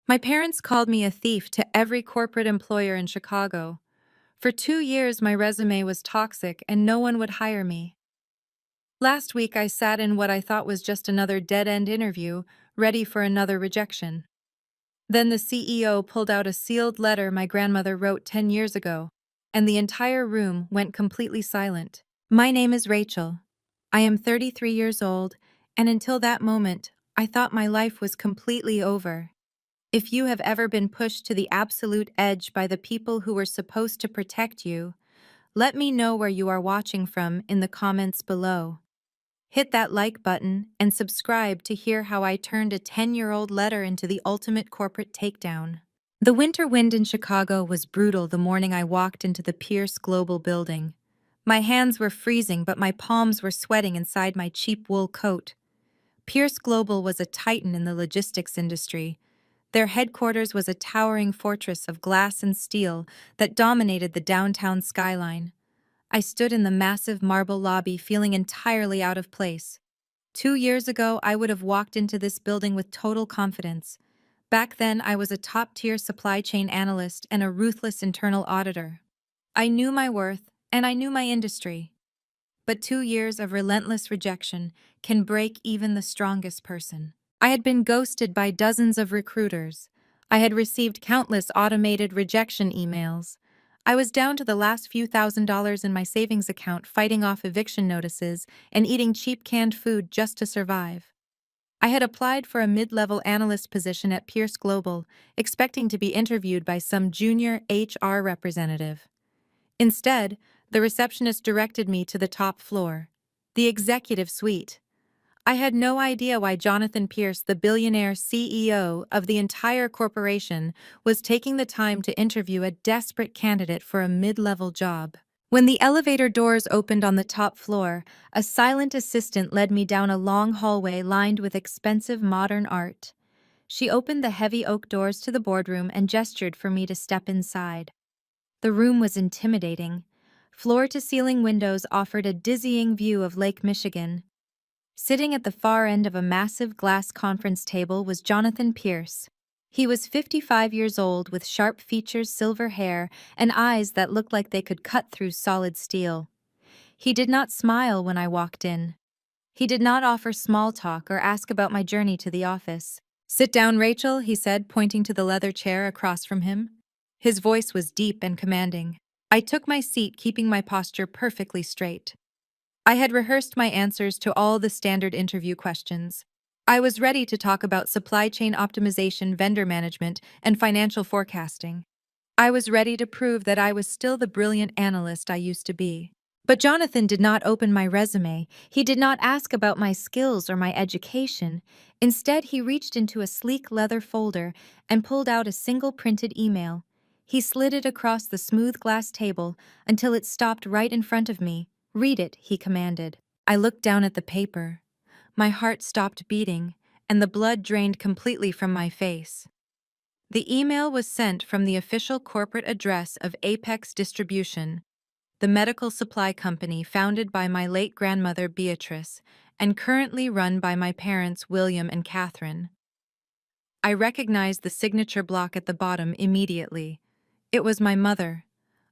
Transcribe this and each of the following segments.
My parents called me a thief to every corporate employer in Chicago. For 2 years, my resume was toxic and no one would hire me. Last week, I sat in what I thought was just another dead-end interview, ready for another rejection. Then the CEO pulled out a sealed letter my grandmother wrote 10 years ago, and the entire room went completely silent. My name is Rachel. I am 33 years old, and until that moment, I thought my life was completely over. If you have ever been pushed to the absolute edge by the people who were supposed to protect you, let me know where you are watching from in the comments below. Hit that like button and subscribe to hear how I turned a 10-year-old letter into the ultimate corporate takedown. The winter wind in Chicago was brutal the morning I walked into the Pierce Global building. My hands were freezing, but my palms were sweating inside my cheap wool coat. Pierce Global was a titan in the logistics industry. Their headquarters was a towering fortress of glass and steel that dominated the downtown skyline. I stood in the massive marble lobby feeling entirely out of place. 2 years ago, I would have walked into this building with total confidence. Back then, I was a top-tier supply chain analyst and a ruthless internal auditor. I knew my worth, and I knew my industry. But 2 years of relentless rejection can break even the strongest person. I had been ghosted by dozens of recruiters. I had received countless automated rejection emails. I was down to the last few $1,000s in my savings account fighting off eviction notices and eating cheap canned food just to survive. I had applied for a mid-level analyst position at Pierce Global, expecting to be interviewed by some junior HR representative. Instead, the receptionist directed me to the top floor, the executive suite. I had no idea why Jonathan Pierce, the billionaire CEO of the entire corporation, was taking the time to interview a desperate candidate for a mid-level job. When the elevator doors opened on the top floor, a silent assistant led me down a long hallway lined with expensive modern art. She opened the heavy oak doors to the boardroom and gestured for me to step inside. The room was intimidating. Floor-to-ceiling windows offered a dizzying view of Lake Michigan. Sitting at the far end of a massive glass conference table was Jonathan Pierce. He was 55 years old with sharp features, silver hair, and eyes that looked like they could cut through solid steel. He did not smile when I walked in. He did not offer small talk or ask about my journey to the office. "Sit down, Rachel," he said, pointing to the leather chair across from him. His voice was deep and commanding. I took my seat, keeping my posture perfectly straight. I had rehearsed my answers to all the standard interview questions. I was ready to talk about supply chain optimization, vendor management, and financial forecasting. I was ready to prove that I was still the brilliant analyst I used to be. But Jonathan did not open my resume. He did not ask about my skills or my education. Instead, he reached into a sleek leather folder and pulled out a single printed email. He slid it across the smooth glass table until it stopped right in front of me. "Read it," he commanded. I looked down at the paper. My heart stopped beating, and the blood drained completely from my face. The email was sent from the official corporate address of Apex Distribution, the medical supply company founded by my late grandmother Beatrice and currently run by my parents William and Catherine. I recognized the signature block at the bottom immediately. It was my mother.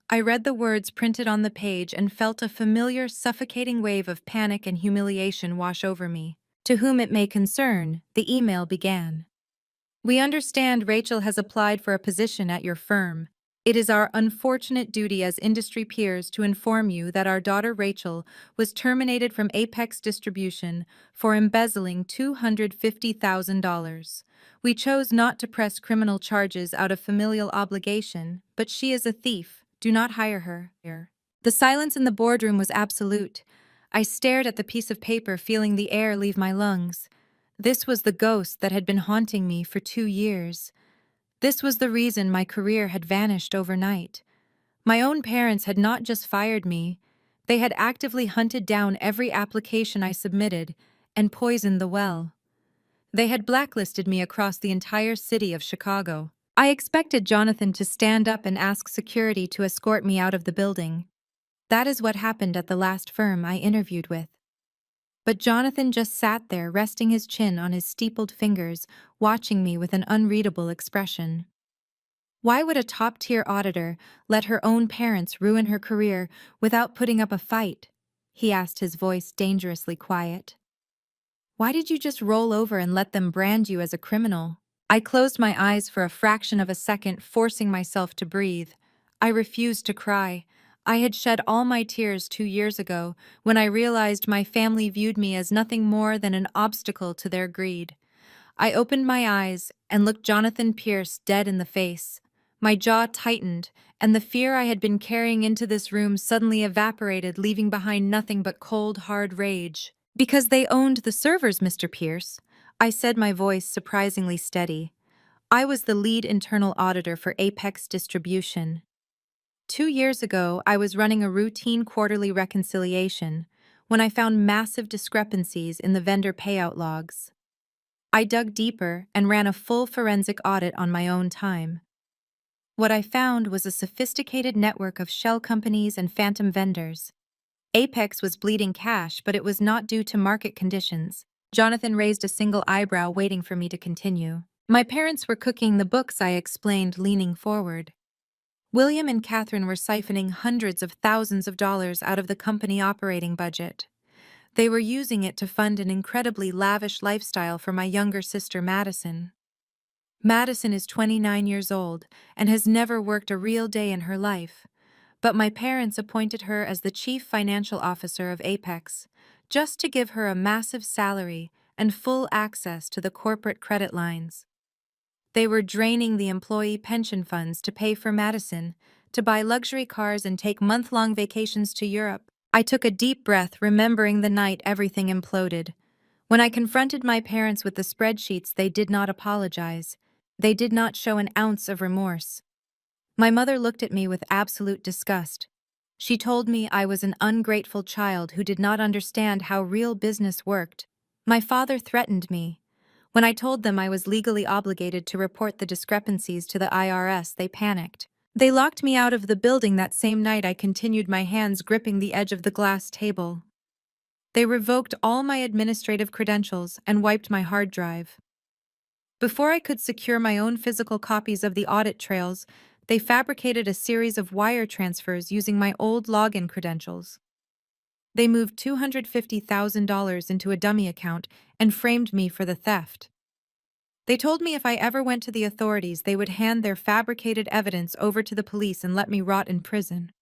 I read the words printed on the page and felt a familiar, suffocating wave of panic and humiliation wash over me. "To whom it may concern," the email began. "We understand Rachel has applied for a position at your firm. It is our unfortunate duty as industry peers to inform you that our daughter Rachel was terminated from Apex Distribution for embezzling $250,000. We chose not to press criminal charges out of familial obligation, but she is a thief. Do not hire her." The silence in the boardroom was absolute. I stared at the piece of paper, feeling the air leave my lungs. This was the ghost that had been haunting me for 2 years. This was the reason my career had vanished overnight. My own parents had not just fired me, they had actively hunted down every application I submitted and poisoned the well. They had blacklisted me across the entire city of Chicago. I expected Jonathan to stand up and ask security to escort me out of the building. That is what happened at the last firm I interviewed with. But Jonathan just sat there, resting his chin on his steepled fingers, watching me with an unreadable expression. Why would a top-tier auditor let her own parents ruin her career without putting up a fight? He asked, his voice dangerously quiet. Why did you just roll over and let them brand you as a criminal? I closed my eyes for a fraction of a second, forcing myself to breathe. I refused to cry. I had shed all my tears 2 years ago when I realized my family viewed me as nothing more than an obstacle to their greed. I opened my eyes and looked Jonathan Pierce dead in the face. My jaw tightened, and the fear I had been carrying into this room suddenly evaporated, leaving behind nothing but cold, hard rage. Because they owned the servers, Mr. Pierce, I said, my voice surprisingly steady. I was the lead internal auditor for Apex Distribution. 2 years ago, I was running a routine quarterly reconciliation when I found massive discrepancies in the vendor payout logs. I dug deeper and ran a full forensic audit on my own time. What I found was a sophisticated network of shell companies and phantom vendors. Apex was bleeding cash, but it was not due to market conditions. Jonathan raised a single eyebrow, waiting for me to continue. My parents were cooking the books, I explained, leaning forward. William and Catherine were siphoning hundreds of thousands of dollars out of the company operating budget. They were using it to fund an incredibly lavish lifestyle for my younger sister, Madison. Madison is 29 years old and has never worked a real day in her life, but my parents appointed her as the chief financial officer of Apex, just to give her a massive salary and full access to the corporate credit lines. They were draining the employee pension funds to pay for Madison, to buy luxury cars and take month-long vacations to Europe. I took a deep breath, remembering the night everything imploded. When I confronted my parents with the spreadsheets, they did not apologize. They did not show an ounce of remorse. My mother looked at me with absolute disgust. She told me I was an ungrateful child who did not understand how real business worked. My father threatened me. When I told them I was legally obligated to report the discrepancies to the IRS, they panicked. They locked me out of the building that same night. I continued, my hands gripping the edge of the glass table. They revoked all my administrative credentials and wiped my hard drive. Before I could secure my own physical copies of the audit trails, they fabricated a series of wire transfers using my old login credentials. They moved $250,000 into a dummy account and framed me for the theft. They told me if I ever went to the authorities, they would hand their fabricated evidence over to the police and let me rot in prison.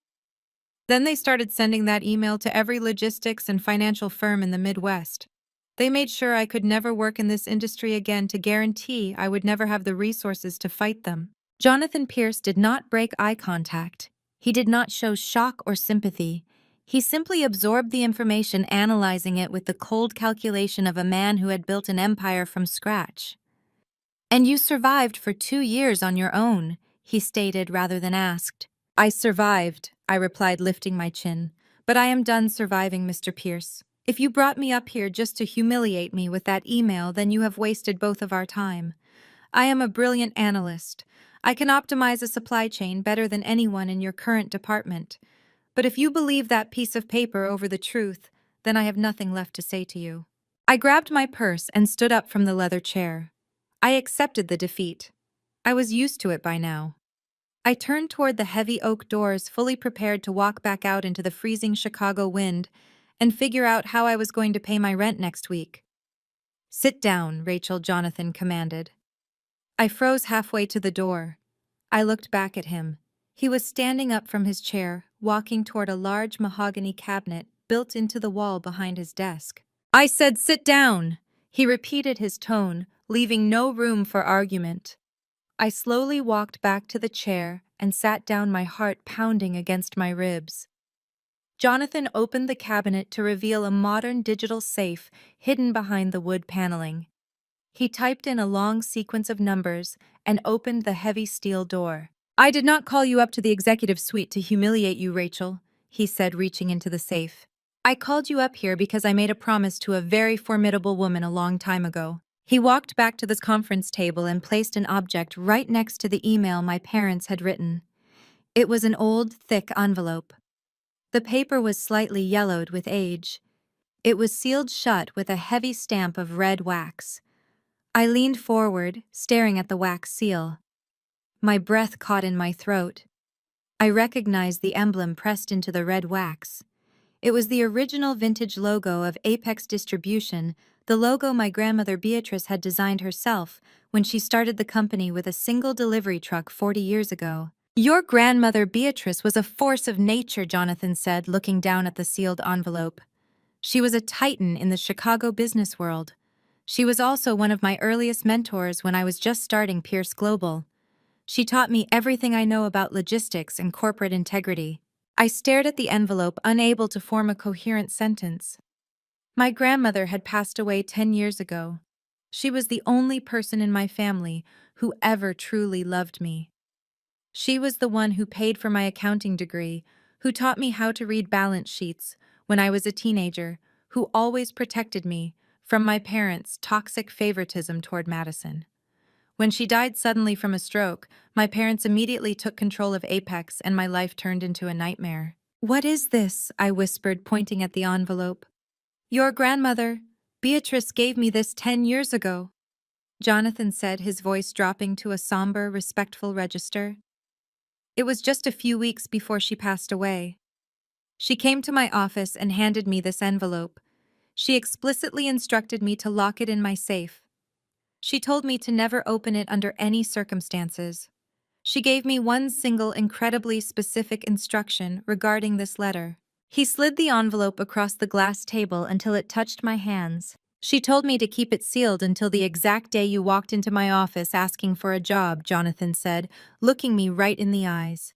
Then they started sending that email to every logistics and financial firm in the Midwest. They made sure I could never work in this industry again to guarantee I would never have the resources to fight them. Jonathan Pierce did not break eye contact. He did not show shock or sympathy. He simply absorbed the information, analyzing it with the cold calculation of a man who had built an empire from scratch. And you survived for 2 years on your own, he stated rather than asked. I survived, I replied, lifting my chin. But I am done surviving, Mr. Pierce. If you brought me up here just to humiliate me with that email, then you have wasted both of our time. I am a brilliant analyst. I can optimize a supply chain better than anyone in your current department. But if you believe that piece of paper over the truth, then I have nothing left to say to you. I grabbed my purse and stood up from the leather chair. I accepted the defeat. I was used to it by now. I turned toward the heavy oak doors, fully prepared to walk back out into the freezing Chicago wind and figure out how I was going to pay my rent next week. Sit down, Rachel, Jonathan commanded. I froze halfway to the door. I looked back at him. He was standing up from his chair, walking toward a large mahogany cabinet built into the wall behind his desk. I said, sit down! He repeated, his tone, leaving no room for argument. I slowly walked back to the chair and sat down, my heart pounding against my ribs. Jonathan opened the cabinet to reveal a modern digital safe hidden behind the wood paneling. He typed in a long sequence of numbers and opened the heavy steel door. I did not call you up to the executive suite to humiliate you, Rachel, he said, reaching into the safe. I called you up here because I made a promise to a very formidable woman a long time ago. He walked back to the conference table and placed an object right next to the email my parents had written. It was an old, thick envelope. The paper was slightly yellowed with age. It was sealed shut with a heavy stamp of red wax. I leaned forward, staring at the wax seal. My breath caught in my throat. I recognized the emblem pressed into the red wax. It was the original vintage logo of Apex Distribution, the logo my grandmother Beatrice had designed herself when she started the company with a single delivery truck 40 years ago. Your grandmother Beatrice was a force of nature, Jonathan said, looking down at the sealed envelope. She was a titan in the Chicago business world. She was also one of my earliest mentors when I was just starting Pierce Global. She taught me everything I know about logistics and corporate integrity. I stared at the envelope, unable to form a coherent sentence. My grandmother had passed away 10 years ago. She was the only person in my family who ever truly loved me. She was the one who paid for my accounting degree, who taught me how to read balance sheets when I was a teenager, who always protected me from my parents' toxic favoritism toward Madison. When she died suddenly from a stroke, my parents immediately took control of Apex and my life turned into a nightmare. "What is this?" I whispered, pointing at the envelope. "Your grandmother, Beatrice, gave me this 10 years ago," Jonathan said, his voice dropping to a somber, respectful register. "It was just a few weeks before she passed away. She came to my office and handed me this envelope. She explicitly instructed me to lock it in my safe. She told me to never open it under any circumstances. She gave me one single incredibly specific instruction regarding this letter." He slid the envelope across the glass table until it touched my hands. "She told me to keep it sealed until the exact day you walked into my office asking for a job," Jonathan said, looking me right in the eyes.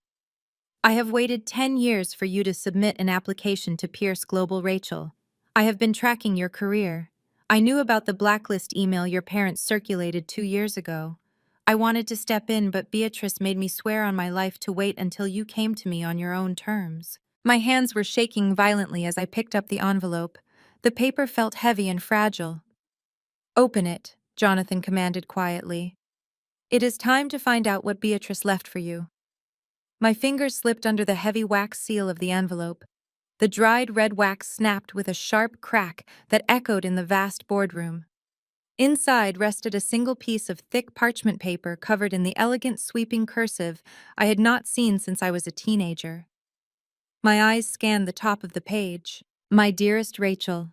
"I have waited 10 years for you to submit an application to Pierce Global, Rachel. I have been tracking your career. I knew about the blacklist email your parents circulated 2 years ago. I wanted to step in, but Beatrice made me swear on my life to wait until you came to me on your own terms." My hands were shaking violently as I picked up the envelope. The paper felt heavy and fragile. "Open it," Jonathan commanded quietly. "It is time to find out what Beatrice left for you." My fingers slipped under the heavy wax seal of the envelope. The dried red wax snapped with a sharp crack that echoed in the vast boardroom. Inside rested a single piece of thick parchment paper covered in the elegant sweeping cursive I had not seen since I was a teenager. My eyes scanned the top of the page. "My dearest Rachel,"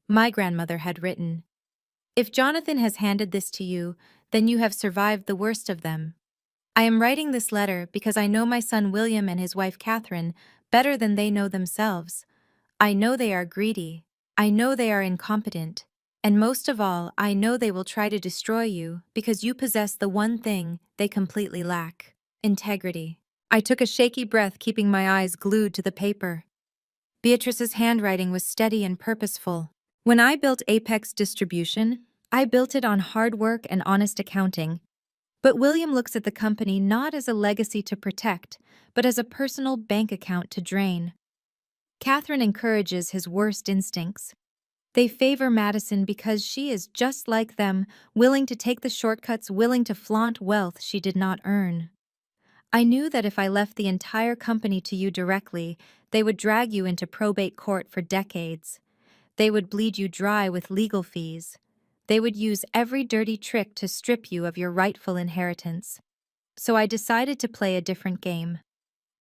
my grandmother had written. "If Jonathan has handed this to you, then you have survived the worst of them. I am writing this letter because I know my son William and his wife Catherine better than they know themselves. I know they are greedy. I know they are incompetent. And most of all, I know they will try to destroy you because you possess the one thing they completely lack: integrity." I took a shaky breath, keeping my eyes glued to the paper. Beatrice's handwriting was steady and purposeful. "When I built Apex Distribution, I built it on hard work and honest accounting. But William looks at the company not as a legacy to protect, but as a personal bank account to drain. Catherine encourages his worst instincts. They favor Madison because she is just like them, willing to take the shortcuts, willing to flaunt wealth she did not earn. I knew that if I left the entire company to you directly, they would drag you into probate court for decades. They would bleed you dry with legal fees. They would use every dirty trick to strip you of your rightful inheritance. So I decided to play a different game.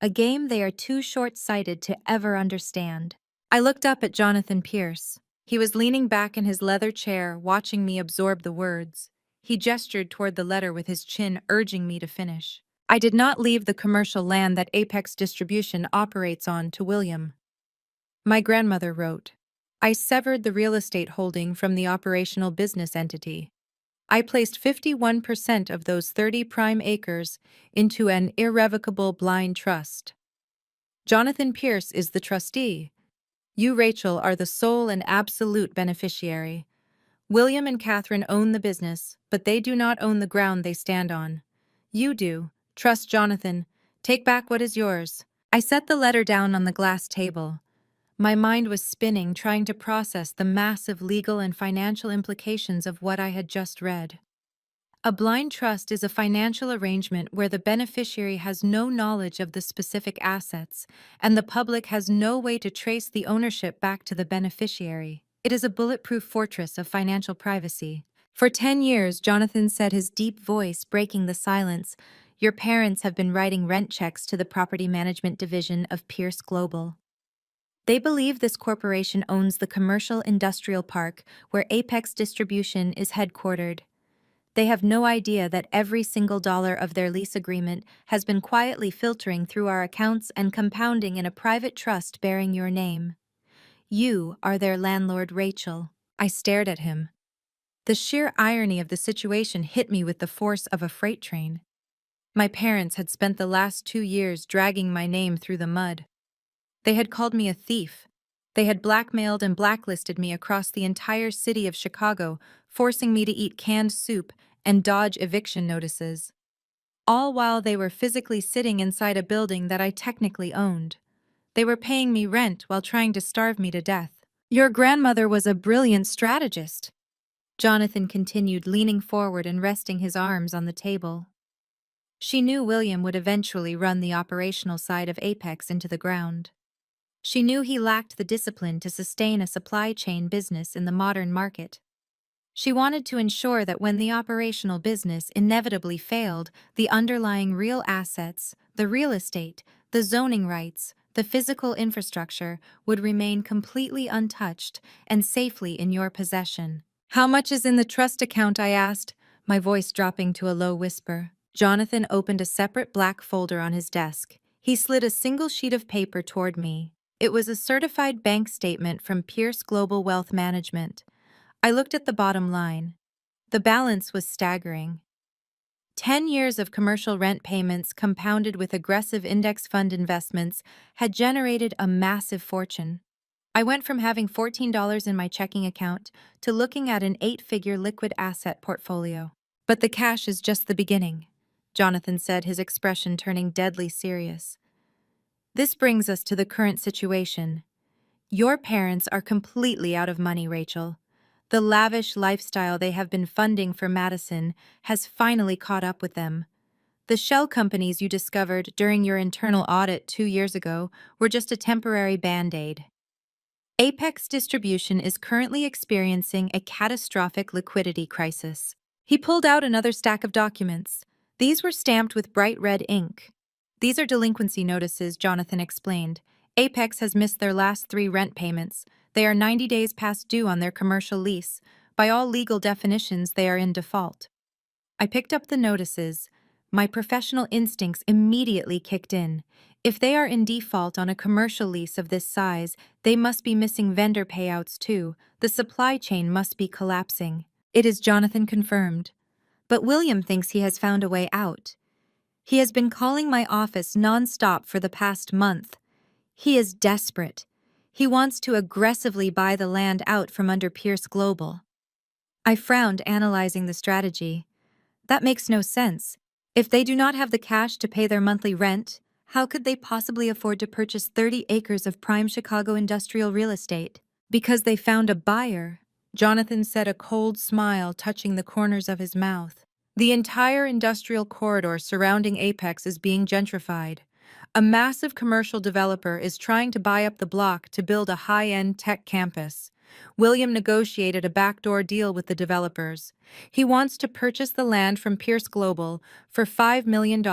A game they are too short-sighted to ever understand." I looked up at Jonathan Pierce. He was leaning back in his leather chair, watching me absorb the words. He gestured toward the letter with his chin, urging me to finish. "I did not leave the commercial land that Apex Distribution operates on to William," my grandmother wrote. "I severed the real estate holding from the operational business entity. I placed 51% of those 30 prime acres into an irrevocable blind trust. Jonathan Pierce is the trustee. You, Rachel, are the sole and absolute beneficiary. William and Catherine own the business, but they do not own the ground they stand on. You do. Trust Jonathan. Take back what is yours." I set the letter down on the glass table. My mind was spinning, trying to process the massive legal and financial implications of what I had just read. A blind trust is a financial arrangement where the beneficiary has no knowledge of the specific assets, and the public has no way to trace the ownership back to the beneficiary. It is a bulletproof fortress of financial privacy. For 10 years, Jonathan said, his deep voice breaking the silence, your parents have been writing rent checks to the property management division of Pierce Global. They believe this corporation owns the commercial industrial park where Apex Distribution is headquartered. They have no idea that every single dollar of their lease agreement has been quietly filtering through our accounts and compounding in a private trust bearing your name. You are their landlord, Rachel. I stared at him. The sheer irony of the situation hit me with the force of a freight train. My parents had spent the last 2 years dragging my name through the mud. They had called me a thief. They had blackmailed and blacklisted me across the entire city of Chicago, forcing me to eat canned soup and dodge eviction notices. All while they were physically sitting inside a building that I technically owned. They were paying me rent while trying to starve me to death. Your grandmother was a brilliant strategist, Jonathan continued, leaning forward and resting his arms on the table. She knew William would eventually run the operational side of Apex into the ground. She knew he lacked the discipline to sustain a supply chain business in the modern market. She wanted to ensure that when the operational business inevitably failed, the underlying real assets, the real estate, the zoning rights, the physical infrastructure would remain completely untouched and safely in your possession. How much is in the trust account? I asked, my voice dropping to a low whisper. Jonathan opened a separate black folder on his desk. He slid a single sheet of paper toward me. It was a certified bank statement from Pierce Global Wealth Management. I looked at the bottom line. The balance was staggering. 10 years of commercial rent payments compounded with aggressive index fund investments had generated a massive fortune. I went from having $14 in my checking account to looking at an 8-figure liquid asset portfolio. But the cash is just the beginning, Jonathan said, his expression turning deadly serious. This brings us to the current situation. Your parents are completely out of money, Rachel. The lavish lifestyle they have been funding for Madison has finally caught up with them. The shell companies you discovered during your internal audit 2 years ago were just a temporary band-aid. Apex Distribution is currently experiencing a catastrophic liquidity crisis. He pulled out another stack of documents. These were stamped with bright red ink. These are delinquency notices, Jonathan explained. Apex has missed their last 3 rent payments. They are 90 days past due on their commercial lease. By all legal definitions, they are in default. I picked up the notices. My professional instincts immediately kicked in. If they are in default on a commercial lease of this size, they must be missing vendor payouts too. The supply chain must be collapsing. It is, Jonathan confirmed. But William thinks he has found a way out. He has been calling my office non-stop for the past month. He is desperate. He wants to aggressively buy the land out from under Pierce Global. I frowned, analyzing the strategy. That makes no sense. If they do not have the cash to pay their monthly rent, how could they possibly afford to purchase 30 acres of prime Chicago industrial real estate? Because they found a buyer, Jonathan said, a cold smile touching the corners of his mouth. The entire industrial corridor surrounding Apex is being gentrified. A massive commercial developer is trying to buy up the block to build a high-end tech campus. William negotiated a backdoor deal with the developers. He wants to purchase the land from Pierce Global for $5 million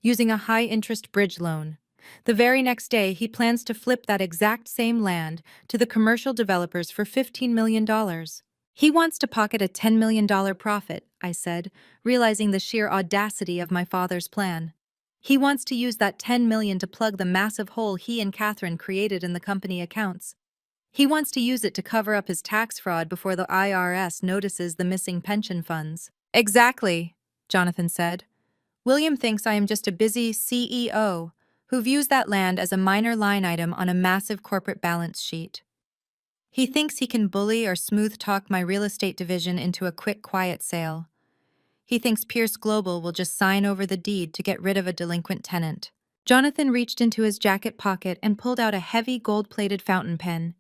using a high-interest bridge loan. The very next day, he plans to flip that exact same land to the commercial developers for $15 million. He wants to pocket a $10 million profit, I said, realizing the sheer audacity of my father's plan. He wants to use that $10 million to plug the massive hole he and Catherine created in the company accounts. He wants to use it to cover up his tax fraud before the IRS notices the missing pension funds. Exactly, Jonathan said. William thinks I am just a busy CEO who views that land as a minor line item on a massive corporate balance sheet. He thinks he can bully or smooth-talk my real estate division into a quick, quiet sale. He thinks Pierce Global will just sign over the deed to get rid of a delinquent tenant. Jonathan reached into his jacket pocket and pulled out a heavy gold-plated fountain pen.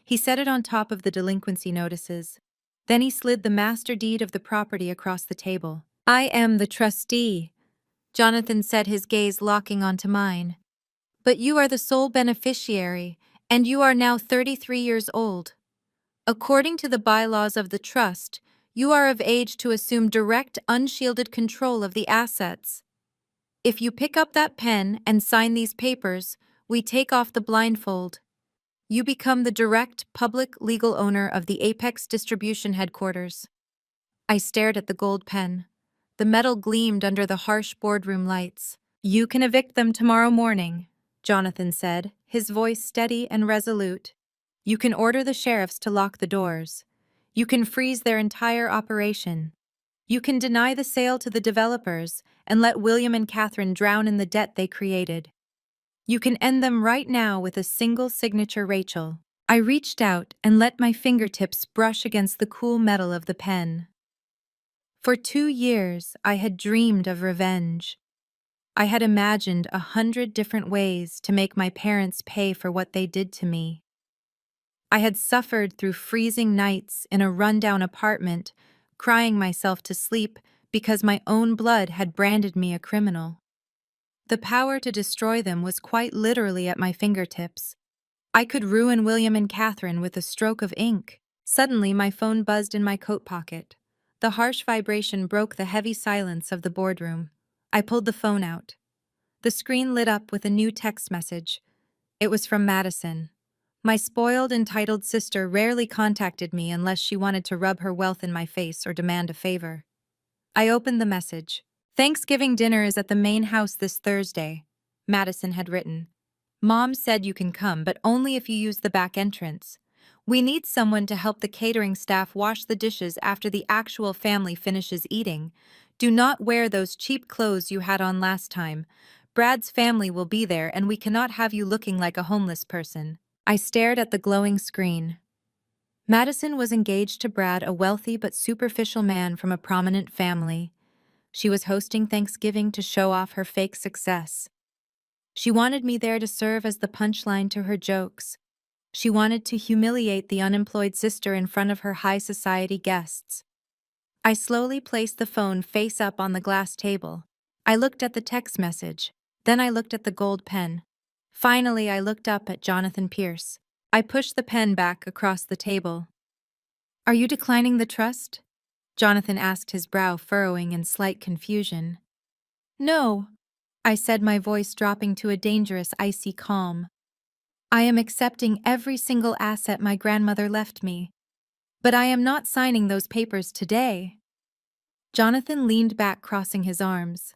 He set it on top of the delinquency notices. Then he slid the master deed of the property across the table. I am the trustee, Jonathan said, his gaze locking onto mine. But you are the sole beneficiary, and you are now 33 years old. According to the bylaws of the trust, you are of age to assume direct, unshielded control of the assets. If you pick up that pen and sign these papers, we take off the blindfold. You become the direct, public, legal owner of the Apex Distribution Headquarters. I stared at the gold pen. The metal gleamed under the harsh boardroom lights. You can evict them tomorrow morning, Jonathan said, his voice steady and resolute. You can order the sheriffs to lock the doors. You can freeze their entire operation. You can deny the sale to the developers and let William and Catherine drown in the debt they created. You can end them right now with a single signature, Rachel. I reached out and let my fingertips brush against the cool metal of the pen. For 2 years, I had dreamed of revenge. I had imagined 100 different ways to make my parents pay for what they did to me. I had suffered through freezing nights in a rundown apartment, crying myself to sleep because my own blood had branded me a criminal. The power to destroy them was quite literally at my fingertips. I could ruin William and Catherine with a stroke of ink. Suddenly, my phone buzzed in my coat pocket. The harsh vibration broke the heavy silence of the boardroom. I pulled the phone out. The screen lit up with a new text message. It was from Madison. My spoiled, entitled sister rarely contacted me unless she wanted to rub her wealth in my face or demand a favor. I opened the message. Thanksgiving dinner is at the main house this Thursday, Madison had written. Mom said you can come, but only if you use the back entrance. We need someone to help the catering staff wash the dishes after the actual family finishes eating. Do not wear those cheap clothes you had on last time. Brad's family will be there and we cannot have you looking like a homeless person. I stared at the glowing screen. Madison was engaged to Brad, a wealthy but superficial man from a prominent family. She was hosting Thanksgiving to show off her fake success. She wanted me there to serve as the punchline to her jokes. She wanted to humiliate the unemployed sister in front of her high society guests. I slowly placed the phone face up on the glass table. I looked at the text message. Then I looked at the gold pen. Finally, I looked up at Jonathan Pierce. I pushed the pen back across the table. Are you declining the trust? Jonathan asked, his brow furrowing in slight confusion. No, I said, my voice dropping to a dangerous, icy calm. I am accepting every single asset my grandmother left me. But I am not signing those papers today. Jonathan leaned back, crossing his arms.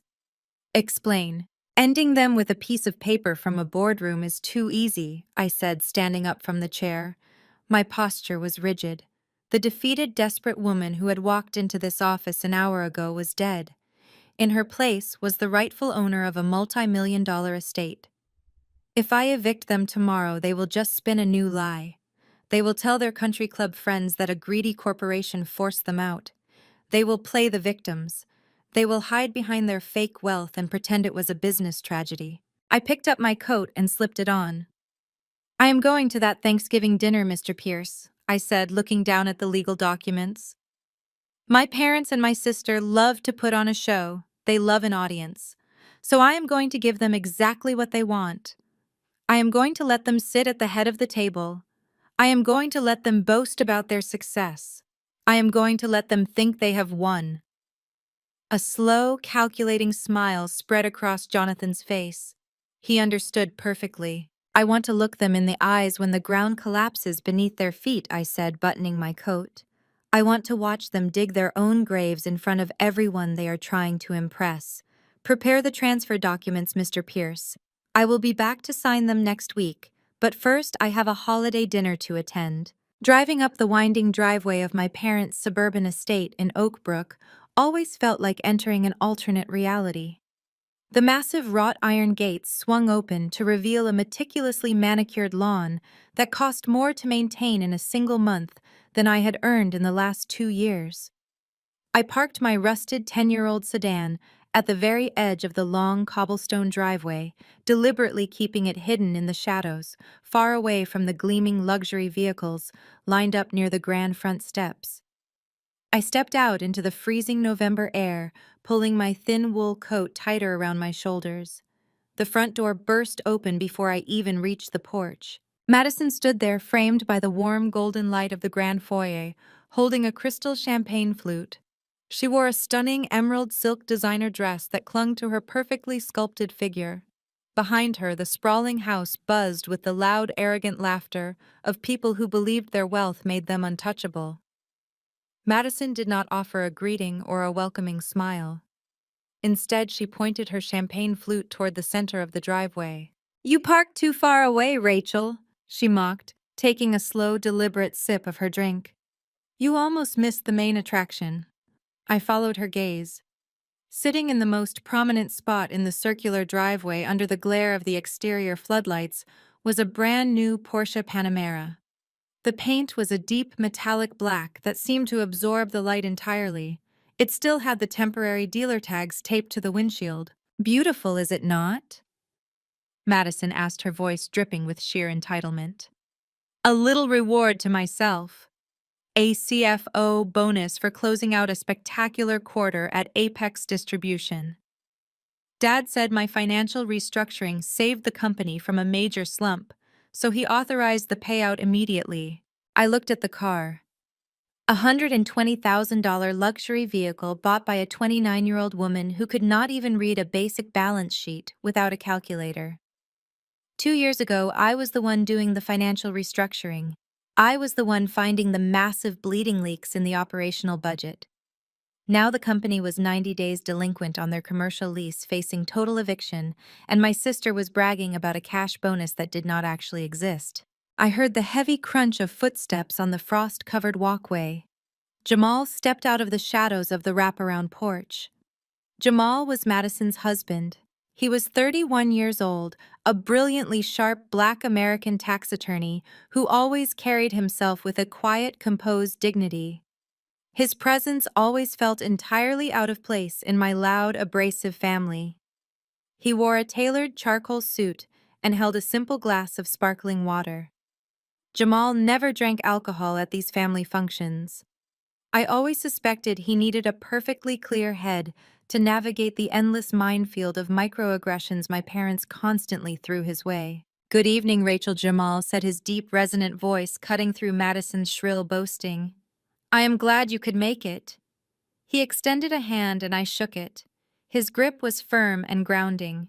Explain. Ending them with a piece of paper from a boardroom is too easy, I said, standing up from the chair. My posture was rigid. The defeated, desperate woman who had walked into this office an hour ago was dead. In her place was the rightful owner of a multi-million-dollar estate. If I evict them tomorrow, they will just spin a new lie. They will tell their country club friends that a greedy corporation forced them out. They will play the victims. They will hide behind their fake wealth and pretend it was a business tragedy. I picked up my coat and slipped it on. I am going to that Thanksgiving dinner, Mr. Pierce, I said, looking down at the legal documents. My parents and my sister love to put on a show. They love an audience. So I am going to give them exactly what they want. I am going to let them sit at the head of the table. I am going to let them boast about their success. I am going to let them think they have won. A slow, calculating smile spread across Jonathan's face. He understood perfectly. I want to look them in the eyes when the ground collapses beneath their feet, I said, buttoning my coat. I want to watch them dig their own graves in front of everyone they are trying to impress. Prepare the transfer documents, Mr. Pierce. I will be back to sign them next week, but first I have a holiday dinner to attend. Driving up the winding driveway of my parents' suburban estate in Oak Brook always felt like entering an alternate reality. The massive wrought iron gates swung open to reveal a meticulously manicured lawn that cost more to maintain in a single month than I had earned in the last 2 years. I parked my rusted 10-year-old sedan at the very edge of the long cobblestone driveway, deliberately keeping it hidden in the shadows, far away from the gleaming luxury vehicles lined up near the grand front steps. I stepped out into the freezing November air, pulling my thin wool coat tighter around my shoulders. The front door burst open before I even reached the porch. Madison stood there, framed by the warm golden light of the grand foyer, holding a crystal champagne flute. She wore a stunning emerald silk designer dress that clung to her perfectly sculpted figure. Behind her, the sprawling house buzzed with the loud, arrogant laughter of people who believed their wealth made them untouchable. Madison did not offer a greeting or a welcoming smile. Instead, she pointed her champagne flute toward the center of the driveway. "You parked too far away, Rachel," she mocked, taking a slow, deliberate sip of her drink. "You almost missed the main attraction." I followed her gaze. Sitting in the most prominent spot in the circular driveway under the glare of the exterior floodlights was a brand new Porsche Panamera. The paint was a deep metallic black that seemed to absorb the light entirely. It still had the temporary dealer tags taped to the windshield. "Beautiful, is it not?" Madison asked, her voice dripping with sheer entitlement. "A little reward to myself. A CFO bonus for closing out a spectacular quarter at Apex Distribution. Dad said my financial restructuring saved the company from a major slump, so he authorized the payout immediately." I looked at the car. A $120,000 luxury vehicle bought by a 29-year-old woman who could not even read a basic balance sheet without a calculator. 2 years ago, I was the one doing the financial restructuring. I was the one finding the massive bleeding leaks in the operational budget. Now the company was 90 days delinquent on their commercial lease, facing total eviction, and my sister was bragging about a cash bonus that did not actually exist. I heard the heavy crunch of footsteps on the frost-covered walkway. Jamal stepped out of the shadows of the wraparound porch. Jamal was Madison's husband. He was 31 years old, a brilliantly sharp Black American tax attorney who always carried himself with a quiet, composed dignity. His presence always felt entirely out of place in my loud, abrasive family. He wore a tailored charcoal suit and held a simple glass of sparkling water. Jamal never drank alcohol at these family functions. I always suspected he needed a perfectly clear head to navigate the endless minefield of microaggressions my parents constantly threw his way. "Good evening, Rachel," Jamal said, his deep, resonant voice cutting through Madison's shrill boasting. "I am glad you could make it." He extended a hand and I shook it. His grip was firm and grounding.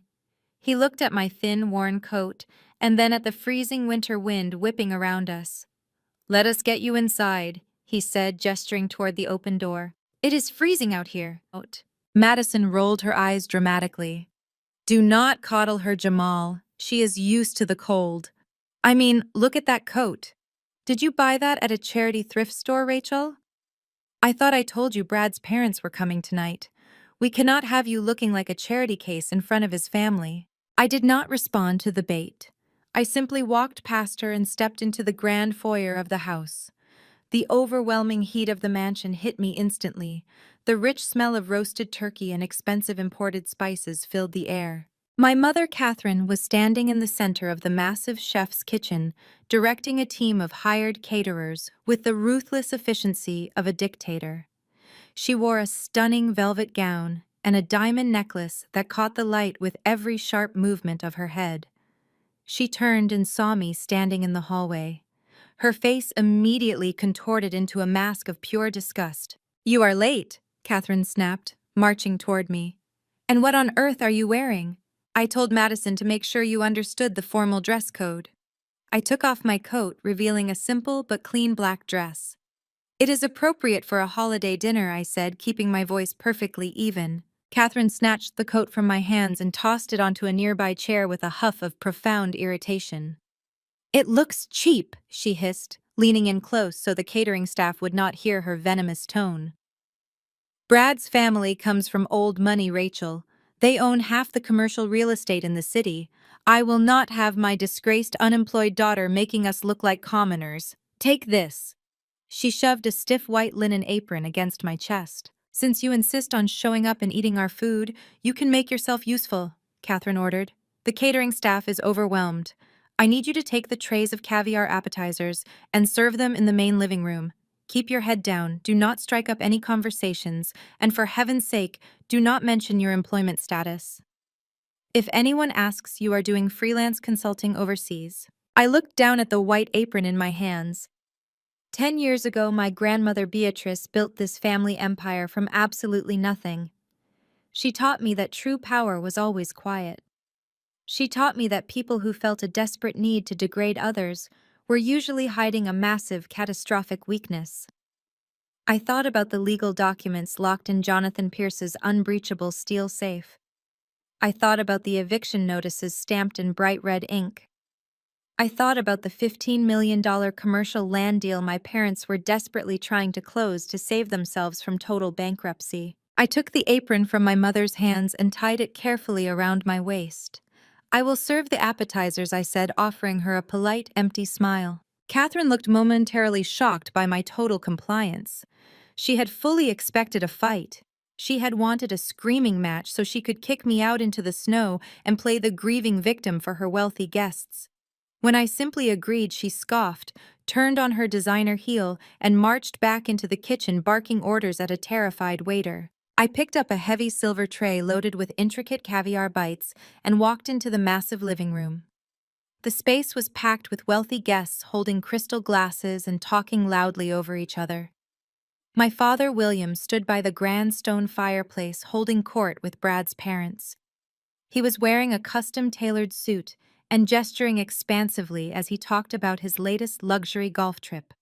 He looked at my thin, worn coat and then at the freezing winter wind whipping around us. "Let us get you inside," he said, gesturing toward the open door. "It is freezing out here." Madison rolled her eyes dramatically. "Do not coddle her, Jamal. She is used to the cold. I mean, look at that coat. Did you buy that at a charity thrift store, Rachel? I thought I told you Brad's parents were coming tonight. We cannot have you looking like a charity case in front of his family." I did not respond to the bait. I simply walked past her and stepped into the grand foyer of the house. The overwhelming heat of the mansion hit me instantly. The rich smell of roasted turkey and expensive imported spices filled the air. My mother, Catherine, was standing in the center of the massive chef's kitchen, directing a team of hired caterers with the ruthless efficiency of a dictator. She wore a stunning velvet gown and a diamond necklace that caught the light with every sharp movement of her head. She turned and saw me standing in the hallway. Her face immediately contorted into a mask of pure disgust. "You are late," Catherine snapped, marching toward me. "And what on earth are you wearing?" I told Madison to make sure you understood the formal dress code. I took off my coat, revealing a simple but clean black dress. "It is appropriate for a holiday dinner," I said, keeping my voice perfectly even. Catherine snatched the coat from my hands and tossed it onto a nearby chair with a huff of profound irritation. "It looks cheap," she hissed, leaning in close so the catering staff would not hear her venomous tone. "Brad's family comes from old money, Rachel. They own half the commercial real estate in the city. I will not have my disgraced unemployed daughter making us look like commoners. Take this." She shoved a stiff white linen apron against my chest. "Since you insist on showing up and eating our food, you can make yourself useful," Catherine ordered. "The catering staff is overwhelmed. I need you to take the trays of caviar appetizers and serve them in the main living room. Keep your head down, do not strike up any conversations, and for heaven's sake, do not mention your employment status. If anyone asks, you are doing freelance consulting overseas." I looked down at the white apron in my hands. 10 years ago, my grandmother Beatrice built this family empire from absolutely nothing. She taught me that true power was always quiet. She taught me that people who felt a desperate need to degrade others were usually hiding a massive, catastrophic weakness. I thought about the legal documents locked in Jonathan Pierce's unbreachable steel safe. I thought about the eviction notices stamped in bright red ink. I thought about the $15 million commercial land deal my parents were desperately trying to close to save themselves from total bankruptcy. I took the apron from my mother's hands and tied it carefully around my waist. "I will serve the appetizers," I said, offering her a polite, empty smile. Catherine looked momentarily shocked by my total compliance. She had fully expected a fight. She had wanted a screaming match so she could kick me out into the snow and play the grieving victim for her wealthy guests. When I simply agreed, she scoffed, turned on her designer heel, and marched back into the kitchen barking orders at a terrified waiter. I picked up a heavy silver tray loaded with intricate caviar bites and walked into the massive living room. The space was packed with wealthy guests holding crystal glasses and talking loudly over each other. My father, William, stood by the grand stone fireplace holding court with Brad's parents. He was wearing a custom-tailored suit and gesturing expansively as he talked about his latest luxury golf trip.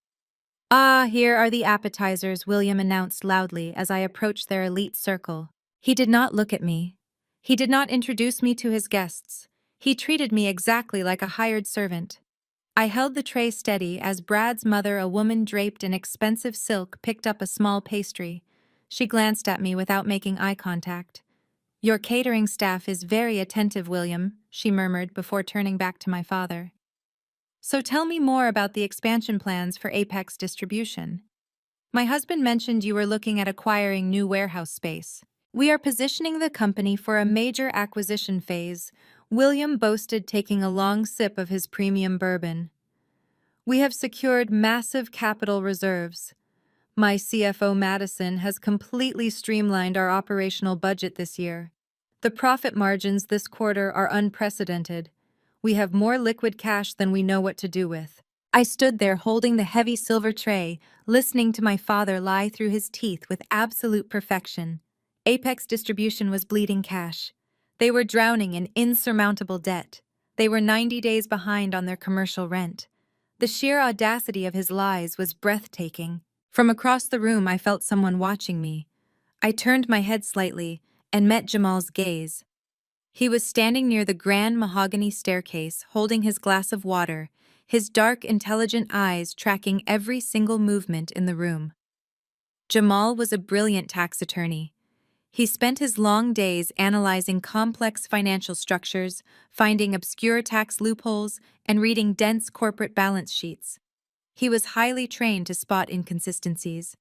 "Ah, here are the appetizers," William announced loudly as I approached their elite circle. He did not look at me. He did not introduce me to his guests. He treated me exactly like a hired servant. I held the tray steady as Brad's mother, a woman draped in expensive silk, picked up a small pastry. She glanced at me without making eye contact. "Your catering staff is very attentive, William," she murmured before turning back to my father. "So tell me more about the expansion plans for Apex Distribution. My husband mentioned you were looking at acquiring new warehouse space. We are positioning the company for a major acquisition phase," William boasted, taking a long sip of his premium bourbon. "We have secured massive capital reserves. My CFO, Madison, has completely streamlined our operational budget this year. The profit margins this quarter are unprecedented. We have more liquid cash than we know what to do with." I stood there holding the heavy silver tray, listening to my father lie through his teeth with absolute perfection. Apex Distribution was bleeding cash. They were drowning in insurmountable debt. They were 90 days behind on their commercial rent. The sheer audacity of his lies was breathtaking. From across the room, I felt someone watching me. I turned my head slightly and met Jamal's gaze. He was standing near the grand mahogany staircase, holding his glass of water, his dark, intelligent eyes tracking every single movement in the room. Jamal was a brilliant tax attorney. He spent his long days analyzing complex financial structures, finding obscure tax loopholes, and reading dense corporate balance sheets. He was highly trained to spot inconsistencies.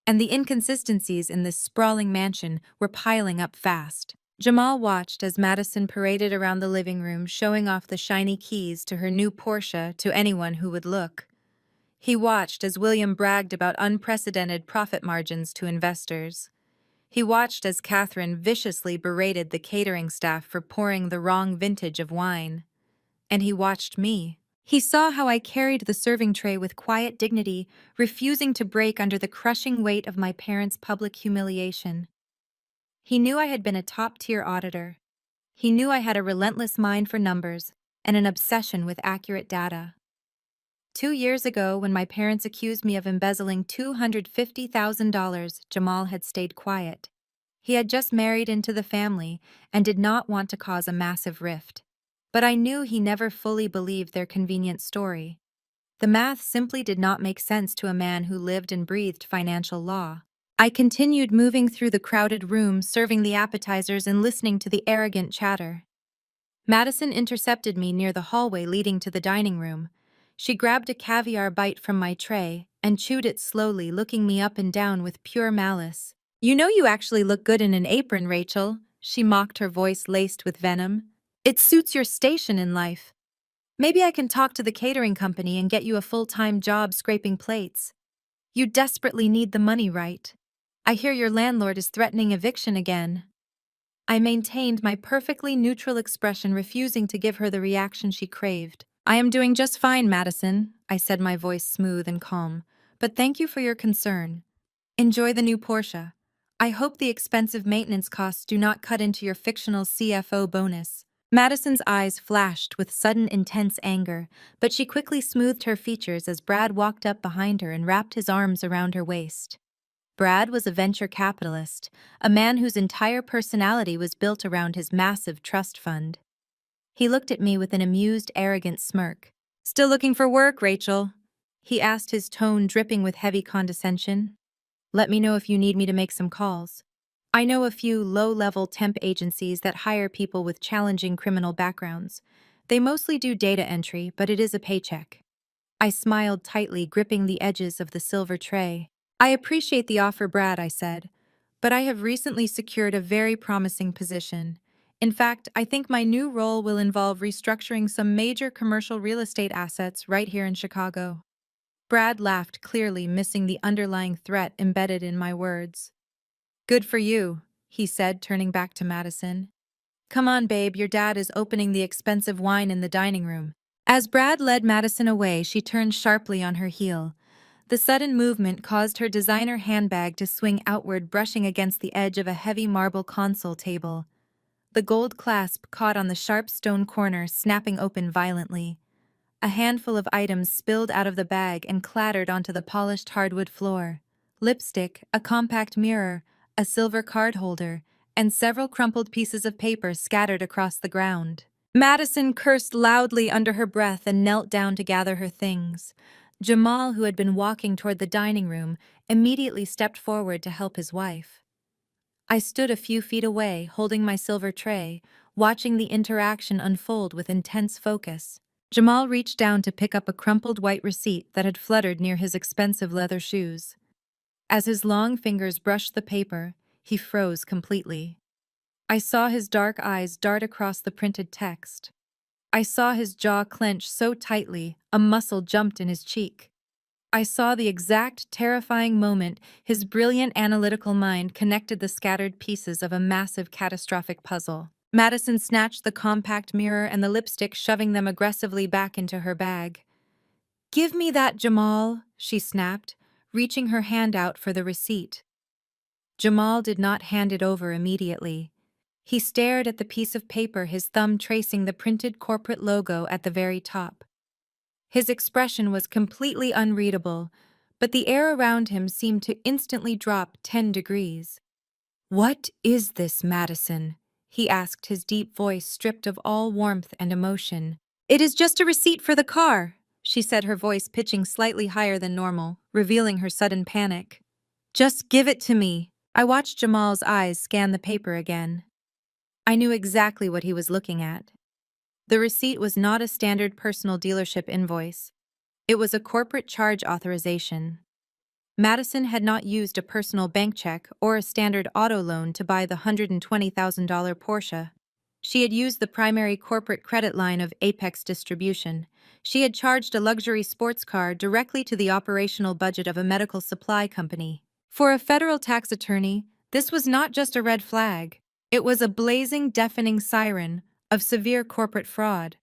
And the inconsistencies in this sprawling mansion were piling up fast. Jamal watched as Madison paraded around the living room, showing off the shiny keys to her new Porsche to anyone who would look. He watched as William bragged about unprecedented profit margins to investors. He watched as Catherine viciously berated the catering staff for pouring the wrong vintage of wine. And he watched me. He saw how I carried the serving tray with quiet dignity, refusing to break under the crushing weight of my parents' public humiliation. He knew I had been a top-tier auditor. He knew I had a relentless mind for numbers and an obsession with accurate data. 2 years ago, when my parents accused me of embezzling $250,000, Jamal had stayed quiet. He had just married into the family and did not want to cause a massive rift. But I knew he never fully believed their convenient story. The math simply did not make sense to a man who lived and breathed financial law. I continued moving through the crowded room, serving the appetizers and listening to the arrogant chatter. Madison intercepted me near the hallway leading to the dining room. She grabbed a caviar bite from my tray and chewed it slowly, looking me up and down with pure malice. "You know you actually look good in an apron, Rachel," she mocked, her voice laced with venom. "It suits your station in life. Maybe I can talk to the catering company and get you a full-time job scraping plates. You desperately need the money, right? I hear your landlord is threatening eviction again." I maintained my perfectly neutral expression, refusing to give her the reaction she craved. I am doing just fine, Madison, I said, my voice smooth and calm. But thank you for your concern. Enjoy the new Porsche. I hope the expensive maintenance costs do not cut into your fictional CFO bonus. Madison's eyes flashed with sudden intense anger, but she quickly smoothed her features as Brad walked up behind her and wrapped his arms around her waist. Brad was a venture capitalist, a man whose entire personality was built around his massive trust fund. He looked at me with an amused, arrogant smirk. "Still looking for work, Rachel?" he asked, his tone dripping with heavy condescension. "Let me know if you need me to make some calls. I know a few low-level temp agencies that hire people with challenging criminal backgrounds. They mostly do data entry, but it is a paycheck." I smiled tightly, gripping the edges of the silver tray. "I appreciate the offer, Brad," I said, "but I have recently secured a very promising position. In fact, I think my new role will involve restructuring some major commercial real estate assets right here in Chicago." Brad laughed, clearly missing the underlying threat embedded in my words. "Good for you," he said, turning back to Madison. "Come on, babe, your dad is opening the expensive wine in the dining room." As Brad led Madison away, she turned sharply on her heel. The sudden movement caused her designer handbag to swing outward, brushing against the edge of a heavy marble console table. The gold clasp caught on the sharp stone corner, snapping open violently. A handful of items spilled out of the bag and clattered onto the polished hardwood floor. Lipstick, a compact mirror, a silver card holder, and several crumpled pieces of paper scattered across the ground. Madison cursed loudly under her breath and knelt down to gather her things. Jamal, who had been walking toward the dining room, immediately stepped forward to help his wife. I stood a few feet away, holding my silver tray, watching the interaction unfold with intense focus. Jamal reached down to pick up a crumpled white receipt that had fluttered near his expensive leather shoes. As his long fingers brushed the paper, he froze completely. I saw his dark eyes dart across the printed text. I saw his jaw clench so tightly, a muscle jumped in his cheek. I saw the exact terrifying moment his brilliant analytical mind connected the scattered pieces of a massive catastrophic puzzle. Madison snatched the compact mirror and the lipstick, shoving them aggressively back into her bag. "Give me that, Jamal," she snapped, reaching her hand out for the receipt. Jamal did not hand it over immediately. He stared at the piece of paper, his thumb tracing the printed corporate logo at the very top. His expression was completely unreadable, but the air around him seemed to instantly drop 10 degrees. "What is this, Madison?" he asked, his deep voice stripped of all warmth and emotion. "It is just a receipt for the car," she said, her voice pitching slightly higher than normal, revealing her sudden panic. "Just give it to me." I watched Jamal's eyes scan the paper again. I knew exactly what he was looking at. The receipt was not a standard personal dealership invoice. It was a corporate charge authorization. Madison had not used a personal bank check or a standard auto loan to buy the $120,000 Porsche. She had used the primary corporate credit line of Apex Distribution. She had charged a luxury sports car directly to the operational budget of a medical supply company. For a federal tax attorney, this was not just a red flag. It was a blazing, deafening siren of severe corporate fraud.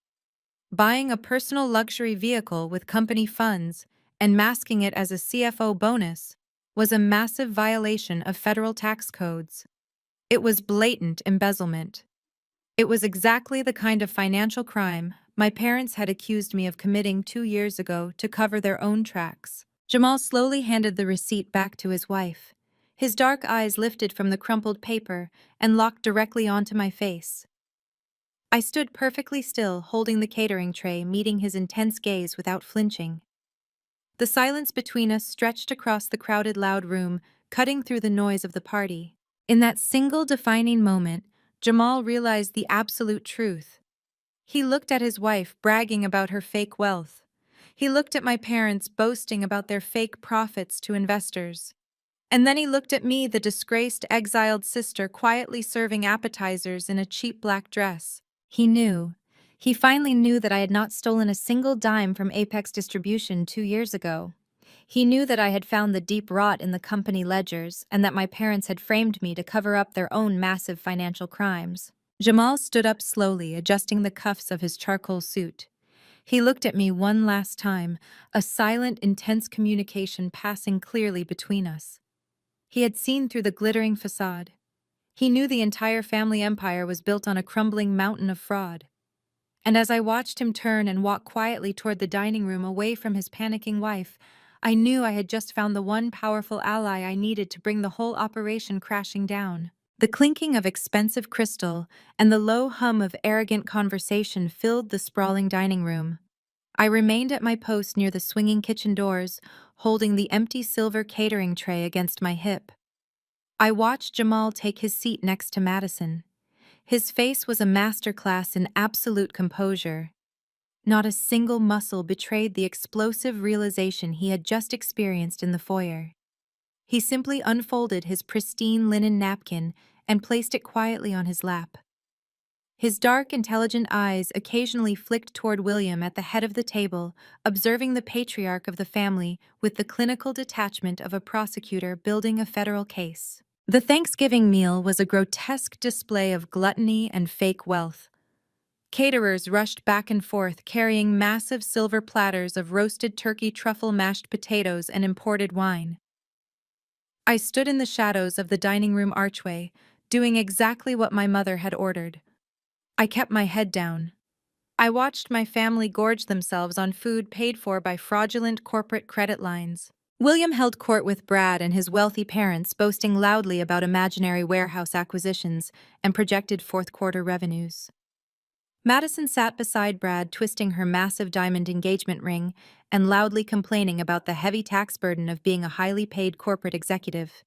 Buying a personal luxury vehicle with company funds and masking it as a CFO bonus was a massive violation of federal tax codes. It was blatant embezzlement. It was exactly the kind of financial crime my parents had accused me of committing 2 years ago to cover their own tracks. Jamal slowly handed the receipt back to his wife. His dark eyes lifted from the crumpled paper and locked directly onto my face. I stood perfectly still, holding the catering tray, meeting his intense gaze without flinching. The silence between us stretched across the crowded, loud room, cutting through the noise of the party. In that single defining moment, Jamal realized the absolute truth. He looked at his wife, bragging about her fake wealth. He looked at my parents, boasting about their fake profits to investors. And then he looked at me, the disgraced, exiled sister, quietly serving appetizers in a cheap black dress. He knew. He finally knew that I had not stolen a single dime from Apex Distribution 2 years ago. He knew that I had found the deep rot in the company ledgers and that my parents had framed me to cover up their own massive financial crimes. Jamal stood up slowly, adjusting the cuffs of his charcoal suit. He looked at me one last time, a silent, intense communication passing clearly between us. He had seen through the glittering facade. He knew the entire family empire was built on a crumbling mountain of fraud. And as I watched him turn and walk quietly toward the dining room away from his panicking wife, I knew I had just found the one powerful ally I needed to bring the whole operation crashing down. The clinking of expensive crystal and the low hum of arrogant conversation filled the sprawling dining room. I remained at my post near the swinging kitchen doors, holding the empty silver catering tray against my hip. I watched Jamal take his seat next to Madison. His face was a masterclass in absolute composure. Not a single muscle betrayed the explosive realization he had just experienced in the foyer. He simply unfolded his pristine linen napkin and placed it quietly on his lap. His dark, intelligent eyes occasionally flicked toward William at the head of the table, observing the patriarch of the family with the clinical detachment of a prosecutor building a federal case. The Thanksgiving meal was a grotesque display of gluttony and fake wealth. Caterers rushed back and forth, carrying massive silver platters of roasted turkey, truffle, mashed potatoes, and imported wine. I stood in the shadows of the dining room archway, doing exactly what my mother had ordered. I kept my head down. I watched my family gorge themselves on food paid for by fraudulent corporate credit lines. William held court with Brad and his wealthy parents, boasting loudly about imaginary warehouse acquisitions and projected fourth-quarter revenues. Madison sat beside Brad, twisting her massive diamond engagement ring and loudly complaining about the heavy tax burden of being a highly paid corporate executive.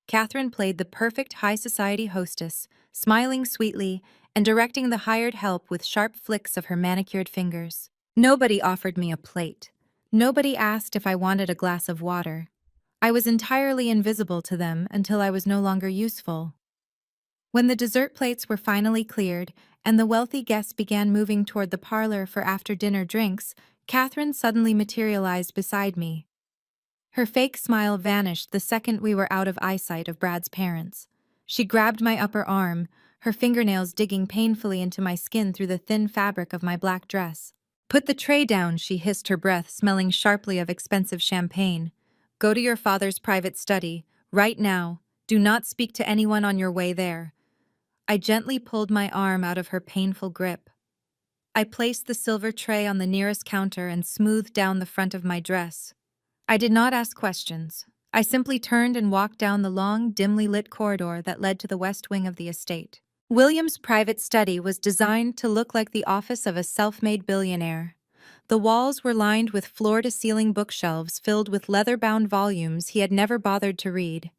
Catherine played the perfect high society hostess, smiling sweetly and directing the hired help with sharp flicks of her manicured fingers. Nobody offered me a plate. Nobody asked if I wanted a glass of water. I was entirely invisible to them until I was no longer useful. When the dessert plates were finally cleared and the wealthy guests began moving toward the parlor for after-dinner drinks, Catherine suddenly materialized beside me. Her fake smile vanished the second we were out of eyesight of Brad's parents. She grabbed my upper arm, her fingernails digging painfully into my skin through the thin fabric of my black dress. "Put the tray down," she hissed, her breath smelling sharply of expensive champagne. "Go to your father's private study, right now. Do not speak to anyone on your way there." I gently pulled my arm out of her painful grip. I placed the silver tray on the nearest counter and smoothed down the front of my dress. I did not ask questions. I simply turned and walked down the long, dimly lit corridor that led to the west wing of the estate. William's private study was designed to look like the office of a self-made billionaire. The walls were lined with floor-to-ceiling bookshelves filled with leather-bound volumes he had never bothered to read.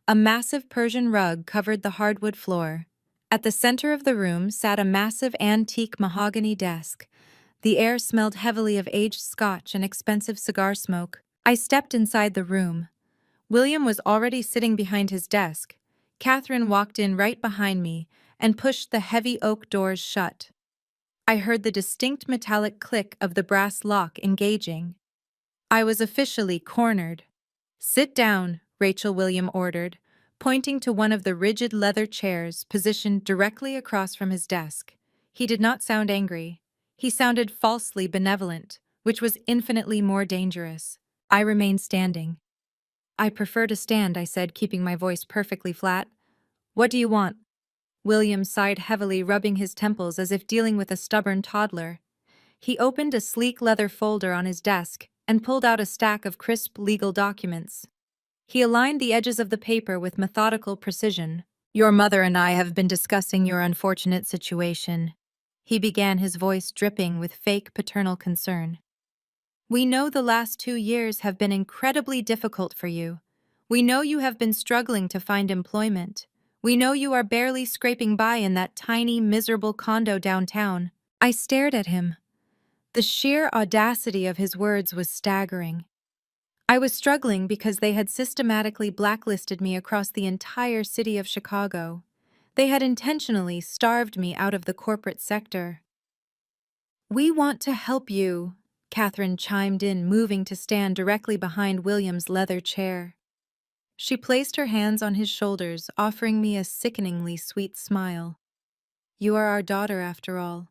A massive Persian rug covered the hardwood floor. At the center of the room sat a massive antique mahogany desk. The air smelled heavily of aged scotch and expensive cigar smoke. I stepped inside the room. William was already sitting behind his desk. Catherine walked in right behind me and pushed the heavy oak doors shut. I heard the distinct metallic click of the brass lock engaging. I was officially cornered. "Sit down," Rachel William ordered, pointing to one of the rigid leather chairs positioned directly across from his desk. He did not sound angry. He sounded falsely benevolent, which was infinitely more dangerous. I remained standing. "I prefer to stand," I said, keeping my voice perfectly flat. "What do you want?" William sighed heavily, rubbing his temples as if dealing with a stubborn toddler. He opened a sleek leather folder on his desk and pulled out a stack of crisp legal documents. He aligned the edges of the paper with methodical precision. "Your mother and I have been discussing your unfortunate situation." He began, his voice dripping with fake paternal concern. "We know the last 2 years have been incredibly difficult for you. We know you have been struggling to find employment. We know you are barely scraping by in that tiny, miserable condo downtown." I stared at him. The sheer audacity of his words was staggering. I was struggling because they had systematically blacklisted me across the entire city of Chicago. They had intentionally starved me out of the corporate sector. "We want to help you," Catherine chimed in, moving to stand directly behind William's leather chair. She placed her hands on his shoulders, offering me a sickeningly sweet smile. "You are our daughter, after all.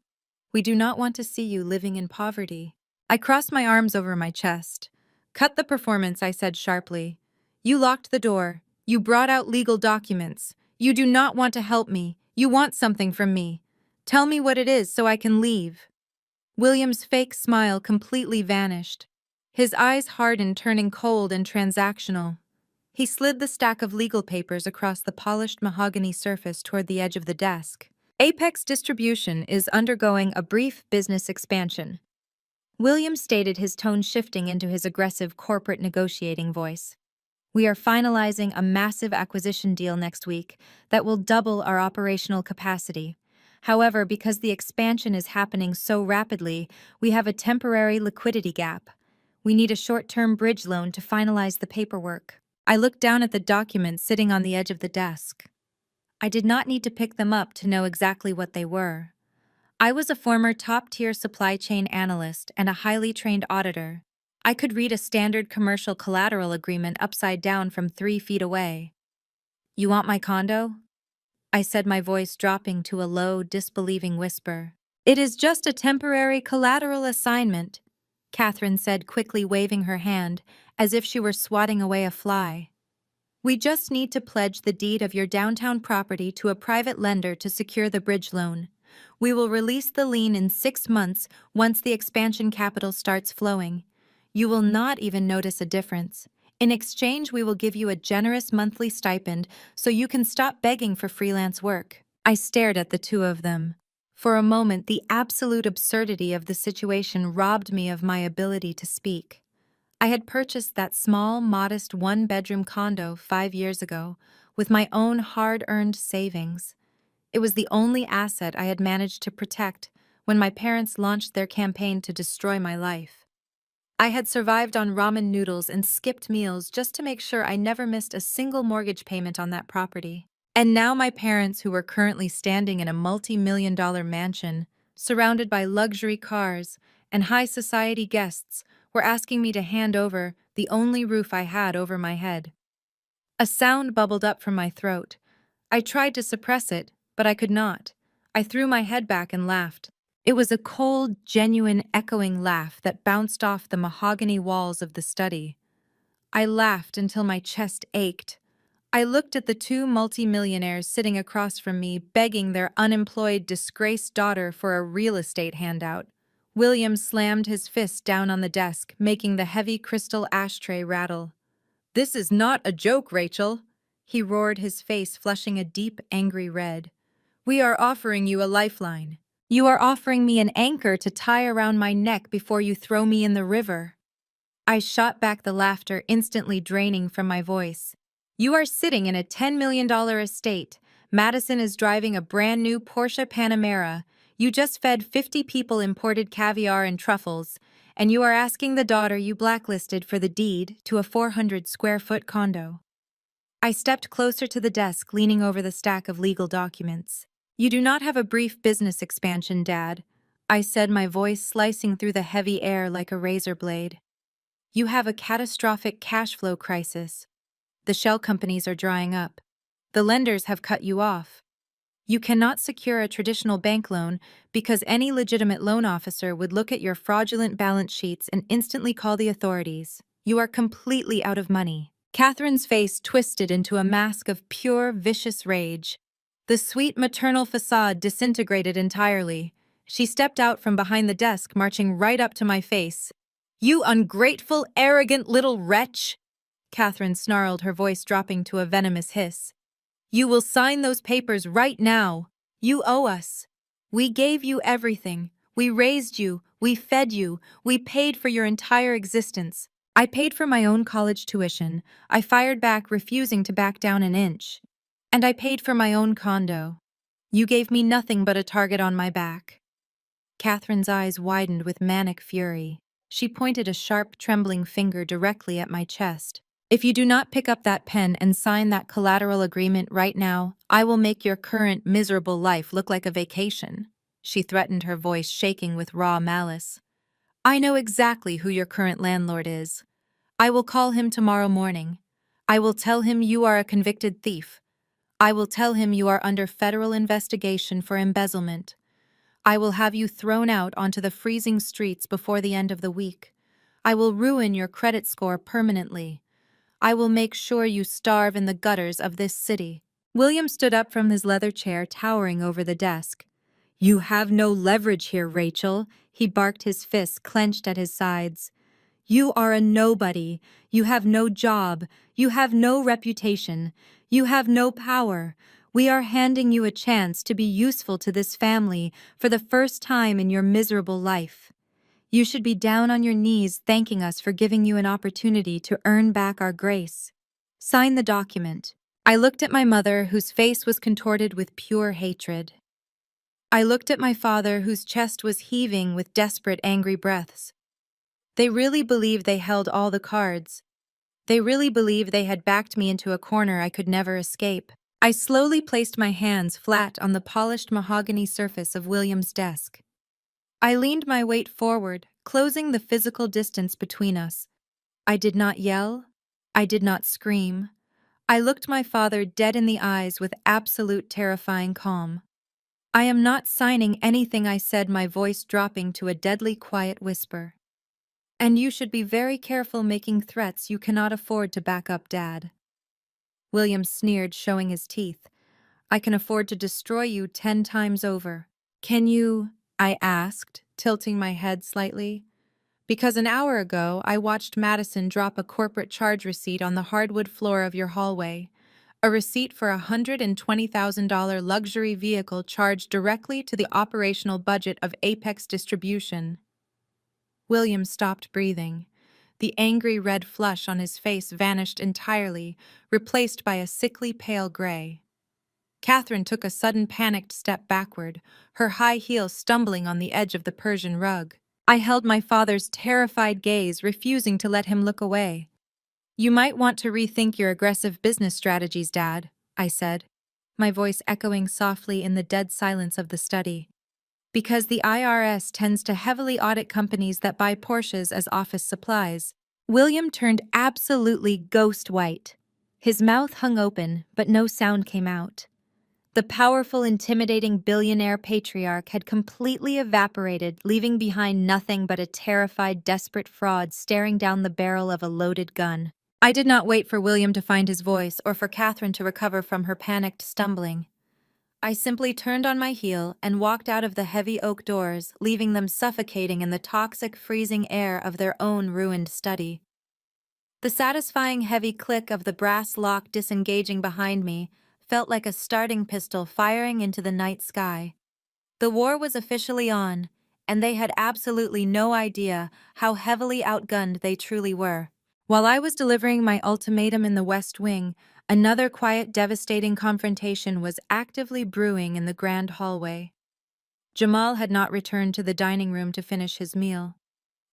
We do not want to see you living in poverty. I crossed my arms over my chest. Cut the performance, I said sharply. You locked the door. You brought out legal documents. You do not want to help me. You want something from me. Tell me what it is so I can leave. William's fake smile completely vanished. His eyes hardened, turning cold and transactional. He slid the stack of legal papers across the polished mahogany surface toward the edge of the desk. Apex Distribution is undergoing a brief business expansion. William stated, his tone shifting into his aggressive corporate negotiating voice. We are finalizing a massive acquisition deal next week that will double our operational capacity. However, because the expansion is happening so rapidly, we have a temporary liquidity gap. We need a short-term bridge loan to finalize the paperwork. I looked down at the documents sitting on the edge of the desk. I did not need to pick them up to know exactly what they were. I was a former top-tier supply chain analyst and a highly trained auditor. I could read a standard commercial collateral agreement upside down from 3 feet away. You want my condo? I said, my voice dropping to a low, disbelieving whisper. It is just a temporary collateral assignment, Catherine said, quickly waving her hand, as if she were swatting away a fly. We just need to pledge the deed of your downtown property to a private lender to secure the bridge loan. We will release the lien in 6 months once the expansion capital starts flowing. You will not even notice a difference. In exchange, we will give you a generous monthly stipend so you can stop begging for freelance work. I stared at the two of them. For a moment, the absolute absurdity of the situation robbed me of my ability to speak. I had purchased that small, modest one-bedroom condo 5 years ago with my own hard-earned savings. It was the only asset I had managed to protect when my parents launched their campaign to destroy my life. I had survived on ramen noodles and skipped meals just to make sure I never missed a single mortgage payment on that property. And now my parents, who were currently standing in a multi-million-dollar mansion, surrounded by luxury cars and high society guests, were asking me to hand over the only roof I had over my head. A sound bubbled up from my throat. I tried to suppress it, but I could not. I threw my head back and laughed. It was a cold, genuine, echoing laugh that bounced off the mahogany walls of the study. I laughed until my chest ached. I looked at the two multimillionaires sitting across from me, begging their unemployed, disgraced daughter for a real estate handout. William slammed his fist down on the desk, making the heavy crystal ashtray rattle. "This is not a joke, Rachel," he roared, his face flushing a deep, angry red. "We are offering you a lifeline. You are offering me an anchor to tie around my neck before you throw me in the river." I shot back the laughter, instantly draining from my voice. "You are sitting in a $10 million estate. Madison is driving a brand new Porsche Panamera. You just fed 50 people imported caviar and truffles, and you are asking the daughter you blacklisted for the deed to a 400-square-foot condo." I stepped closer to the desk, leaning over the stack of legal documents. "You do not have a brief business expansion, Dad," I said, my voice slicing through the heavy air like a razor blade. "You have a catastrophic cash flow crisis. The shell companies are drying up. The lenders have cut you off. You cannot secure a traditional bank loan because any legitimate loan officer would look at your fraudulent balance sheets and instantly call the authorities. You are completely out of money." Catherine's face twisted into a mask of pure, vicious rage. The sweet maternal facade disintegrated entirely. She stepped out from behind the desk, marching right up to my face. "You ungrateful, arrogant little wretch!" Catherine snarled, her voice dropping to a venomous hiss. "You will sign those papers right now. You owe us. We gave you everything. We raised you. We fed you. We paid for your entire existence. I paid for my own college tuition. I fired back, refusing to back down an inch. And I paid for my own condo. You gave me nothing but a target on my back." Catherine's eyes widened with manic fury. She pointed a sharp, trembling finger directly at my chest. "If you do not pick up that pen and sign that collateral agreement right now, I will make your current miserable life look like a vacation," she threatened, her voice shaking with raw malice. "I know exactly who your current landlord is. I will call him tomorrow morning. I will tell him you are a convicted thief. I will tell him you are under federal investigation for embezzlement. I will have you thrown out onto the freezing streets before the end of the week. I will ruin your credit score permanently. I will make sure you starve in the gutters of this city." William stood up from his leather chair, towering over the desk. "You have no leverage here, Rachel," he barked, his fists clenched at his sides. "You are a nobody. You have no job. You have no reputation. You have no power. We are handing you a chance to be useful to this family for the first time in your miserable life. You should be down on your knees thanking us for giving you an opportunity to earn back our grace. Sign the document." I looked at my mother, whose face was contorted with pure hatred. I looked at my father, whose chest was heaving with desperate, angry breaths. They really believed they held all the cards. They really believed they had backed me into a corner I could never escape. I slowly placed my hands flat on the polished mahogany surface of William's desk. I leaned my weight forward, closing the physical distance between us. I did not yell. I did not scream. I looked my father dead in the eyes with absolute terrifying calm. "I am not signing anything," I said, my voice dropping to a deadly quiet whisper. "And you should be very careful making threats you cannot afford to back up, Dad." William sneered, showing his teeth. "I can afford to destroy you 10 times over." "Can you?" I asked, tilting my head slightly. "Because an hour ago, I watched Madison drop a corporate charge receipt on the hardwood floor of your hallway. A receipt for a $120,000 luxury vehicle charged directly to the operational budget of Apex Distribution." William stopped breathing. The angry red flush on his face vanished entirely, replaced by a sickly pale gray. Catherine took a sudden panicked step backward, her high heel stumbling on the edge of the Persian rug. I held my father's terrified gaze, refusing to let him look away. "You might want to rethink your aggressive business strategies, Dad," I said, my voice echoing softly in the dead silence of the study. "Because the IRS tends to heavily audit companies that buy Porsches as office supplies." William turned absolutely ghost white. His mouth hung open, but no sound came out. The powerful, intimidating billionaire patriarch had completely evaporated, leaving behind nothing but a terrified, desperate fraud staring down the barrel of a loaded gun. I did not wait for William to find his voice or for Catherine to recover from her panicked stumbling. I simply turned on my heel and walked out of the heavy oak doors, leaving them suffocating in the toxic, freezing air of their own ruined study. The satisfying heavy click of the brass lock disengaging behind me felt like a starting pistol firing into the night sky. The war was officially on, and they had absolutely no idea how heavily outgunned they truly were. While I was delivering my ultimatum in the West Wing, another quiet, devastating confrontation was actively brewing in the grand hallway. Jamal had not returned to the dining room to finish his meal.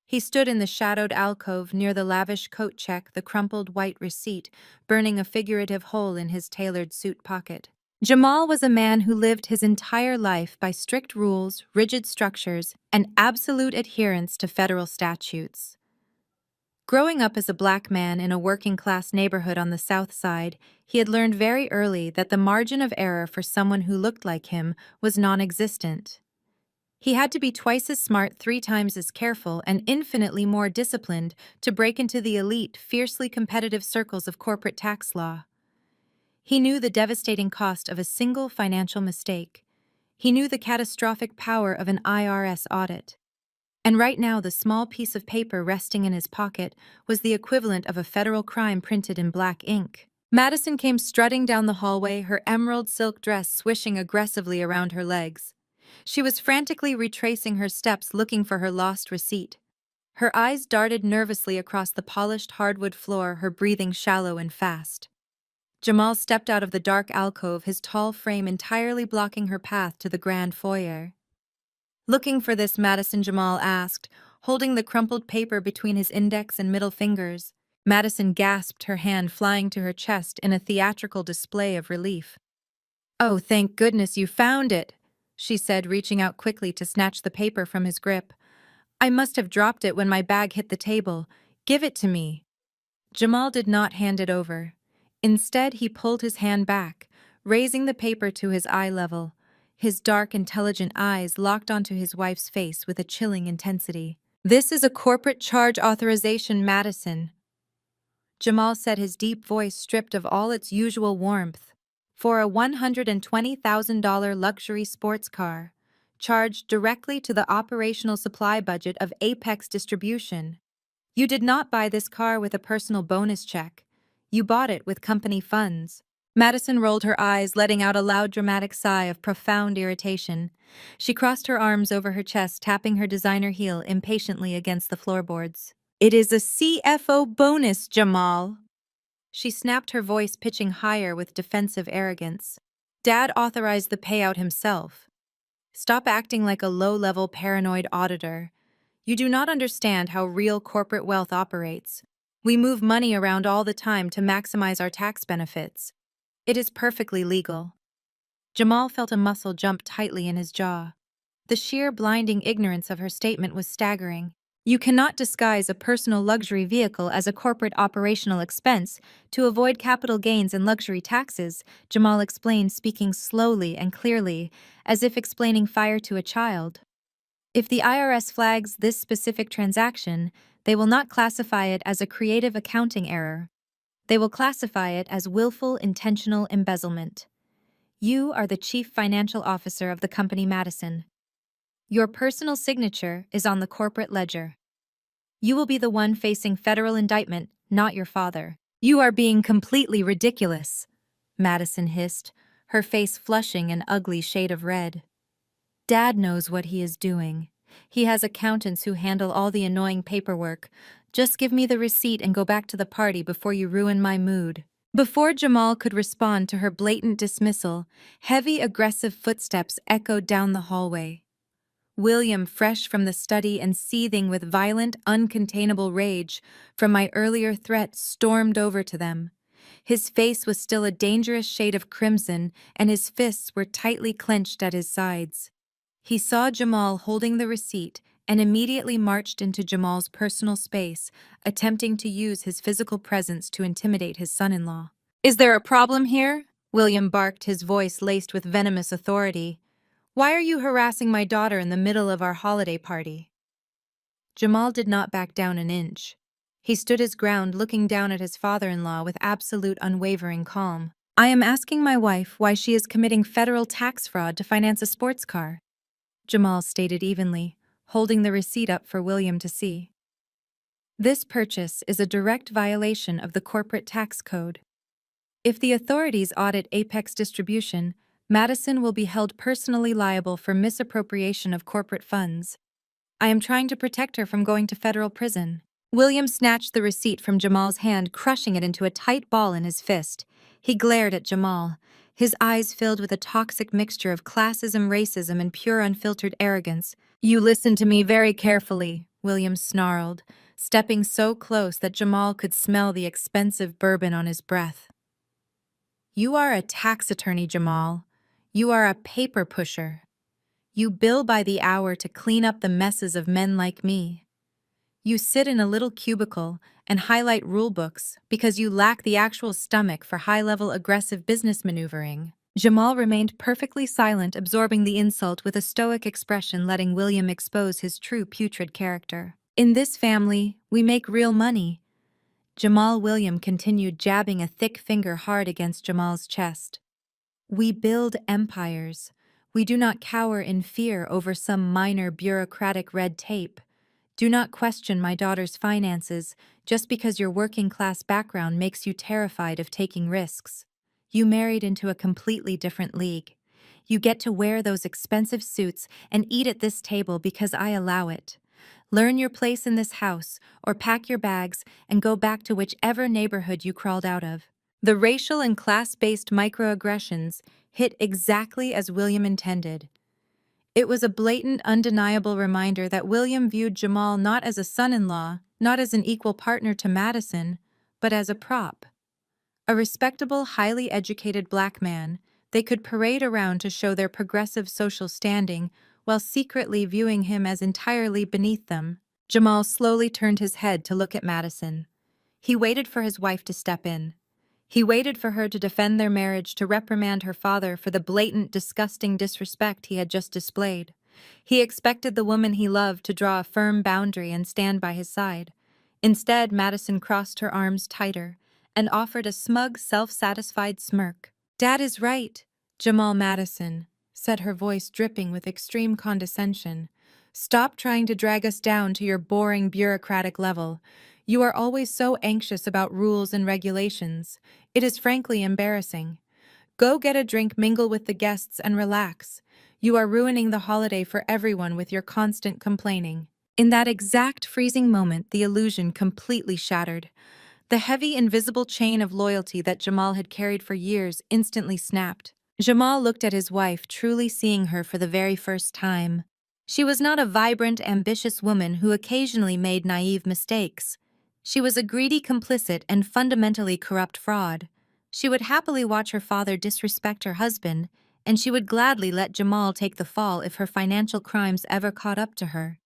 He stood in the shadowed alcove near the lavish coat check, the crumpled white receipt, burning a figurative hole in his tailored suit pocket. Jamal was a man who lived his entire life by strict rules, rigid structures, and absolute adherence to federal statutes. Growing up as a black man in a working-class neighborhood on the South Side, he had learned very early that the margin of error for someone who looked like him was non-existent. He had to be twice as smart, 3 times as careful, and infinitely more disciplined to break into the elite, fiercely competitive circles of corporate tax law. He knew the devastating cost of a single financial mistake. He knew the catastrophic power of an IRS audit. And right now, the small piece of paper resting in his pocket was the equivalent of a federal crime printed in black ink. Madison came strutting down the hallway, her emerald silk dress swishing aggressively around her legs. She was frantically retracing her steps, looking for her lost receipt. Her eyes darted nervously across the polished hardwood floor, her breathing shallow and fast. Jamal stepped out of the dark alcove, his tall frame entirely blocking her path to the grand foyer. "Looking for this?" Madison, Jamal asked, holding the crumpled paper between his index and middle fingers. Madison gasped, her hand flying to her chest in a theatrical display of relief. "Oh, thank goodness you found it," she said, reaching out quickly to snatch the paper from his grip. "I must have dropped it when my bag hit the table. Give it to me." Jamal did not hand it over. Instead, he pulled his hand back, raising the paper to his eye level. His dark, intelligent eyes locked onto his wife's face with a chilling intensity. "This is a corporate charge authorization, Madison," Jamal said, his deep voice stripped of all its usual warmth. "For a $120,000 luxury sports car, charged directly to the operational supply budget of Apex Distribution. You did not buy this car with a personal bonus check. You bought it with company funds." Madison rolled her eyes, letting out a loud, dramatic sigh of profound irritation. She crossed her arms over her chest, tapping her designer heel impatiently against the floorboards. "It is a CFO bonus, Jamal." She snapped, her voice pitching higher with defensive arrogance. "Dad authorized the payout himself. Stop acting like a low-level paranoid auditor. You do not understand how real corporate wealth operates. We move money around all the time to maximize our tax benefits. It is perfectly legal." Jamal felt a muscle jump tightly in his jaw. The sheer, blinding ignorance of her statement was staggering. "You cannot disguise a personal luxury vehicle as a corporate operational expense to avoid capital gains and luxury taxes," Jamal explained, speaking slowly and clearly, as if explaining fire to a child. "If the IRS flags this specific transaction, they will not classify it as a creative accounting error. They will classify it as willful, intentional embezzlement. You are the chief financial officer of the company Madison. Your personal signature is on the corporate ledger. You will be the one facing federal indictment, not your father." "You are being completely ridiculous," Madison hissed, her face flushing an ugly shade of red. "Dad knows what he is doing. He has accountants who handle all the annoying paperwork. Just give me the receipt and go back to the party before you ruin my mood." Before Jamal could respond to her blatant dismissal, heavy, aggressive footsteps echoed down the hallway. William, fresh from the study and seething with violent, uncontainable rage from my earlier threat, stormed over to them. His face was still a dangerous shade of crimson, and his fists were tightly clenched at his sides. He saw Jamal holding the receipt and immediately marched into Jamal's personal space, attempting to use his physical presence to intimidate his son-in-law. "Is there a problem here?" William barked, his voice laced with venomous authority. "Why are you harassing my daughter in the middle of our holiday party?" Jamal did not back down an inch. He stood his ground, looking down at his father-in-law with absolute unwavering calm. "I am asking my wife why she is committing federal tax fraud to finance a sports car," Jamal stated evenly, holding the receipt up for William to see. "This purchase is a direct violation of the corporate tax code. If the authorities audit Apex Distribution, Madison will be held personally liable for misappropriation of corporate funds. I am trying to protect her from going to federal prison." William snatched the receipt from Jamal's hand, crushing it into a tight ball in his fist. He glared at Jamal, his eyes filled with a toxic mixture of classism, racism, and pure unfiltered arrogance. "You listen to me very carefully," William snarled, stepping so close that Jamal could smell the expensive bourbon on his breath. "You are a tax attorney, Jamal. You are a paper pusher. You bill by the hour to clean up the messes of men like me. You sit in a little cubicle and highlight rulebooks because you lack the actual stomach for high-level aggressive business maneuvering." Jamal remained perfectly silent, absorbing the insult with a stoic expression, letting William expose his true putrid character. "In this family, we make real money." Jamal William continued, jabbing a thick finger hard against Jamal's chest. "We build empires. We do not cower in fear over some minor bureaucratic red tape. Do not question my daughter's finances just because your working-class background makes you terrified of taking risks. You married into a completely different league. You get to wear those expensive suits and eat at this table because I allow it. Learn your place in this house, or pack your bags and go back to whichever neighborhood you crawled out of." The racial and class-based microaggressions hit exactly as William intended. It was a blatant, undeniable reminder that William viewed Jamal not as a son-in-law, not as an equal partner to Madison, but as a prop. A respectable, highly educated black man they could parade around to show their progressive social standing while secretly viewing him as entirely beneath them. Jamal slowly turned his head to look at Madison. He waited for his wife to step in. He waited for her to defend their marriage, to reprimand her father for the blatant, disgusting disrespect he had just displayed. He expected the woman he loved to draw a firm boundary and stand by his side. Instead, Madison crossed her arms tighter and offered a smug, self-satisfied smirk. "Dad is right, Jamal Madison," said her voice dripping with extreme condescension. "Stop trying to drag us down to your boring bureaucratic level. You are always so anxious about rules and regulations. It is frankly embarrassing. Go get a drink, mingle with the guests, and relax. You are ruining the holiday for everyone with your constant complaining." In that exact freezing moment, the illusion completely shattered. The heavy, invisible chain of loyalty that Jamal had carried for years instantly snapped. Jamal looked at his wife, truly seeing her for the very first time. She was not a vibrant, ambitious woman who occasionally made naive mistakes. She was a greedy complicit and fundamentally corrupt fraud. She would happily watch her father disrespect her husband, and she would gladly let Jamal take the fall if her financial crimes ever caught up to her.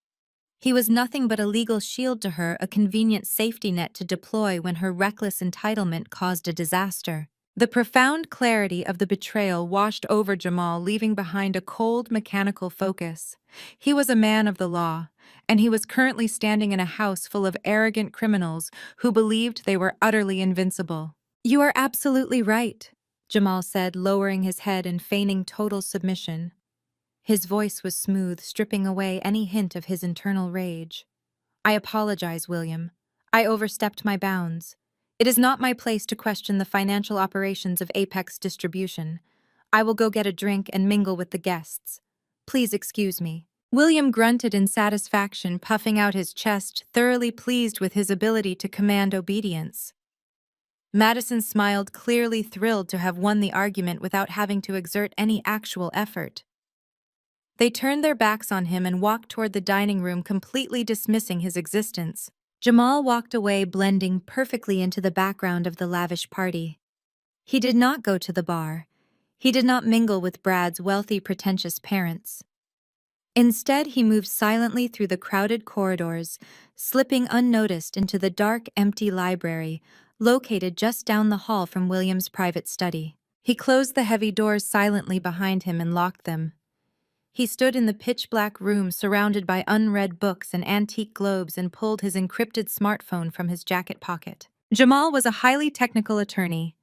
He was nothing but a legal shield to her, a convenient safety net to deploy when her reckless entitlement caused a disaster. The profound clarity of the betrayal washed over Jamal, leaving behind a cold, mechanical focus. He was a man of the law, and he was currently standing in a house full of arrogant criminals who believed they were utterly invincible. "You are absolutely right," Jamal said, lowering his head and feigning total submission. His voice was smooth, stripping away any hint of his internal rage. "I apologize, William. I overstepped my bounds. It is not my place to question the financial operations of Apex Distribution. I will go get a drink and mingle with the guests. Please excuse me." William grunted in satisfaction, puffing out his chest, thoroughly pleased with his ability to command obedience. Madison smiled, clearly thrilled to have won the argument without having to exert any actual effort. They turned their backs on him and walked toward the dining room, completely dismissing his existence. Jamal walked away, blending perfectly into the background of the lavish party. He did not go to the bar. He did not mingle with Brad's wealthy, pretentious parents. Instead, he moved silently through the crowded corridors, slipping unnoticed into the dark, empty library, located just down the hall from William's private study. He closed the heavy doors silently behind him and locked them. He stood in the pitch-black room surrounded by unread books and antique globes and pulled his encrypted smartphone from his jacket pocket. Jamal was a highly technical attorney.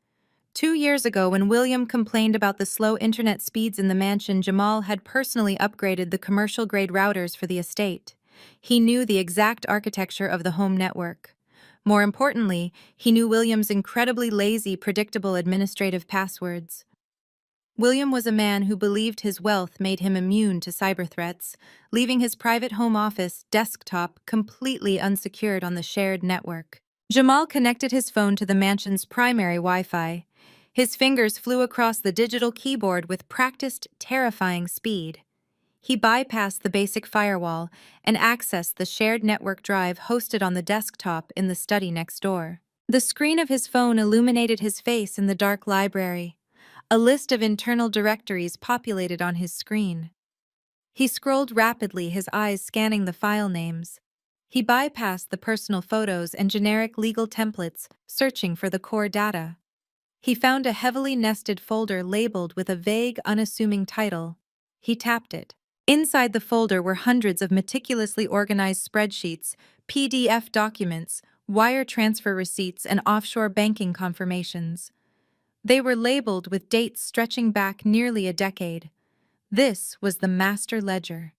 2 years ago, when William complained about the slow internet speeds in the mansion, Jamal had personally upgraded the commercial-grade routers for the estate. He knew the exact architecture of the home network. More importantly, he knew William's incredibly lazy, predictable administrative passwords. William was a man who believed his wealth made him immune to cyber threats, leaving his private home office desktop completely unsecured on the shared network. Jamal connected his phone to the mansion's primary Wi-Fi. His fingers flew across the digital keyboard with practiced, terrifying speed. He bypassed the basic firewall and accessed the shared network drive hosted on the desktop in the study next door. The screen of his phone illuminated his face in the dark library. A list of internal directories populated on his screen. He scrolled rapidly, his eyes scanning the file names. He bypassed the personal photos and generic legal templates, searching for the core data. He found a heavily nested folder labeled with a vague, unassuming title. He tapped it. Inside the folder were hundreds of meticulously organized spreadsheets, PDF documents, wire transfer receipts, and offshore banking confirmations. They were labeled with dates stretching back nearly a decade. This was the master ledger.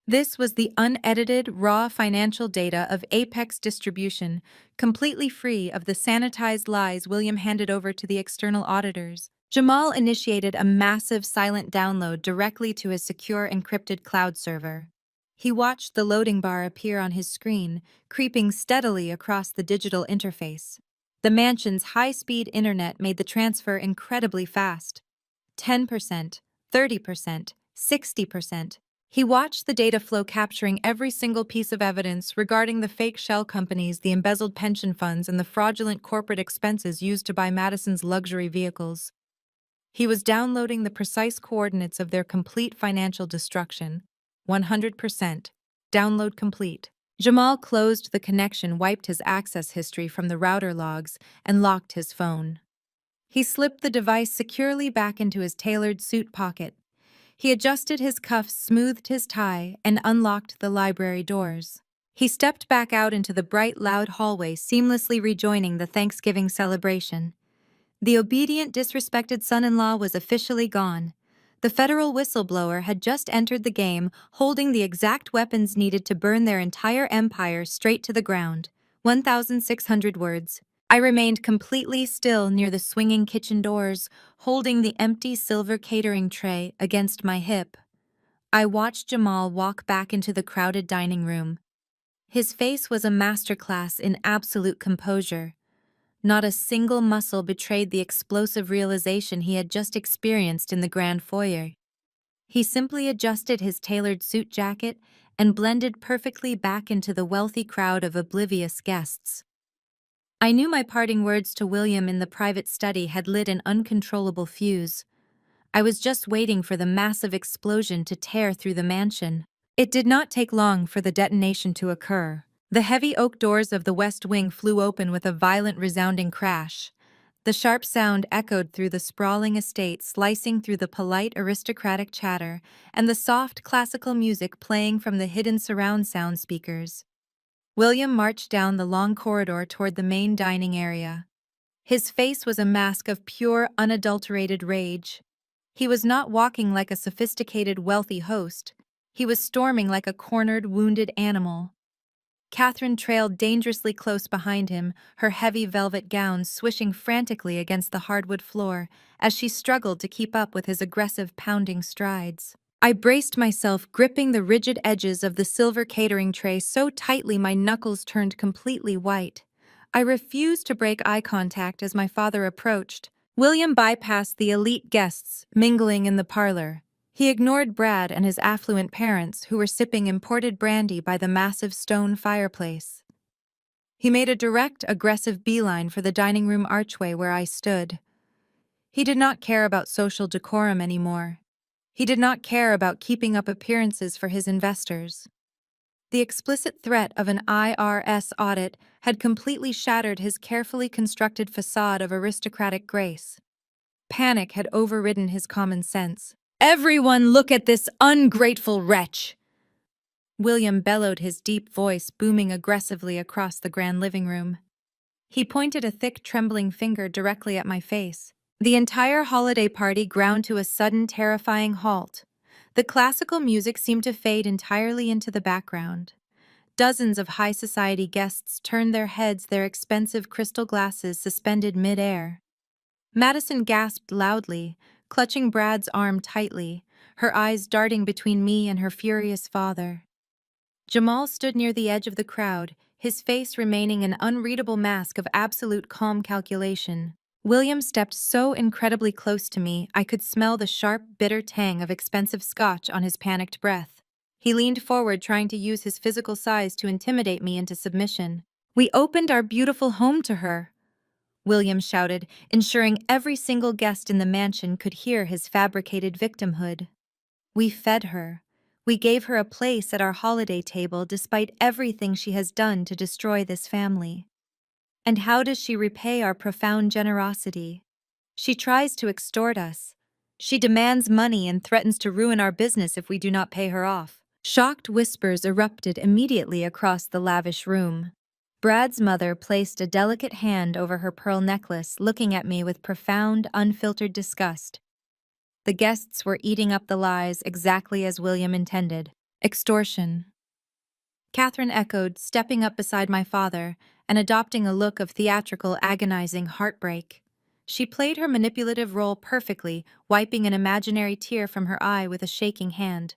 This was the unedited, raw financial data of Apex Distribution, completely free of the sanitized lies William handed over to the external auditors. Jamal initiated a massive silent download directly to his secure encrypted cloud server. He watched the loading bar appear on his screen, creeping steadily across the digital interface. The mansion's high-speed internet made the transfer incredibly fast. 10%, 30%, 60%. He watched the data flow, capturing every single piece of evidence regarding the fake shell companies, the embezzled pension funds, and the fraudulent corporate expenses used to buy Madison's luxury vehicles. He was downloading the precise coordinates of their complete financial destruction. 100%. Download complete. Jamal closed the connection, wiped his access history from the router logs, and locked his phone. He slipped the device securely back into his tailored suit pocket. He adjusted his cuffs, smoothed his tie, and unlocked the library doors. He stepped back out into the bright, loud hallway, seamlessly rejoining the Thanksgiving celebration. The obedient, disrespected son-in-law was officially gone. The federal whistleblower had just entered the game, holding the exact weapons needed to burn their entire empire straight to the ground. 1,600 words. I remained completely still near the swinging kitchen doors, holding the empty silver catering tray against my hip. I watched Jamal walk back into the crowded dining room. His face was a masterclass in absolute composure. Not a single muscle betrayed the explosive realization he had just experienced in the grand foyer. He simply adjusted his tailored suit jacket and blended perfectly back into the wealthy crowd of oblivious guests. I knew my parting words to William in the private study had lit an uncontrollable fuse. I was just waiting for the massive explosion to tear through the mansion. It did not take long for the detonation to occur. The heavy oak doors of the west wing flew open with a violent, resounding crash. The sharp sound echoed through the sprawling estate, slicing through the polite, aristocratic chatter and the soft, classical music playing from the hidden surround sound speakers. William marched down the long corridor toward the main dining area. His face was a mask of pure, unadulterated rage. He was not walking like a sophisticated, wealthy host. He was storming like a cornered, wounded animal. Catherine trailed dangerously close behind him, her heavy velvet gown swishing frantically against the hardwood floor as she struggled to keep up with his aggressive, pounding strides. I braced myself, gripping the rigid edges of the silver catering tray so tightly my knuckles turned completely white. I refused to break eye contact as my father approached. William bypassed the elite guests, mingling in the parlor. He ignored Brad and his affluent parents, who were sipping imported brandy by the massive stone fireplace. He made a direct, aggressive beeline for the dining room archway where I stood. He did not care about social decorum anymore. He did not care about keeping up appearances for his investors. The explicit threat of an IRS audit had completely shattered his carefully constructed facade of aristocratic grace. Panic had overridden his common sense. "Everyone look at this ungrateful wretch!" William bellowed, his deep voice booming aggressively across the grand living room. He pointed a thick, trembling finger directly at my face. The entire holiday party ground to a sudden, terrifying halt. The classical music seemed to fade entirely into the background. Dozens of high society guests turned their heads, their expensive crystal glasses suspended mid-air. Madison gasped loudly, clutching Brad's arm tightly, her eyes darting between me and her furious father. Jamal stood near the edge of the crowd, his face remaining an unreadable mask of absolute calm calculation. William stepped so incredibly close to me I could smell the sharp, bitter tang of expensive scotch on his panicked breath. He leaned forward, trying to use his physical size to intimidate me into submission. "We opened our beautiful home to her," William shouted, ensuring every single guest in the mansion could hear his fabricated victimhood. "We fed her. We gave her a place at our holiday table despite everything she has done to destroy this family. And how does she repay our profound generosity? She tries to extort us. She demands money and threatens to ruin our business if we do not pay her off." Shocked whispers erupted immediately across the lavish room. Brad's mother placed a delicate hand over her pearl necklace, looking at me with profound, unfiltered disgust. The guests were eating up the lies exactly as William intended. "Extortion," Catherine echoed, stepping up beside my father and adopting a look of theatrical, agonizing heartbreak. She played her manipulative role perfectly, wiping an imaginary tear from her eye with a shaking hand.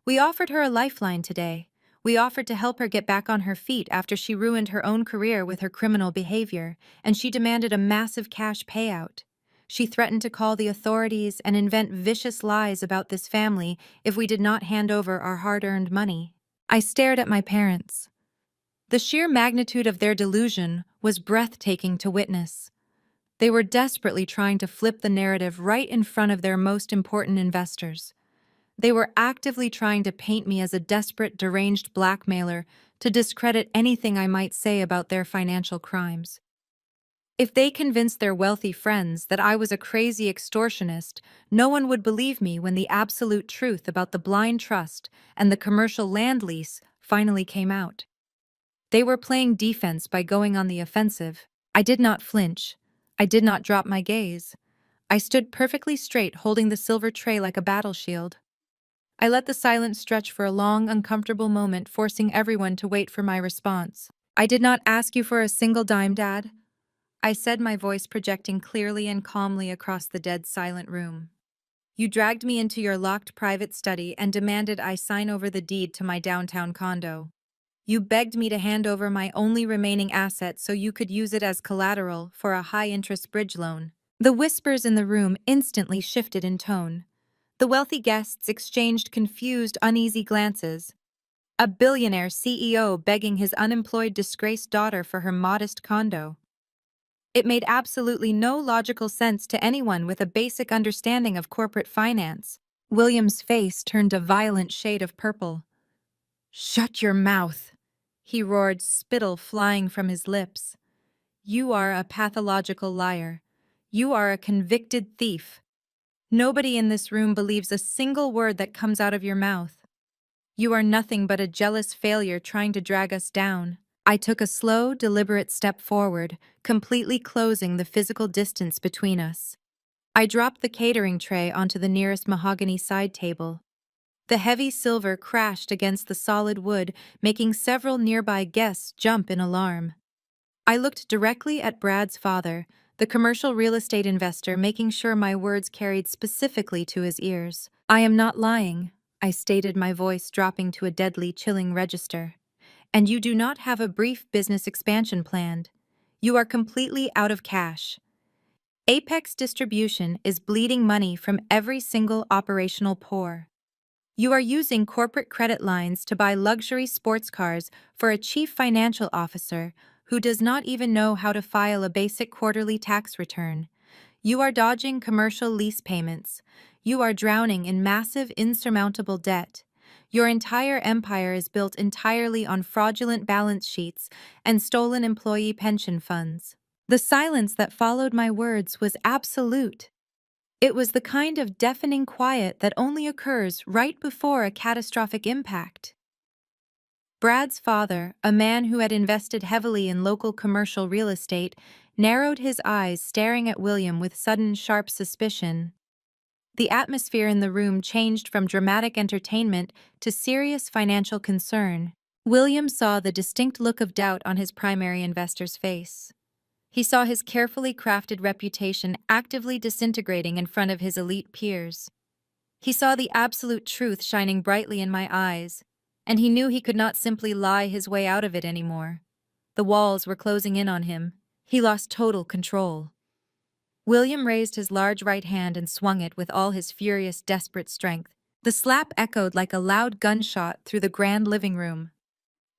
"We offered her a lifeline today. We offered to help her get back on her feet after she ruined her own career with her criminal behavior, and she demanded a massive cash payout. She threatened to call the authorities and invent vicious lies about this family if we did not hand over our hard-earned money." I stared at my parents. The sheer magnitude of their delusion was breathtaking to witness. They were desperately trying to flip the narrative right in front of their most important investors. They were actively trying to paint me as a desperate, deranged blackmailer to discredit anything I might say about their financial crimes. If they convinced their wealthy friends that I was a crazy extortionist, no one would believe me when the absolute truth about the blind trust and the commercial land lease finally came out. They were playing defense by going on the offensive. I did not flinch. I did not drop my gaze. I stood perfectly straight, holding the silver tray like a battle shield. I let the silence stretch for a long, uncomfortable moment, forcing everyone to wait for my response. "I did not ask you for a single dime, Dad," I said, my voice projecting clearly and calmly across the dead silent room. "You dragged me into your locked private study and demanded I sign over the deed to my downtown condo. You begged me to hand over my only remaining asset so you could use it as collateral for a high-interest bridge loan." The whispers in the room instantly shifted in tone. The wealthy guests exchanged confused, uneasy glances. A billionaire CEO begging his unemployed, disgraced daughter for her modest condo. It made absolutely no logical sense to anyone with a basic understanding of corporate finance. William's face turned a violent shade of purple. "Shut your mouth," he roared, spittle flying from his lips. "You are a pathological liar. You are a convicted thief. Nobody in this room believes a single word that comes out of your mouth. You are nothing but a jealous failure trying to drag us down." I took a slow, deliberate step forward, completely closing the physical distance between us. I dropped the catering tray onto the nearest mahogany side table. The heavy silver crashed against the solid wood, making several nearby guests jump in alarm. I looked directly at Brad's father, the commercial real estate investor, making sure my words carried specifically to his ears. "I am not lying," I stated, my voice dropping to a deadly, chilling register. "And you do not have a brief business expansion planned. You are completely out of cash. Apex Distribution is bleeding money from every single operational pore. You are using corporate credit lines to buy luxury sports cars for a chief financial officer who does not even know how to file a basic quarterly tax return. You are dodging commercial lease payments. You are drowning in massive, insurmountable debt. Your entire empire is built entirely on fraudulent balance sheets and stolen employee pension funds." The silence that followed my words was absolute. It was the kind of deafening quiet that only occurs right before a catastrophic impact. Brad's father, a man who had invested heavily in local commercial real estate, narrowed his eyes, staring at William with sudden, sharp suspicion. The atmosphere in the room changed from dramatic entertainment to serious financial concern. William saw the distinct look of doubt on his primary investor's face. He saw his carefully crafted reputation actively disintegrating in front of his elite peers. He saw the absolute truth shining brightly in my eyes, and he knew he could not simply lie his way out of it anymore. The walls were closing in on him. He lost total control. William raised his large right hand and swung it with all his furious, desperate strength. The slap echoed like a loud gunshot through the grand living room.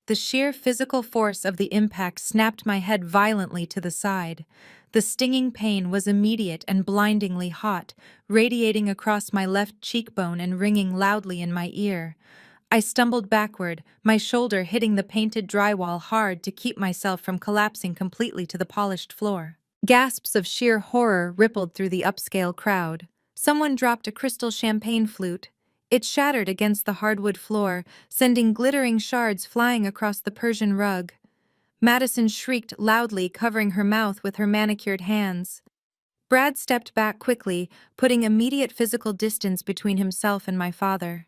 The sheer physical force of the impact snapped my head violently to the side. The stinging pain was immediate and blindingly hot, radiating across my left cheekbone and ringing loudly in my ear. I stumbled backward, my shoulder hitting the painted drywall hard to keep myself from collapsing completely to the polished floor. Gasps of sheer horror rippled through the upscale crowd. Someone dropped a crystal champagne flute. It shattered against the hardwood floor, sending glittering shards flying across the Persian rug. Madison shrieked loudly, covering her mouth with her manicured hands. Brad stepped back quickly, putting immediate physical distance between himself and my father.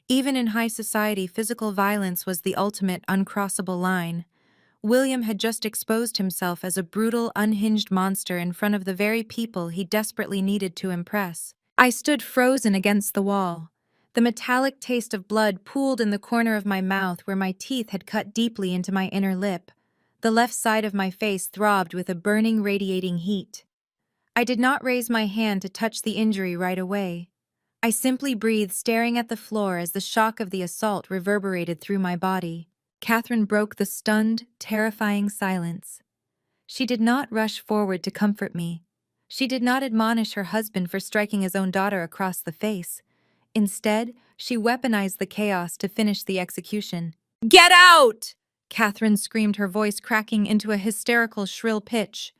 Even in high society, physical violence was the ultimate uncrossable line. William had just exposed himself as a brutal, unhinged monster in front of the very people he desperately needed to impress. I stood frozen against the wall. The metallic taste of blood pooled in the corner of my mouth where my teeth had cut deeply into my inner lip. The left side of my face throbbed with a burning, radiating heat. I did not raise my hand to touch the injury right away. I simply breathed, staring at the floor as the shock of the assault reverberated through my body. Catherine broke the stunned, terrifying silence. She did not rush forward to comfort me. She did not admonish her husband for striking his own daughter across the face. Instead, she weaponized the chaos to finish the execution. "Get out!" Catherine screamed, her voice cracking into a hysterical, shrill pitch.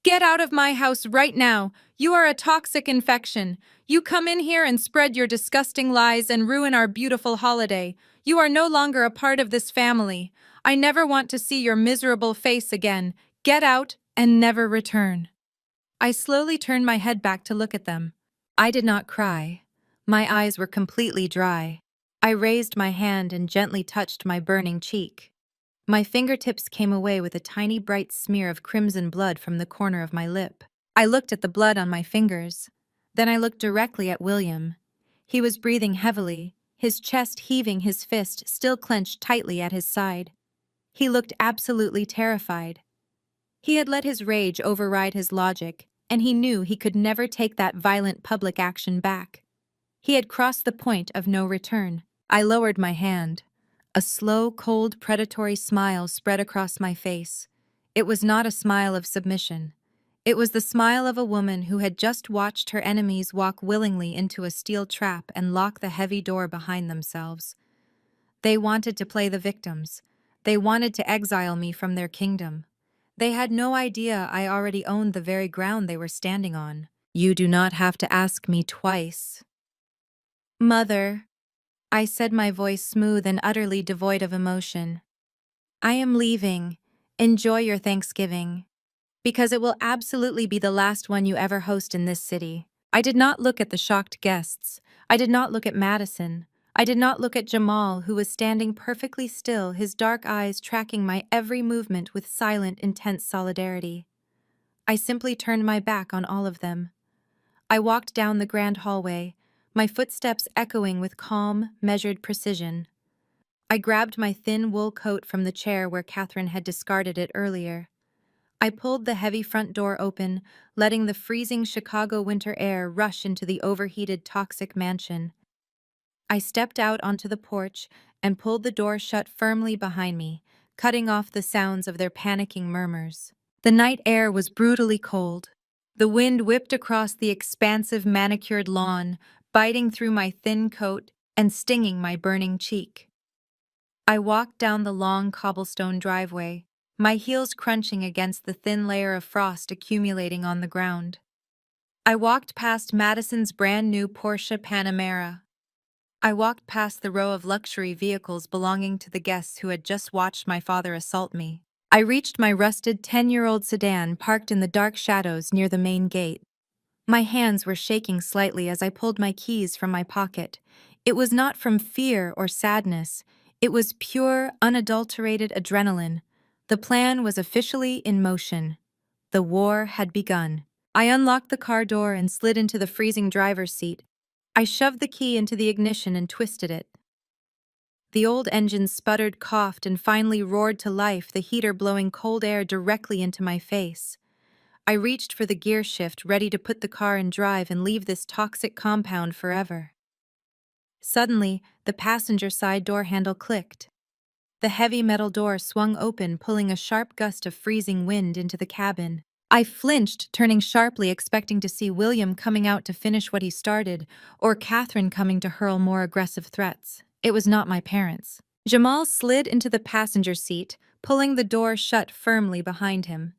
Get out of my house right now. You are a toxic infection. You come in here and spread your disgusting lies and ruin our beautiful holiday. You are no longer a part of this family. I never want to see your miserable face again. Get out and never return. I slowly turned my head back to look at them. I did not cry. My eyes were completely dry. I raised my hand and gently touched my burning cheek. My fingertips came away with a tiny bright smear of crimson blood from the corner of my lip. I looked at the blood on my fingers. Then I looked directly at William. He was breathing heavily, his chest heaving, his fist still clenched tightly at his side. He looked absolutely terrified. He had let his rage override his logic, and he knew he could never take that violent public action back. He had crossed the point of no return. I lowered my hand. A slow, cold, predatory smile spread across my face. It was not a smile of submission. It was the smile of a woman who had just watched her enemies walk willingly into a steel trap and lock the heavy door behind themselves. They wanted to play the victims. They wanted to exile me from their kingdom. They had no idea I already owned the very ground they were standing on. You do not have to ask me twice. Mother, I said, my voice smooth and utterly devoid of emotion. I am leaving. Enjoy your Thanksgiving. Because it will absolutely be the last one you ever host in this city. I did not look at the shocked guests. I did not look at Madison. I did not look at Jamal, who was standing perfectly still, his dark eyes tracking my every movement with silent, intense solidarity. I simply turned my back on all of them. I walked down the grand hallway, my footsteps echoing with calm, measured precision. I grabbed my thin wool coat from the chair where Catherine had discarded it earlier. I pulled the heavy front door open, letting the freezing Chicago winter air rush into the overheated, toxic mansion. I stepped out onto the porch and pulled the door shut firmly behind me, cutting off the sounds of their panicking murmurs. The night air was brutally cold. The wind whipped across the expansive manicured lawn, biting through my thin coat and stinging my burning cheek. I walked down the long cobblestone driveway, my heels crunching against the thin layer of frost accumulating on the ground. I walked past Madison's brand new Porsche Panamera. I walked past the row of luxury vehicles belonging to the guests who had just watched my father assault me. I reached my rusted 10-year-old sedan parked in the dark shadows near the main gate. My hands were shaking slightly as I pulled my keys from my pocket. It was not from fear or sadness. It was pure, unadulterated adrenaline. The plan was officially in motion. The war had begun. I unlocked the car door and slid into the freezing driver's seat. I shoved the key into the ignition and twisted it. The old engine sputtered, coughed, and finally roared to life, the heater blowing cold air directly into my face. I reached for the gear shift, ready to put the car in drive and leave this toxic compound forever. Suddenly, the passenger side door handle clicked. The heavy metal door swung open, pulling a sharp gust of freezing wind into the cabin. I flinched, turning sharply, expecting to see William coming out to finish what he started, or Catherine coming to hurl more aggressive threats. It was not my parents. Jamal slid into the passenger seat, pulling the door shut firmly behind him.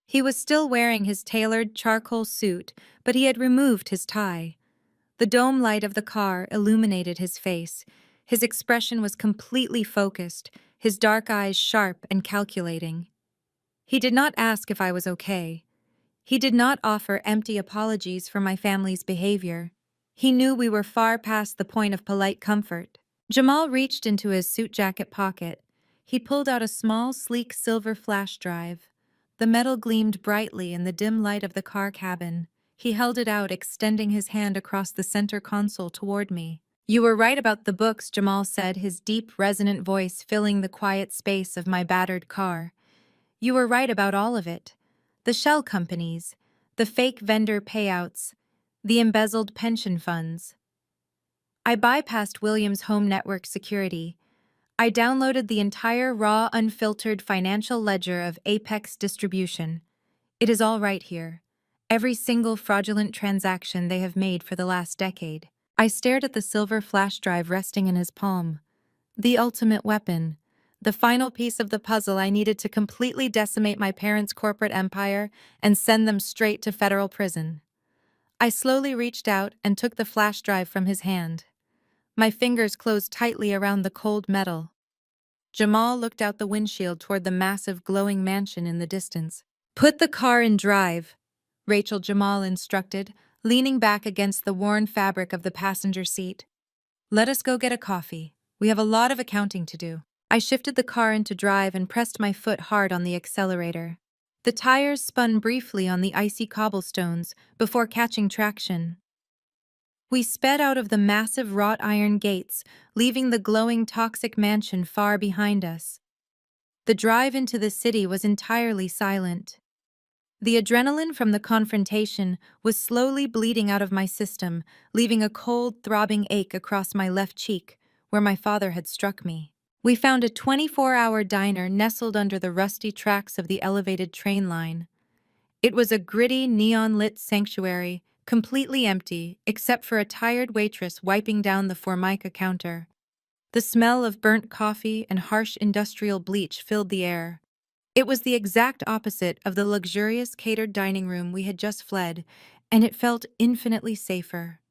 He was still wearing his tailored charcoal suit, but he had removed his tie. The dome light of the car illuminated his face. His expression was completely focused, his dark eyes sharp and calculating. He did not ask if I was okay. He did not offer empty apologies for my family's behavior. He knew we were far past the point of polite comfort. Jamal reached into his suit jacket pocket. He pulled out a small, sleek silver flash drive. The metal gleamed brightly in the dim light of the car cabin. He held it out, extending his hand across the center console toward me. "You were right about the books," Jamal said, his deep, resonant voice filling the quiet space of my battered car. "You were right about all of it. The shell companies, the fake vendor payouts, the embezzled pension funds." I bypassed Williams' home network security. I downloaded the entire raw, unfiltered financial ledger of Apex Distribution. It is all right here. Every single fraudulent transaction they have made for the last decade. I stared at the silver flash drive resting in his palm. The ultimate weapon. The final piece of the puzzle I needed to completely decimate my parents' corporate empire and send them straight to federal prison. I slowly reached out and took the flash drive from his hand. My fingers closed tightly around the cold metal. Jamal looked out the windshield toward the massive glowing mansion in the distance. "Put the car in drive," Rachel Jamal instructed, leaning back against the worn fabric of the passenger seat. "Let us go get a coffee. We have a lot of accounting to do." I shifted the car into drive and pressed my foot hard on the accelerator. The tires spun briefly on the icy cobblestones before catching traction. We sped out of the massive wrought iron gates, leaving the glowing toxic mansion far behind us. The drive into the city was entirely silent. The adrenaline from the confrontation was slowly bleeding out of my system, leaving a cold, throbbing ache across my left cheek, where my father had struck me. We found a 24-hour diner nestled under the rusty tracks of the elevated train line. It was a gritty, neon-lit sanctuary, completely empty, except for a tired waitress wiping down the formica counter. The smell of burnt coffee and harsh industrial bleach filled the air. It was the exact opposite of the luxurious catered dining room we had just fled, and it felt infinitely safer.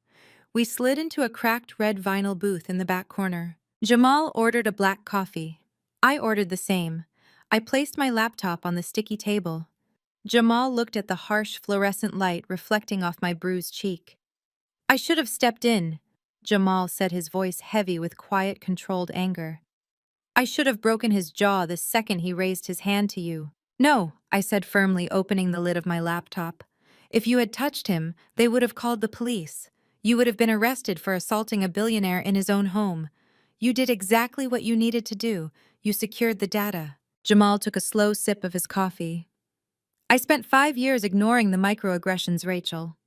We slid into a cracked red vinyl booth in the back corner. Jamal ordered a black coffee. I ordered the same. I placed my laptop on the sticky table. Jamal looked at the harsh fluorescent light reflecting off my bruised cheek. "I should have stepped in," Jamal said, his voice heavy with quiet, controlled anger. "I should have broken his jaw the second he raised his hand to you." "No," I said firmly, opening the lid of my laptop. "If you had touched him, they would have called the police. You would have been arrested for assaulting a billionaire in his own home. You did exactly what you needed to do. You secured the data." Jamal took a slow sip of his coffee. "I spent 5 years ignoring the microaggressions, Rachel.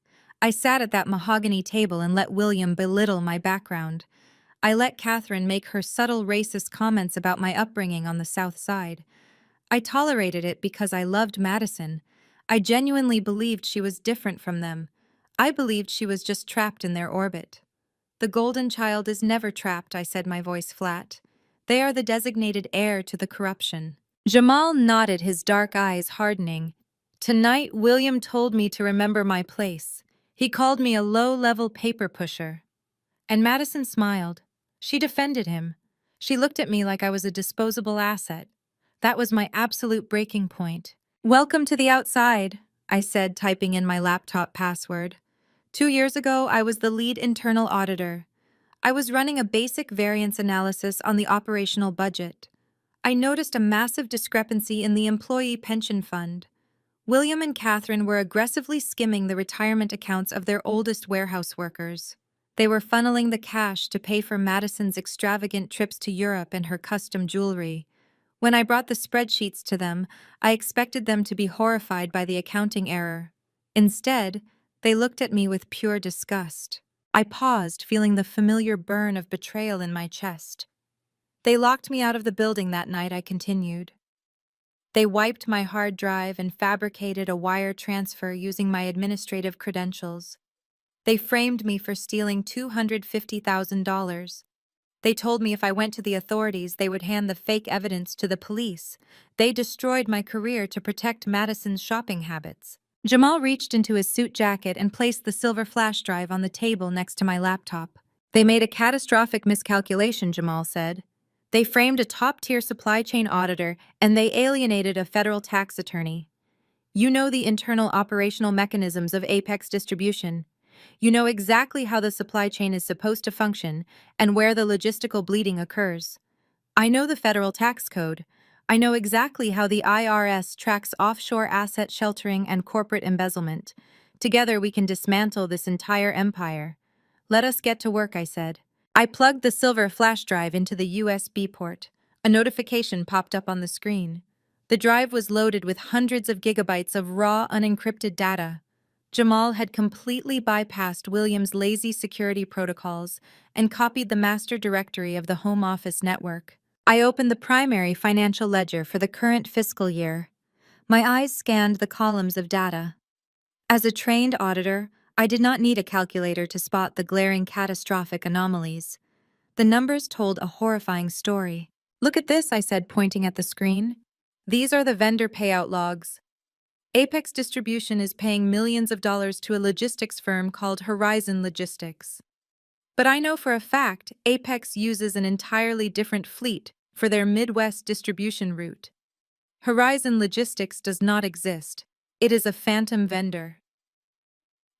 I sat at that mahogany table and let William belittle my background. I let Catherine make her subtle racist comments about my upbringing on the South Side. I tolerated it because I loved Madison. I genuinely believed she was different from them. I believed she was just trapped in their orbit." "The golden child is never trapped," I said, my voice flat. "They are the designated heir to the corruption." Jamal nodded, his dark eyes hardening. "Tonight, William told me to remember my place. He called me a low-level paper pusher." And Madison smiled. She defended him. She looked at me like I was a disposable asset. That was my absolute breaking point. "Welcome to the outside," I said, typing in my laptop password. 2 years ago, I was the lead internal auditor. I was running a basic variance analysis on the operational budget. I noticed a massive discrepancy in the employee pension fund. William and Catherine were aggressively skimming the retirement accounts of their oldest warehouse workers. They were funneling the cash to pay for Madison's extravagant trips to Europe and her custom jewelry. When I brought the spreadsheets to them, I expected them to be horrified by the accounting error. Instead, they looked at me with pure disgust. I paused, feeling the familiar burn of betrayal in my chest. "They locked me out of the building that night," I continued. "They wiped my hard drive and fabricated a wire transfer using my administrative credentials. They framed me for stealing $250,000. They told me if I went to the authorities, they would hand the fake evidence to the police. They destroyed my career to protect Madison's shopping habits." Jamal reached into his suit jacket and placed the silver flash drive on the table next to my laptop. "They made a catastrophic miscalculation," Jamal said. "They framed a top-tier supply chain auditor, and they alienated a federal tax attorney. You know the internal operational mechanisms of Apex Distribution. You know exactly how the supply chain is supposed to function and where the logistical bleeding occurs. I know the federal tax code. I know exactly how the IRS tracks offshore asset sheltering and corporate embezzlement. Together we can dismantle this entire empire. Let us get to work," I said. I plugged the silver flash drive into the USB port. A notification popped up on the screen. The drive was loaded with hundreds of gigabytes of raw, unencrypted data. Jamal had completely bypassed William's lazy security protocols and copied the master directory of the Home Office network. I opened the primary financial ledger for the current fiscal year. My eyes scanned the columns of data. As a trained auditor, I did not need a calculator to spot the glaring catastrophic anomalies. The numbers told a horrifying story. Look at this, I said, pointing at the screen. These are the vendor payout logs. Apex Distribution is paying millions of dollars to a logistics firm called Horizon Logistics. But I know for a fact Apex uses an entirely different fleet for their Midwest distribution route. Horizon Logistics does not exist. It is a phantom vendor.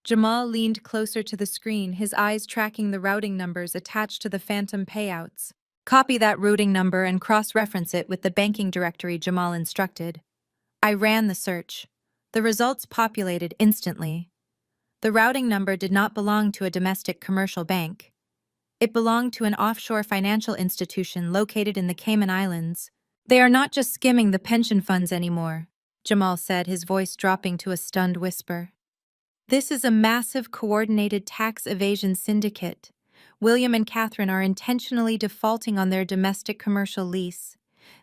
Jamal leaned closer to the screen, his eyes tracking the routing numbers attached to the phantom payouts. Copy that routing number and cross-reference it with the banking directory, Jamal instructed. I ran the search. The results populated instantly. The routing number did not belong to a domestic commercial bank. It belonged to an offshore financial institution located in the Cayman Islands. They are not just skimming the pension funds anymore, Jamal said, his voice dropping to a stunned whisper. This is a massive coordinated tax evasion syndicate. William and Catherine are intentionally defaulting on their domestic commercial lease.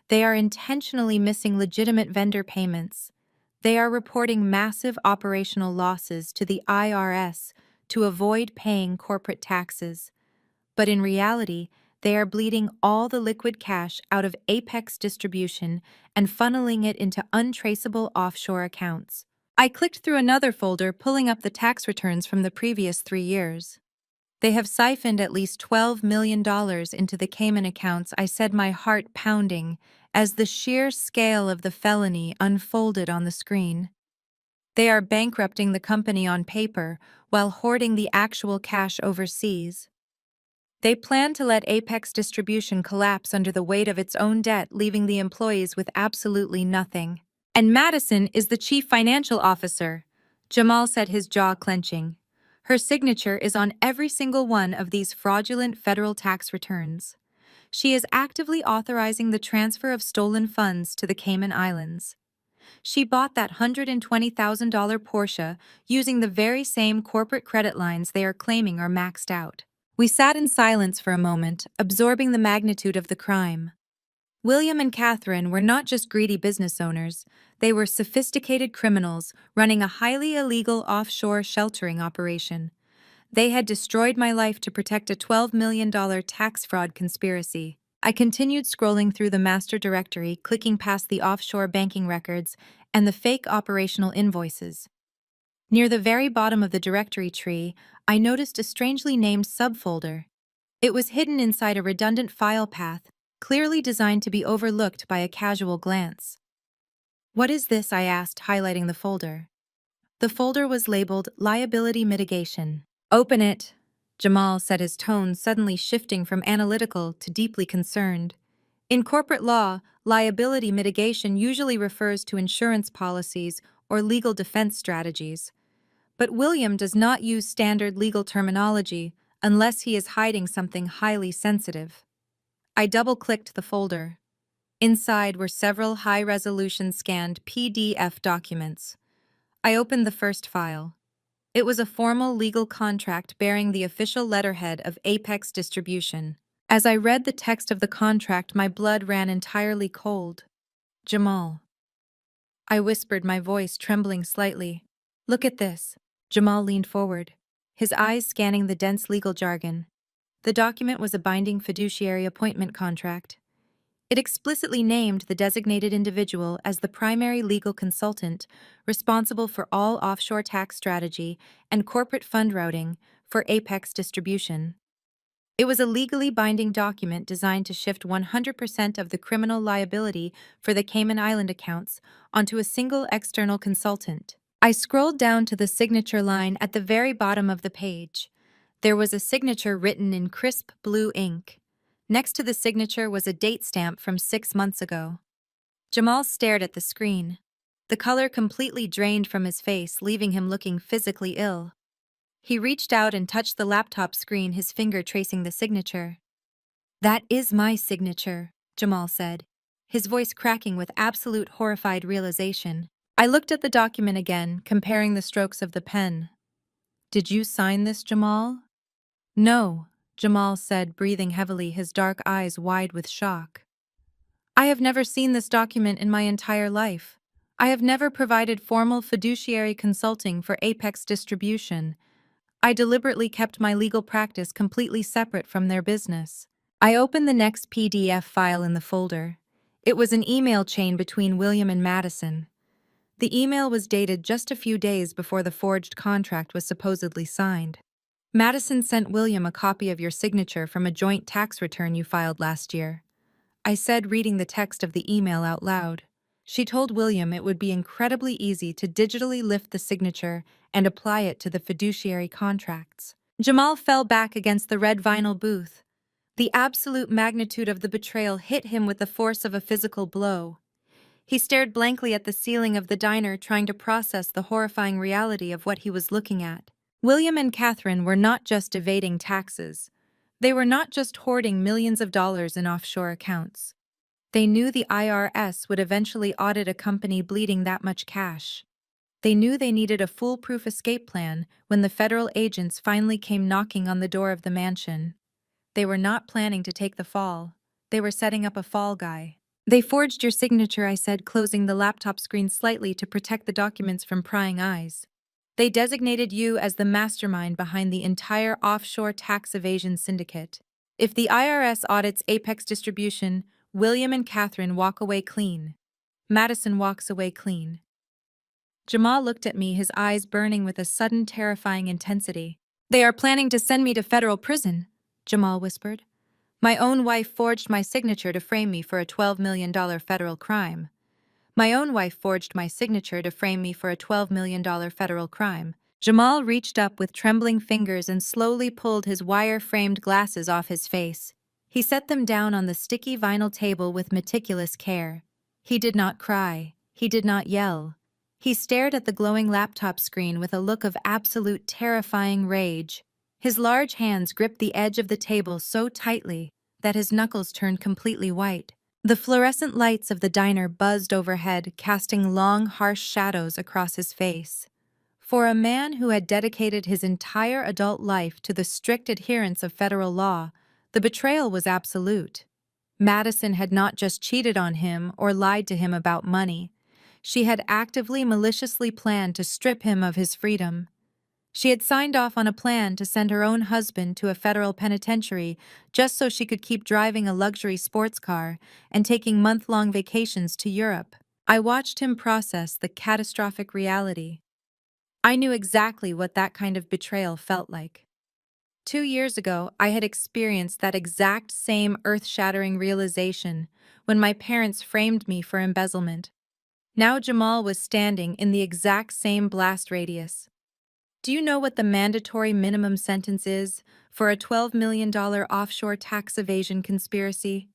They are intentionally missing legitimate vendor payments. They are reporting massive operational losses to the IRS to avoid paying corporate taxes. But in reality, they are bleeding all the liquid cash out of Apex Distribution and funneling it into untraceable offshore accounts. I clicked through another folder, pulling up the tax returns from the previous 3 years. They have siphoned at least $12 million into the Cayman accounts, I said, my heart pounding, as the sheer scale of the felony unfolded on the screen. They are bankrupting the company on paper while hoarding the actual cash overseas. They plan to let Apex Distribution collapse under the weight of its own debt, leaving the employees with absolutely nothing. And Madison is the chief financial officer, Jamal said, his jaw clenching. Her signature is on every single one of these fraudulent federal tax returns. She is actively authorizing the transfer of stolen funds to the Cayman Islands. She bought that $120,000 Porsche using the very same corporate credit lines they are claiming are maxed out. We sat in silence for a moment, absorbing the magnitude of the crime. William and Catherine were not just greedy business owners, they were sophisticated criminals running a highly illegal offshore sheltering operation. They had destroyed my life to protect a $12 million tax fraud conspiracy. I continued scrolling through the master directory, clicking past the offshore banking records and the fake operational invoices. Near the very bottom of the directory tree, I noticed a strangely named subfolder. It was hidden inside a redundant file path, clearly designed to be overlooked by a casual glance. What is this? I asked, highlighting the folder. The folder was labeled Liability Mitigation. Open it, Jamal said, his tone suddenly shifting from analytical to deeply concerned. In corporate law, liability mitigation usually refers to insurance policies or legal defense strategies. But William does not use standard legal terminology unless he is hiding something highly sensitive. I double-clicked the folder. Inside were several high-resolution scanned PDF documents. I opened the first file. It was a formal legal contract bearing the official letterhead of Apex Distribution. As I read the text of the contract, my blood ran entirely cold. Jamal. I whispered, my voice trembling slightly. Look at this. Jamal leaned forward, his eyes scanning the dense legal jargon. The document was a binding fiduciary appointment contract. It explicitly named the designated individual as the primary legal consultant responsible for all offshore tax strategy and corporate fund routing for Apex Distribution. It was a legally binding document designed to shift 100% of the criminal liability for the Cayman Island accounts onto a single external consultant. I scrolled down to the signature line at the very bottom of the page. There was a signature written in crisp blue ink. Next to the signature was a date stamp from 6 months ago. Jamal stared at the screen. The color completely drained from his face, leaving him looking physically ill. He reached out and touched the laptop screen, his finger tracing the signature. That is my signature, Jamal said, his voice cracking with absolute horrified realization. I looked at the document again, comparing the strokes of the pen. Did you sign this, Jamal? No, Jamal said, breathing heavily, his dark eyes wide with shock. I have never seen this document in my entire life. I have never provided formal fiduciary consulting for Apex Distribution. I deliberately kept my legal practice completely separate from their business. I opened the next PDF file in the folder. It was an email chain between William and Madison. The email was dated just a few days before the forged contract was supposedly signed. Madison sent William a copy of your signature from a joint tax return you filed last year. I said, reading the text of the email out loud. She told William it would be incredibly easy to digitally lift the signature and apply it to the fiduciary contracts. Jamal fell back against the red vinyl booth. The absolute magnitude of the betrayal hit him with the force of a physical blow. He stared blankly at the ceiling of the diner, trying to process the horrifying reality of what he was looking at. William and Catherine were not just evading taxes. They were not just hoarding millions of dollars in offshore accounts. They knew the IRS would eventually audit a company bleeding that much cash. They knew they needed a foolproof escape plan when the federal agents finally came knocking on the door of the mansion. They were not planning to take the fall. They were setting up a fall guy. They forged your signature, I said, closing the laptop screen slightly to protect the documents from prying eyes. They designated you as the mastermind behind the entire offshore tax evasion syndicate. If the IRS audits Apex Distribution, William and Catherine walk away clean. Madison walks away clean. Jamal looked at me, his eyes burning with a sudden terrifying intensity. They are planning to send me to federal prison, Jamal whispered. My own wife forged my signature to frame me for a $12 million federal crime. My own wife forged my signature to frame me for a $12 million federal crime. Jamal reached up with trembling fingers and slowly pulled his wire-framed glasses off his face. He set them down on the sticky vinyl table with meticulous care. He did not cry. He did not yell. He stared at the glowing laptop screen with a look of absolute terrifying rage. His large hands gripped the edge of the table so tightly that his knuckles turned completely white. The fluorescent lights of the diner buzzed overhead, casting long, harsh shadows across his face. For a man who had dedicated his entire adult life to the strict adherence of federal law, the betrayal was absolute. Madison had not just cheated on him or lied to him about money. She had actively, maliciously planned to strip him of his freedom. She had signed off on a plan to send her own husband to a federal penitentiary just so she could keep driving a luxury sports car and taking month-long vacations to Europe. I watched him process the catastrophic reality. I knew exactly what that kind of betrayal felt like. 2 years ago, I had experienced that exact same earth-shattering realization when my parents framed me for embezzlement. Now Jamal was standing in the exact same blast radius. Do you know what the mandatory minimum sentence is for a $12 million offshore tax evasion conspiracy?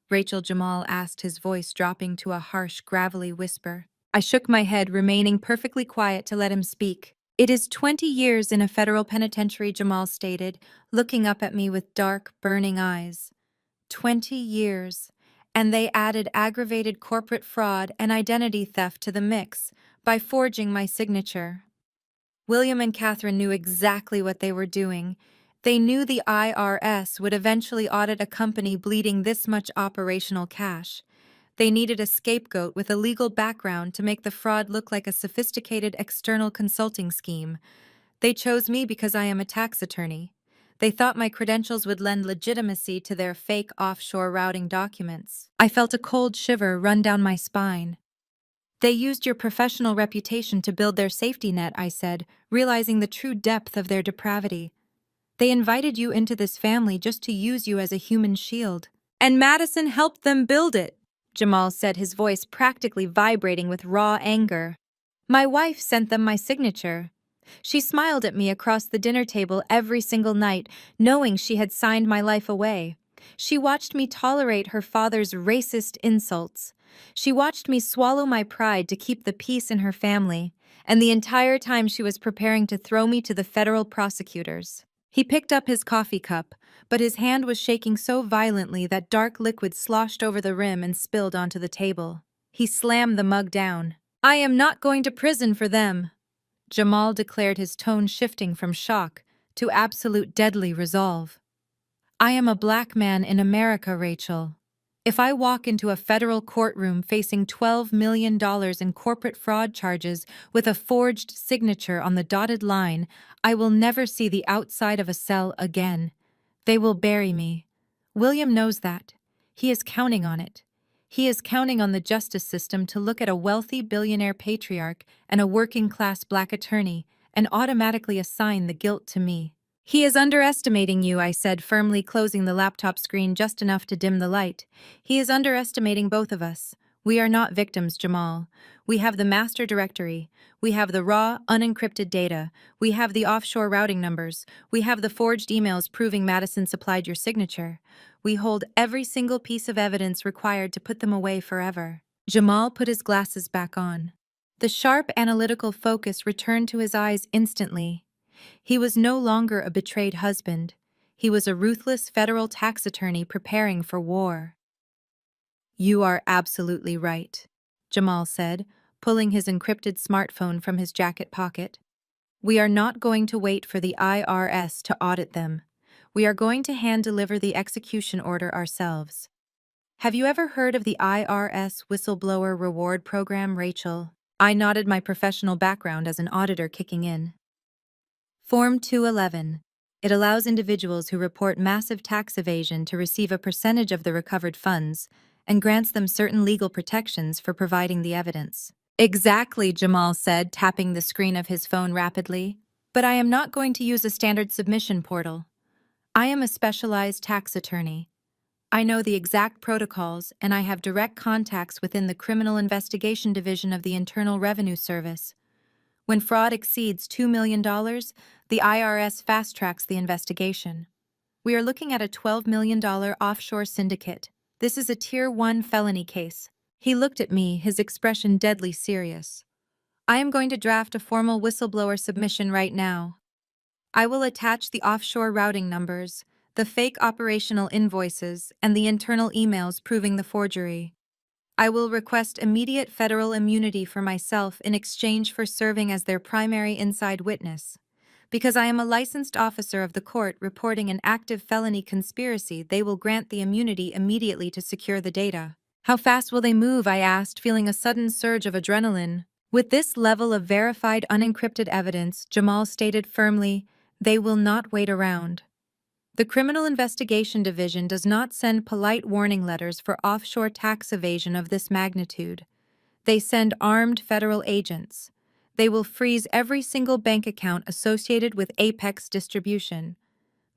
Rachel Jamal asked, his voice dropping to a harsh, gravelly whisper. I shook my head, remaining perfectly quiet to let him speak. It is 20 years in a federal penitentiary, Jamal stated, looking up at me with dark, burning eyes. 20 years. And they added aggravated corporate fraud and identity theft to the mix by forging my signature. William and Catherine knew exactly what they were doing. They knew the IRS would eventually audit a company bleeding this much operational cash. They needed a scapegoat with a legal background to make the fraud look like a sophisticated external consulting scheme. They chose me because I am a tax attorney. They thought my credentials would lend legitimacy to their fake offshore routing documents. I felt a cold shiver run down my spine. They used your professional reputation to build their safety net, I said, realizing the true depth of their depravity. They invited you into this family just to use you as a human shield. And Madison helped them build it, Jamal said, his voice practically vibrating with raw anger. My wife sent them my signature. She smiled at me across the dinner table every single night, knowing she had signed my life away. She watched me tolerate her father's racist insults. She watched me swallow my pride to keep the peace in her family, and the entire time she was preparing to throw me to the federal prosecutors. He picked up his coffee cup, but his hand was shaking so violently that dark liquid sloshed over the rim and spilled onto the table. He slammed the mug down. I am not going to prison for them, Jamal declared, his tone shifting from shock to absolute deadly resolve. I am a black man in America, Rachel. If I walk into a federal courtroom facing $12 million in corporate fraud charges with a forged signature on the dotted line, I will never see the outside of a cell again. They will bury me. William knows that. He is counting on it. He is counting on the justice system to look at a wealthy billionaire patriarch and a working-class black attorney and automatically assign the guilt to me. He is underestimating you, I said, firmly closing the laptop screen just enough to dim the light. He is underestimating both of us. We are not victims, Jamal. We have the master directory. We have the raw, unencrypted data. We have the offshore routing numbers. We have the forged emails proving Madison supplied your signature. We hold every single piece of evidence required to put them away forever. Jamal put his glasses back on. The sharp, analytical focus returned to his eyes instantly. He was no longer a betrayed husband. He was a ruthless federal tax attorney preparing for war. You are absolutely right, Jamal said, pulling his encrypted smartphone from his jacket pocket. We are not going to wait for the IRS to audit them. We are going to hand-deliver the execution order ourselves. Have you ever heard of the IRS Whistleblower Reward Program, Rachel? I nodded, my professional background as an auditor kicking in. Form 211. It allows individuals who report massive tax evasion to receive a percentage of the recovered funds and grants them certain legal protections for providing the evidence. Exactly, Jamal said, tapping the screen of his phone rapidly. But I am not going to use a standard submission portal. I am a specialized tax attorney. I know the exact protocols, and I have direct contacts within the Criminal Investigation Division of the Internal Revenue Service. When fraud exceeds $2 million, the IRS fast-tracks the investigation. We are looking at a $12 million offshore syndicate. This is a Tier 1 felony case. He looked at me, his expression deadly serious. I am going to draft a formal whistleblower submission right now. I will attach the offshore routing numbers, the fake operational invoices, and the internal emails proving the forgery. I will request immediate federal immunity for myself in exchange for serving as their primary inside witness. Because I am a licensed officer of the court reporting an active felony conspiracy, they will grant the immunity immediately to secure the data. How fast will they move? I asked, feeling a sudden surge of adrenaline. With this level of verified unencrypted evidence, Jamal stated firmly, they will not wait around. The Criminal Investigation Division does not send polite warning letters for offshore tax evasion of this magnitude. They send armed federal agents. They will freeze every single bank account associated with Apex distribution.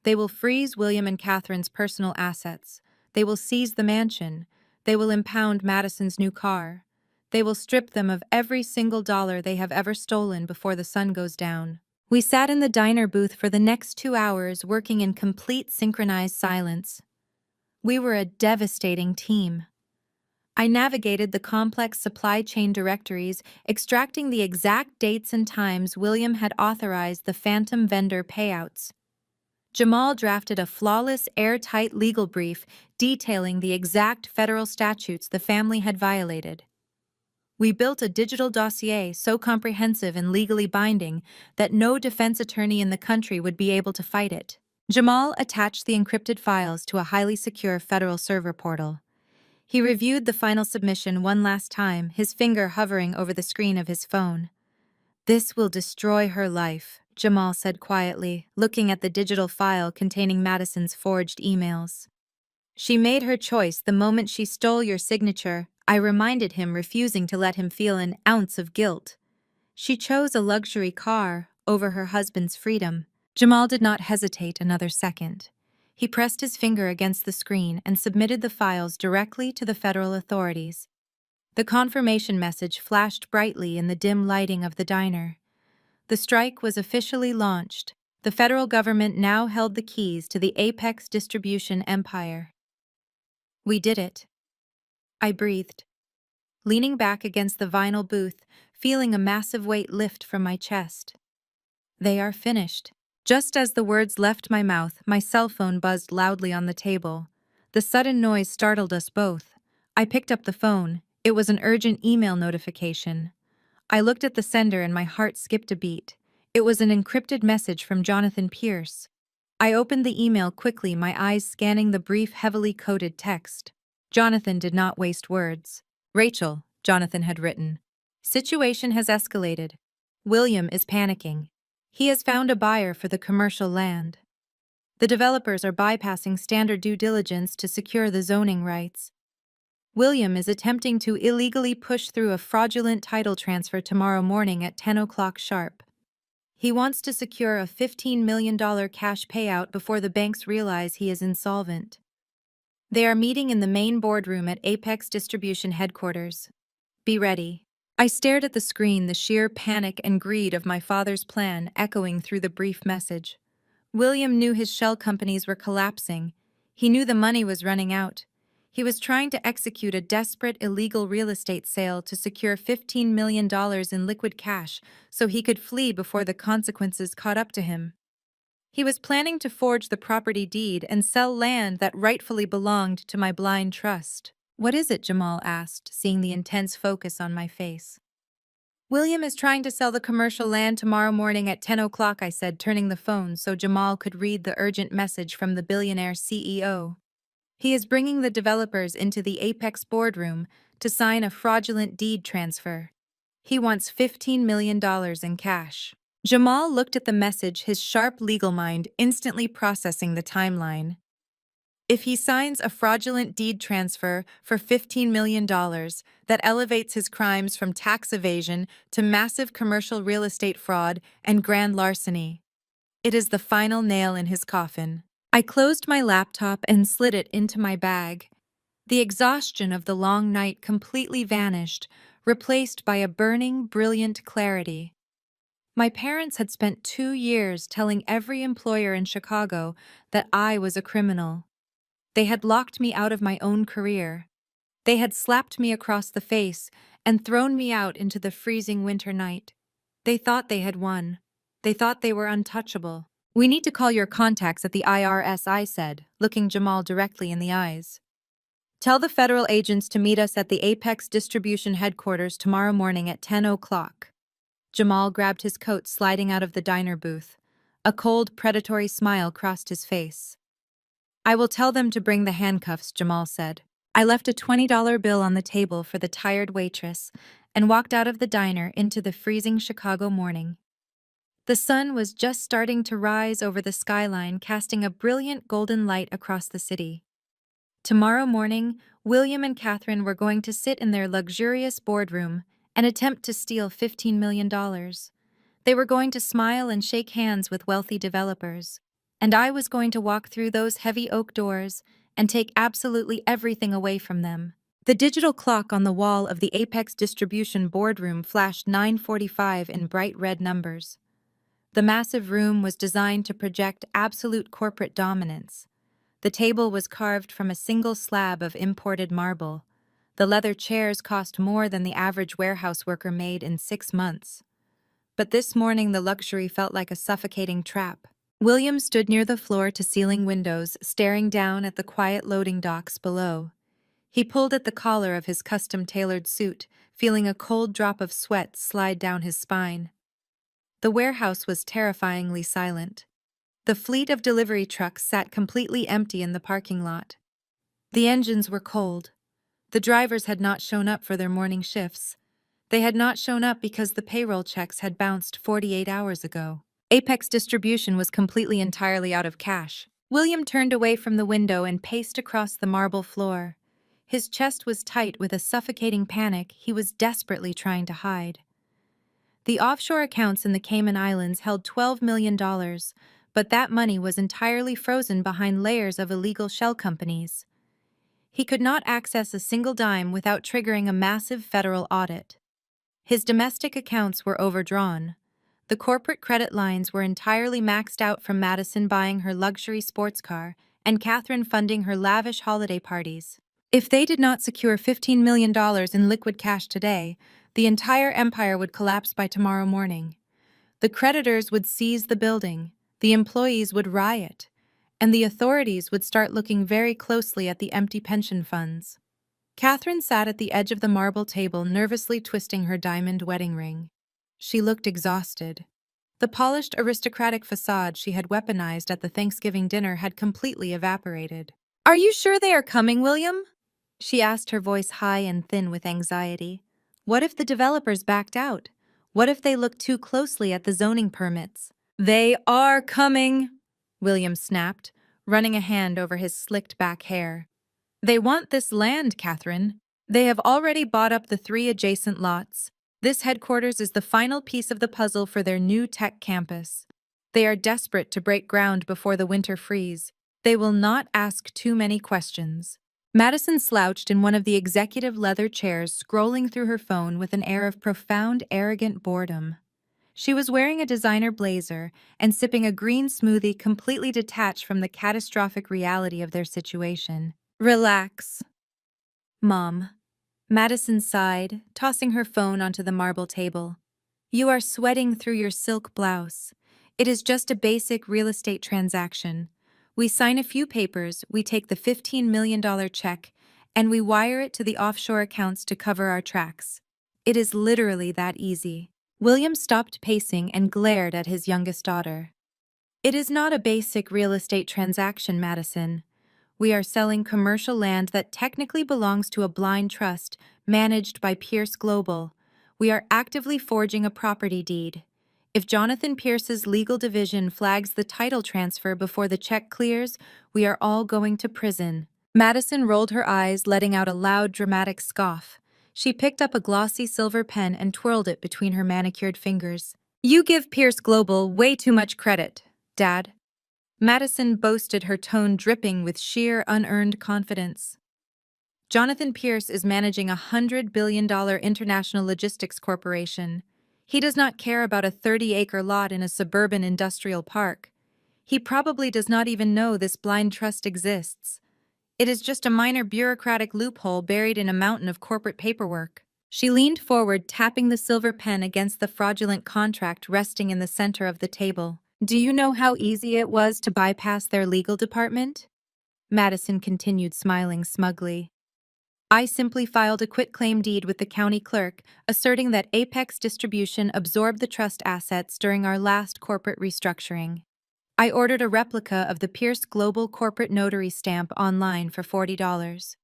They will freeze William and Catherine's personal assets. They will seize the mansion. They will impound Madison's new car. They will strip them of every single dollar they have ever stolen before the sun goes down. We sat in the diner booth for the next 2 hours, working in complete synchronized silence. We were a devastating team. I navigated the complex supply chain directories, extracting the exact dates and times William had authorized the phantom vendor payouts. Jamal drafted a flawless, airtight legal brief detailing the exact federal statutes the family had violated. We built a digital dossier so comprehensive and legally binding that no defense attorney in the country would be able to fight it. Jamal attached the encrypted files to a highly secure federal server portal. He reviewed the final submission one last time, his finger hovering over the screen of his phone. This will destroy her life, Jamal said quietly, looking at the digital file containing Madison's forged emails. She made her choice the moment she stole your signature, I reminded him, refusing to let him feel an ounce of guilt. She chose a luxury car over her husband's freedom. Jamal did not hesitate another second. He pressed his finger against the screen and submitted the files directly to the federal authorities. The confirmation message flashed brightly in the dim lighting of the diner. The strike was officially launched. The federal government now held the keys to the Apex distribution empire. We did it. I breathed, leaning back against the vinyl booth, feeling a massive weight lift from my chest. They are finished. Just as the words left my mouth, my cell phone buzzed loudly on the table. The sudden noise startled us both. I picked up the phone. It was an urgent email notification. I looked at the sender and my heart skipped a beat. It was an encrypted message from Jonathan Pierce. I opened the email quickly, my eyes scanning the brief, heavily coded text. Jonathan did not waste words. Rachel, Jonathan had written. Situation has escalated. William is panicking. He has found a buyer for the commercial land. The developers are bypassing standard due diligence to secure the zoning rights. William is attempting to illegally push through a fraudulent title transfer tomorrow morning at 10 o'clock sharp. He wants to secure a $15 million cash payout before the banks realize he is insolvent. They are meeting in the main boardroom at Apex Distribution headquarters. Be ready. I stared at the screen, the sheer panic and greed of my father's plan echoing through the brief message. William knew his shell companies were collapsing. He knew the money was running out. He was trying to execute a desperate illegal real estate sale to secure $15 million in liquid cash so he could flee before the consequences caught up to him. He was planning to forge the property deed and sell land that rightfully belonged to my blind trust. What is it? Jamal asked, seeing the intense focus on my face. William is trying to sell the commercial land tomorrow morning at 10 o'clock, I said, turning the phone so Jamal could read the urgent message from the billionaire CEO. He is bringing the developers into the Apex boardroom to sign a fraudulent deed transfer. He wants $15 million in cash. Jamal looked at the message, his sharp legal mind instantly processing the timeline. If he signs a fraudulent deed transfer for $15 million that elevates his crimes from tax evasion to massive commercial real estate fraud and grand larceny, it is the final nail in his coffin. I closed my laptop and slid it into my bag. The exhaustion of the long night completely vanished, replaced by a burning, brilliant clarity. My parents had spent 2 years telling every employer in Chicago that I was a criminal. They had locked me out of my own career. They had slapped me across the face and thrown me out into the freezing winter night. They thought they had won. They thought they were untouchable. We need to call your contacts at the IRS, I said, looking Jamal directly in the eyes. Tell the federal agents to meet us at the Apex Distribution headquarters tomorrow morning at 10 o'clock. Jamal grabbed his coat, sliding out of the diner booth. A cold, predatory smile crossed his face. I will tell them to bring the handcuffs, Jamal said. I left a $20 bill on the table for the tired waitress and walked out of the diner into the freezing Chicago morning. The sun was just starting to rise over the skyline, casting a brilliant golden light across the city. Tomorrow morning, William and Catherine were going to sit in their luxurious boardroom and attempt to steal $15 million. They were going to smile and shake hands with wealthy developers. And I was going to walk through those heavy oak doors and take absolutely everything away from them. The digital clock on the wall of the Apex Distribution boardroom flashed 9:45 in bright red numbers. The massive room was designed to project absolute corporate dominance. The table was carved from a single slab of imported marble. The leather chairs cost more than the average warehouse worker made in 6 months. But this morning the luxury felt like a suffocating trap. William stood near the floor-to-ceiling windows, staring down at the quiet loading docks below. He pulled at the collar of his custom-tailored suit, feeling a cold drop of sweat slide down his spine. The warehouse was terrifyingly silent. The fleet of delivery trucks sat completely empty in the parking lot. The engines were cold. The drivers had not shown up for their morning shifts. They had not shown up because the payroll checks had bounced 48 hours ago. Apex Distribution was completely entirely out of cash. William turned away from the window and paced across the marble floor. His chest was tight with a suffocating panic he was desperately trying to hide. The offshore accounts in the Cayman Islands held $12 million, but that money was entirely frozen behind layers of illegal shell companies. He could not access a single dime without triggering a massive federal audit. His domestic accounts were overdrawn. The corporate credit lines were entirely maxed out from Madison buying her luxury sports car and Catherine funding her lavish holiday parties. If they did not secure $15 million in liquid cash today, the entire empire would collapse by tomorrow morning. The creditors would seize the building, the employees would riot, and the authorities would start looking very closely at the empty pension funds. Catherine sat at the edge of the marble table, nervously twisting her diamond wedding ring. She looked exhausted. The polished aristocratic facade she had weaponized at the Thanksgiving dinner had completely evaporated. "Are you sure they are coming, William?" she asked, her voice high and thin with anxiety. What if the developers backed out? What if they looked too closely at the zoning permits? "They are coming," William snapped, running a hand over his slicked-back hair. They want this land, Catherine. They have already bought up the 3 adjacent lots. This headquarters is the final piece of the puzzle for their new tech campus. They are desperate to break ground before the winter freeze. They will not ask too many questions. Madison slouched in one of the executive leather chairs, scrolling through her phone with an air of profound, arrogant boredom. She was wearing a designer blazer and sipping a green smoothie completely detached from the catastrophic reality of their situation. Relax, Mom. Madison sighed, tossing her phone onto the marble table. You are sweating through your silk blouse. It is just a basic real estate transaction. We sign a few papers, we take the $15 million check, and we wire it to the offshore accounts to cover our tracks. It is literally that easy. William stopped pacing and glared at his youngest daughter. It is not a basic real estate transaction, Madison. We are selling commercial land that technically belongs to a blind trust managed by Pierce Global. We are actively forging a property deed. If Jonathan Pierce's legal division flags the title transfer before the check clears, we are all going to prison. Madison rolled her eyes, letting out a loud, dramatic scoff. She picked up a glossy silver pen and twirled it between her manicured fingers. You give Pierce Global way too much credit, Dad. Madison boasted, her tone dripping with sheer, unearned confidence. Jonathan Pierce is managing a $100 billion international logistics corporation. He does not care about a 30-acre lot in a suburban industrial park. He probably does not even know this blind trust exists. It is just a minor bureaucratic loophole buried in a mountain of corporate paperwork. She leaned forward, tapping the silver pen against the fraudulent contract resting in the center of the table. Do you know how easy it was to bypass their legal department? Madison continued, smiling smugly. I simply filed a quitclaim deed with the county clerk, asserting that Apex Distribution absorbed the trust assets during our last corporate restructuring. I ordered a replica of the Pierce Global corporate notary stamp online for $40.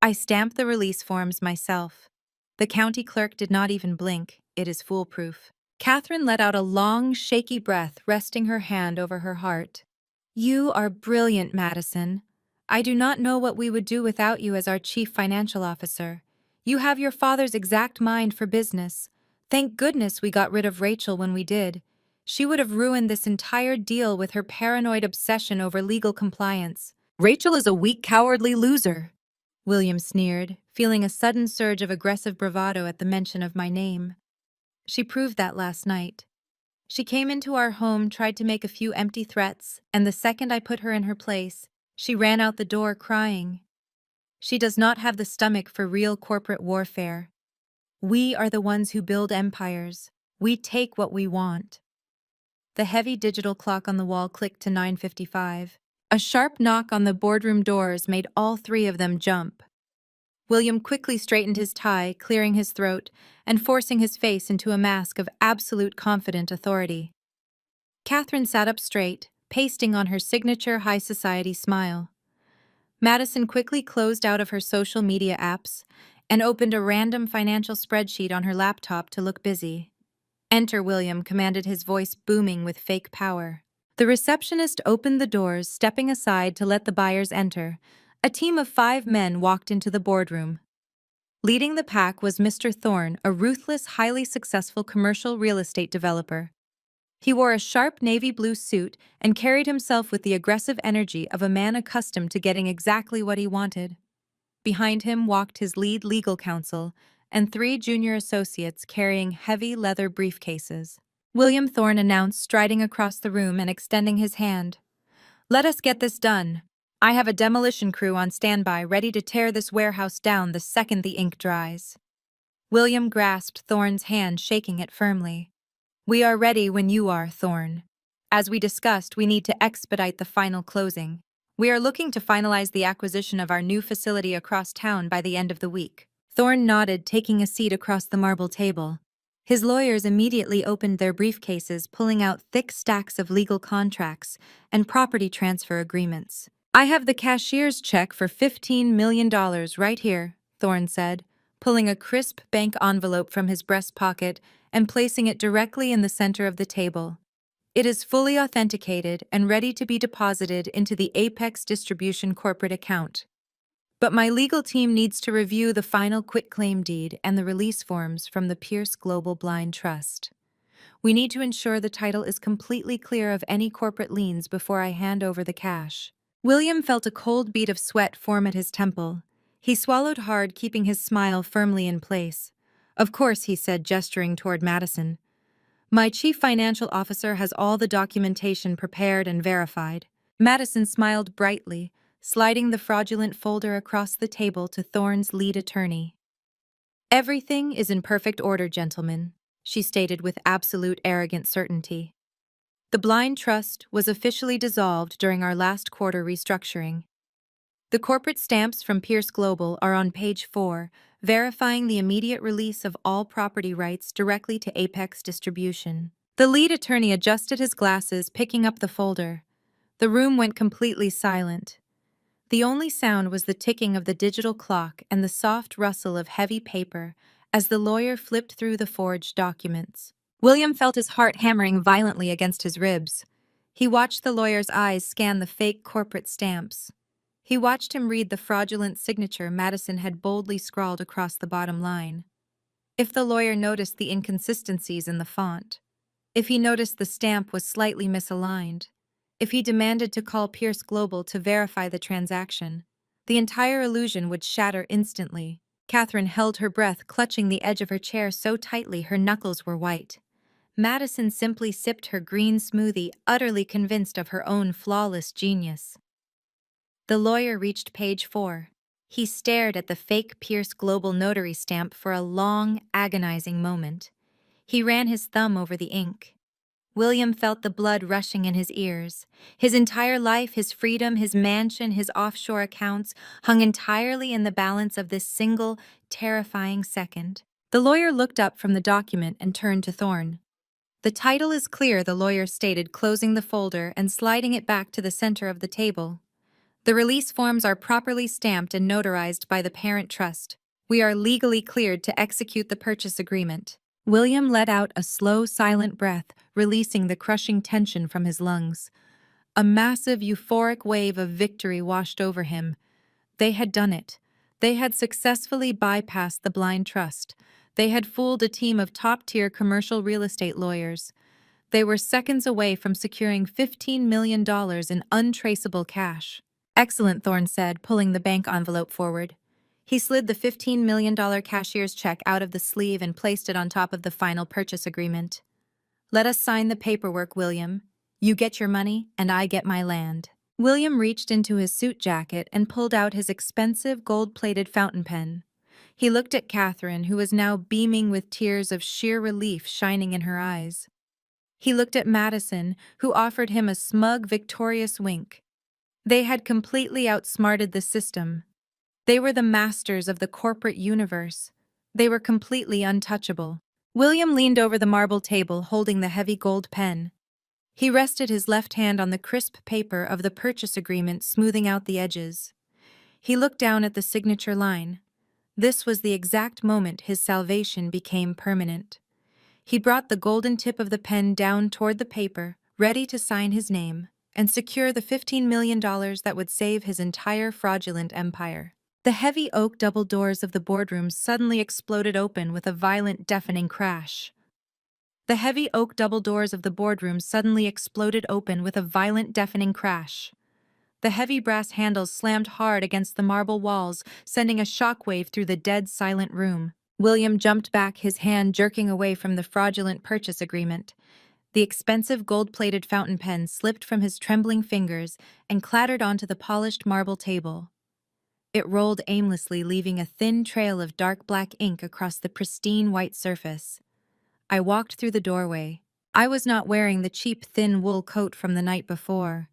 I stamped the release forms myself. The county clerk did not even blink. It is foolproof. Catherine let out a long, shaky breath, resting her hand over her heart. You are brilliant, Madison. I do not know what we would do without you as our chief financial officer. You have your father's exact mind for business. Thank goodness we got rid of Rachel when we did. She would have ruined this entire deal with her paranoid obsession over legal compliance. Rachel is a weak, cowardly loser, William sneered, feeling a sudden surge of aggressive bravado at the mention of my name. She proved that last night. She came into our home, tried to make a few empty threats, and the second I put her in her place, she ran out the door crying. She does not have the stomach for real corporate warfare. We are the ones who build empires. We take what we want. The heavy digital clock on the wall clicked to 9:55. A sharp knock on the boardroom doors made all 3 of them jump. William quickly straightened his tie, clearing his throat and forcing his face into a mask of absolute confident authority. Catherine sat up straight, pasting on her signature high society smile. Madison quickly closed out of her social media apps and opened a random financial spreadsheet on her laptop to look busy. Enter, William, commanded, his voice booming with fake power. The receptionist opened the doors, stepping aside to let the buyers enter. A team of 5 men walked into the boardroom. Leading the pack was Mr. Thorne, a ruthless, highly successful commercial real estate developer. He wore a sharp navy blue suit and carried himself with the aggressive energy of a man accustomed to getting exactly what he wanted. Behind him walked his lead legal counsel and 3 junior associates carrying heavy leather briefcases. William Thorne announced, striding across the room and extending his hand. Let us get this done. I have a demolition crew on standby, ready to tear this warehouse down the second the ink dries. William grasped Thorne's hand, shaking it firmly. We are ready when you are, Thorne. As we discussed, we need to expedite the final closing. We are looking to finalize the acquisition of our new facility across town by the end of the week. Thorne nodded, taking a seat across the marble table. His lawyers immediately opened their briefcases, pulling out thick stacks of legal contracts and property transfer agreements. I have the cashier's check for $15 million right here, Thorne said, pulling a crisp bank envelope from his breast pocket and placing it directly in the center of the table. It is fully authenticated and ready to be deposited into the Apex Distribution corporate account. But my legal team needs to review the final quitclaim deed and the release forms from the Pierce Global Blind Trust. We need to ensure the title is completely clear of any corporate liens before I hand over the cash. William felt a cold bead of sweat form at his temple. He swallowed hard, keeping his smile firmly in place. Of course, he said, gesturing toward Madison. My chief financial officer has all the documentation prepared and verified. Madison smiled brightly, sliding the fraudulent folder across the table to Thorne's lead attorney. Everything is in perfect order, gentlemen, she stated with absolute arrogant certainty. The blind trust was officially dissolved during our last quarter restructuring. The corporate stamps from Pierce Global are on page 4, verifying the immediate release of all property rights directly to Apex Distribution. The lead attorney adjusted his glasses, picking up the folder. The room went completely silent. The only sound was the ticking of the digital clock and the soft rustle of heavy paper as the lawyer flipped through the forged documents. William felt his heart hammering violently against his ribs. He watched the lawyer's eyes scan the fake corporate stamps. He watched him read the fraudulent signature Madison had boldly scrawled across the bottom line. If the lawyer noticed the inconsistencies in the font, if he noticed the stamp was slightly misaligned, if he demanded to call Pierce Global to verify the transaction, the entire illusion would shatter instantly. Catherine held her breath, clutching the edge of her chair so tightly her knuckles were white. Madison simply sipped her green smoothie, utterly convinced of her own flawless genius. The lawyer reached page 4. He stared at the fake Pierce Global notary stamp for a long, agonizing moment. He ran his thumb over the ink. William felt the blood rushing in his ears. His entire life, his freedom, his mansion, his offshore accounts hung entirely in the balance of this single, terrifying second. The lawyer looked up from the document and turned to Thorne. The title is clear, the lawyer stated, closing the folder and sliding it back to the center of the table. The release forms are properly stamped and notarized by the parent trust. We are legally cleared to execute the purchase agreement. William let out a slow, silent breath, releasing the crushing tension from his lungs. A massive, euphoric wave of victory washed over him. They had done it. They had successfully bypassed the blind trust. They had fooled a team of top-tier commercial real estate lawyers. They were seconds away from securing $15 million in untraceable cash. Excellent, Thorne said, pulling the bank envelope forward. He slid the $15 million cashier's check out of the sleeve and placed it on top of the final purchase agreement. Let us sign the paperwork, William. You get your money, and I get my land. William reached into his suit jacket and pulled out his expensive gold-plated fountain pen. He looked at Catherine, who was now beaming with tears of sheer relief shining in her eyes. He looked at Madison, who offered him a smug, victorious wink. They had completely outsmarted the system. They were the masters of the corporate universe. They were completely untouchable. William leaned over the marble table, holding the heavy gold pen. He rested his left hand on the crisp paper of the purchase agreement, smoothing out the edges. He looked down at the signature line. This was the exact moment his salvation became permanent. He brought the golden tip of the pen down toward the paper, ready to sign his name and secure the $15 million that would save his entire fraudulent empire. The heavy oak double doors of the boardroom suddenly exploded open with a violent, deafening crash. The heavy oak double doors of the boardroom suddenly exploded open with a violent, deafening crash. The heavy brass handles slammed hard against the marble walls, sending a shockwave through the dead, silent room. William jumped back, his hand jerking away from the fraudulent purchase agreement. The expensive gold-plated fountain pen slipped from his trembling fingers and clattered onto the polished marble table. It rolled aimlessly, leaving a thin trail of dark black ink across the pristine white surface. I walked through the doorway. I was not wearing the cheap thin wool coat from the night before.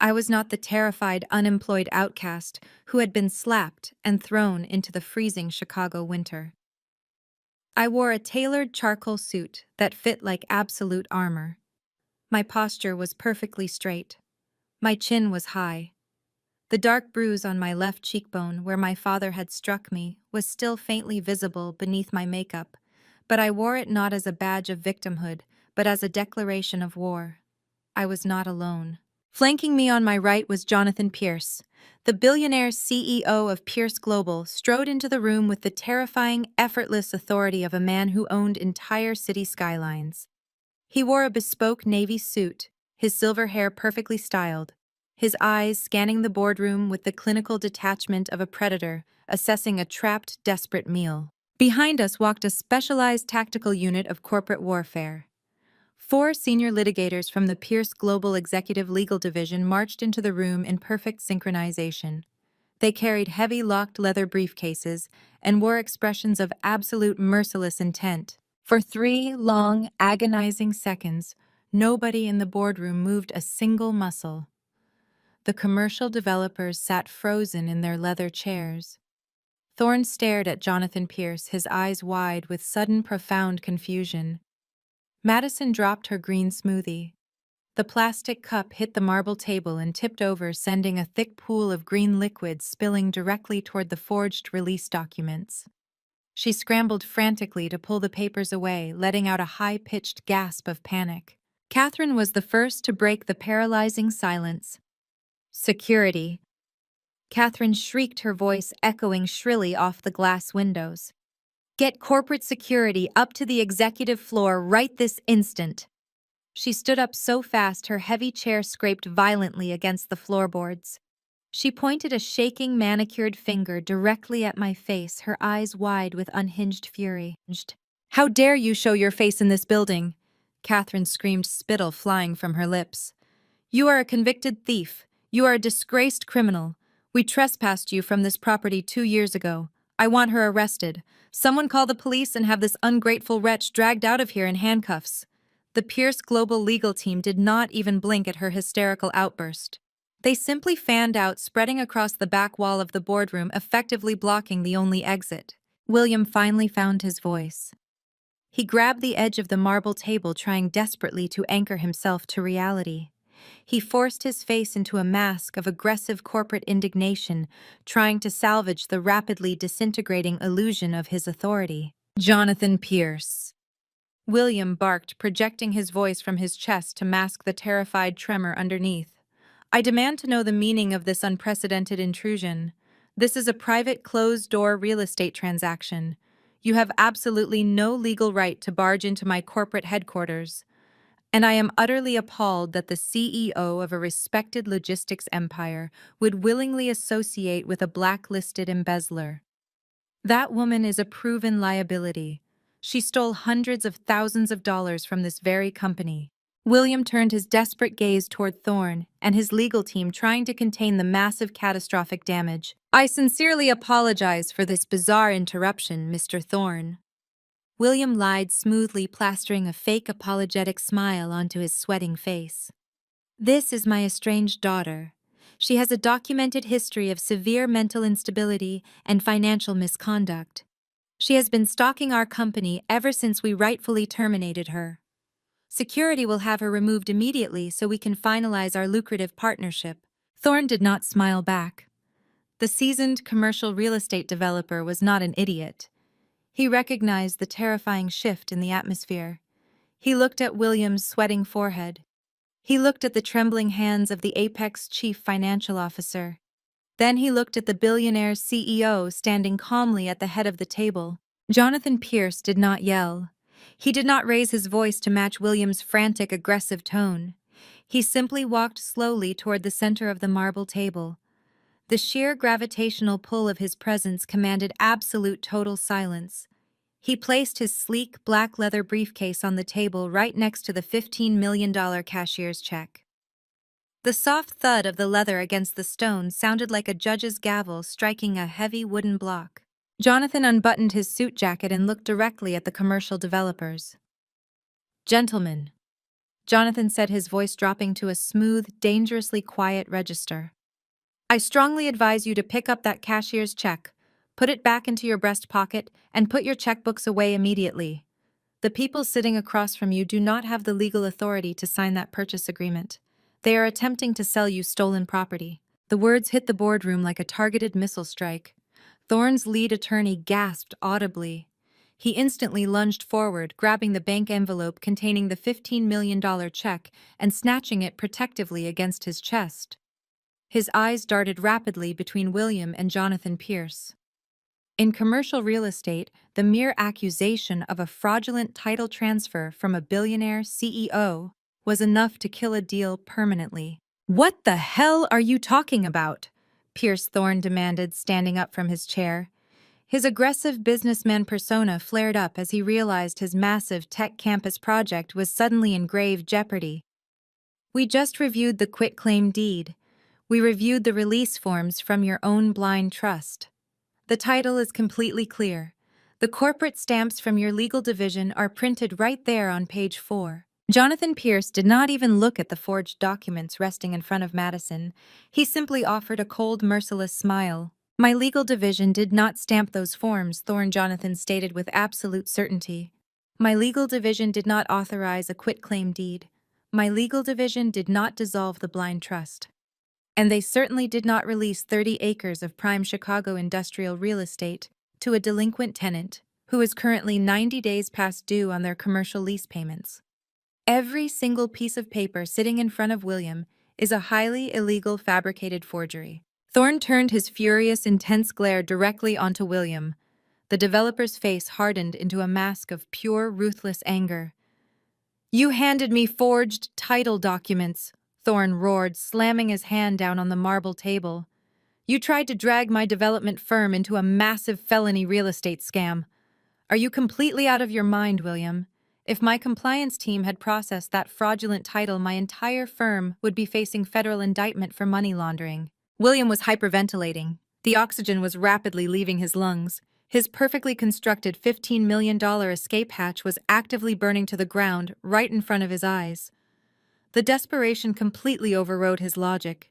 I was not the terrified, unemployed outcast who had been slapped and thrown into the freezing Chicago winter. I wore a tailored charcoal suit that fit like absolute armor. My posture was perfectly straight. My chin was high. The dark bruise on my left cheekbone where my father had struck me was still faintly visible beneath my makeup, but I wore it not as a badge of victimhood, but as a declaration of war. I was not alone. Flanking me on my right was Jonathan Pierce. The billionaire CEO of Pierce Global strode into the room with the terrifying, effortless authority of a man who owned entire city skylines. He wore a bespoke navy suit, his silver hair perfectly styled, his eyes scanning the boardroom with the clinical detachment of a predator assessing a trapped, desperate meal. Behind us walked a specialized tactical unit of corporate warfare. 4 senior litigators from the Pierce Global Executive Legal Division marched into the room in perfect synchronization. They carried heavy locked leather briefcases and wore expressions of absolute merciless intent. For 3 long, agonizing seconds, nobody in the boardroom moved a single muscle. The commercial developers sat frozen in their leather chairs. Thorne stared at Jonathan Pierce, his eyes wide with sudden, profound confusion. Madison dropped her green smoothie. The plastic cup hit the marble table and tipped over, sending a thick pool of green liquid spilling directly toward the forged release documents. She scrambled frantically to pull the papers away, letting out a high-pitched gasp of panic. Catherine was the first to break the paralyzing silence. "Security." Catherine shrieked, her voice echoing shrilly off the glass windows. "Get corporate security up to the executive floor right this instant." She stood up so fast her heavy chair scraped violently against the floorboards. She pointed a shaking, manicured finger directly at my face, her eyes wide with unhinged fury. "How dare you show your face in this building?" Catherine screamed, spittle flying from her lips. "You are a convicted thief. You are a disgraced criminal. We trespassed you from this property 2 years ago. I want her arrested. Someone call the police and have this ungrateful wretch dragged out of here in handcuffs." The Pierce Global legal team did not even blink at her hysterical outburst. They simply fanned out, spreading across the back wall of the boardroom, effectively blocking the only exit. William finally found his voice. He grabbed the edge of the marble table, trying desperately to anchor himself to reality. He forced his face into a mask of aggressive corporate indignation, trying to salvage the rapidly disintegrating illusion of his authority. "Jonathan Pierce." William barked, projecting his voice from his chest to mask the terrified tremor underneath. "I demand to know the meaning of this unprecedented intrusion. This is a private, closed-door real estate transaction. You have absolutely no legal right to barge into my corporate headquarters. And I am utterly appalled that the CEO of a respected logistics empire would willingly associate with a blacklisted embezzler. That woman is a proven liability. She stole hundreds of thousands of dollars from this very company." William turned his desperate gaze toward Thorne and his legal team, trying to contain the massive catastrophic damage. "I sincerely apologize for this bizarre interruption, Mr. Thorne." William lied smoothly, plastering a fake apologetic smile onto his sweating face. "This is my estranged daughter. She has a documented history of severe mental instability and financial misconduct. She has been stalking our company ever since we rightfully terminated her. Security will have her removed immediately so we can finalize our lucrative partnership." Thorne did not smile back. The seasoned commercial real estate developer was not an idiot. He recognized the terrifying shift in the atmosphere. He looked at William's sweating forehead. He looked at the trembling hands of the Apex chief financial officer. Then he looked at the billionaire's CEO standing calmly at the head of the table. Jonathan Pierce did not yell. He did not raise his voice to match William's frantic, aggressive tone. He simply walked slowly toward the center of the marble table. The sheer gravitational pull of his presence commanded absolute total silence. He placed his sleek black leather briefcase on the table right next to the $15 million cashier's check. The soft thud of the leather against the stone sounded like a judge's gavel striking a heavy wooden block. Jonathan unbuttoned his suit jacket and looked directly at the commercial developers. "Gentlemen," Jonathan said, his voice dropping to a smooth, dangerously quiet register, "I strongly advise you to pick up that cashier's check, put it back into your breast pocket, and put your checkbooks away immediately. The people sitting across from you do not have the legal authority to sign that purchase agreement. They are attempting to sell you stolen property." The words hit the boardroom like a targeted missile strike. Thorne's lead attorney gasped audibly. He instantly lunged forward, grabbing the bank envelope containing the $15 million check and snatching it protectively against his chest. His eyes darted rapidly between William and Jonathan Pierce. In commercial real estate, the mere accusation of a fraudulent title transfer from a billionaire CEO was enough to kill a deal permanently. "What the hell are you talking about?" Pierce Thorne demanded, standing up from his chair. His aggressive businessman persona flared up as he realized his massive tech campus project was suddenly in grave jeopardy. "We just reviewed the quitclaim deed. We reviewed the release forms from your own blind trust. The title is completely clear. The corporate stamps from your legal division are printed right there on page 4. Jonathan Pierce did not even look at the forged documents resting in front of Madison. He simply offered a cold, merciless smile. "My legal division did not stamp those forms," Thorne Jonathan stated with absolute certainty. "My legal division did not authorize a quitclaim deed. My legal division did not dissolve the blind trust. And they certainly did not release 30 acres of prime Chicago industrial real estate to a delinquent tenant who is currently 90 days past due on their commercial lease payments. Every single piece of paper sitting in front of William is a highly illegal fabricated forgery." Thorne turned his furious, intense glare directly onto William. The developer's face hardened into a mask of pure, ruthless anger. "You handed me forged title documents," Thorne roared, slamming his hand down on the marble table. "You tried to drag my development firm into a massive felony real estate scam. Are you completely out of your mind, William? If my compliance team had processed that fraudulent title, my entire firm would be facing federal indictment for money laundering." William was hyperventilating. The oxygen was rapidly leaving his lungs. His perfectly constructed $15 million escape hatch was actively burning to the ground right in front of his eyes. The desperation completely overrode his logic.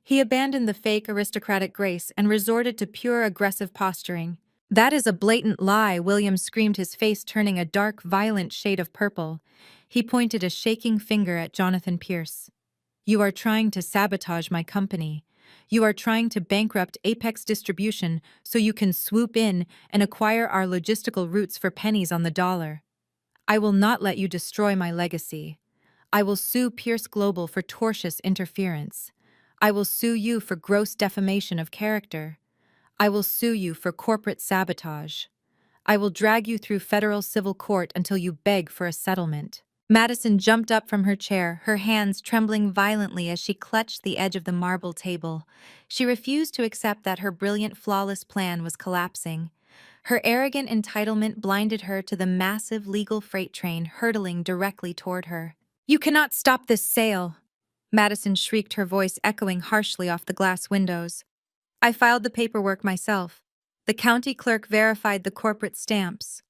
He abandoned the fake aristocratic grace and resorted to pure aggressive posturing. "That is a blatant lie," William screamed, his face turning a dark, violent shade of purple. He pointed a shaking finger at Jonathan Pierce. "You are trying to sabotage my company. You are trying to bankrupt Apex Distribution so you can swoop in and acquire our logistical routes for pennies on the dollar. I will not let you destroy my legacy. I will sue Pierce Global for tortious interference. I will sue you for gross defamation of character. I will sue you for corporate sabotage. I will drag you through federal civil court until you beg for a settlement." Madison jumped up from her chair, her hands trembling violently as she clutched the edge of the marble table. She refused to accept that her brilliant, flawless plan was collapsing. Her arrogant entitlement blinded her to the massive legal freight train hurtling directly toward her. "You cannot stop this sale!" Madison shrieked, her voice echoing harshly off the glass windows. "I filed the paperwork myself. The county clerk verified the corporate stamps.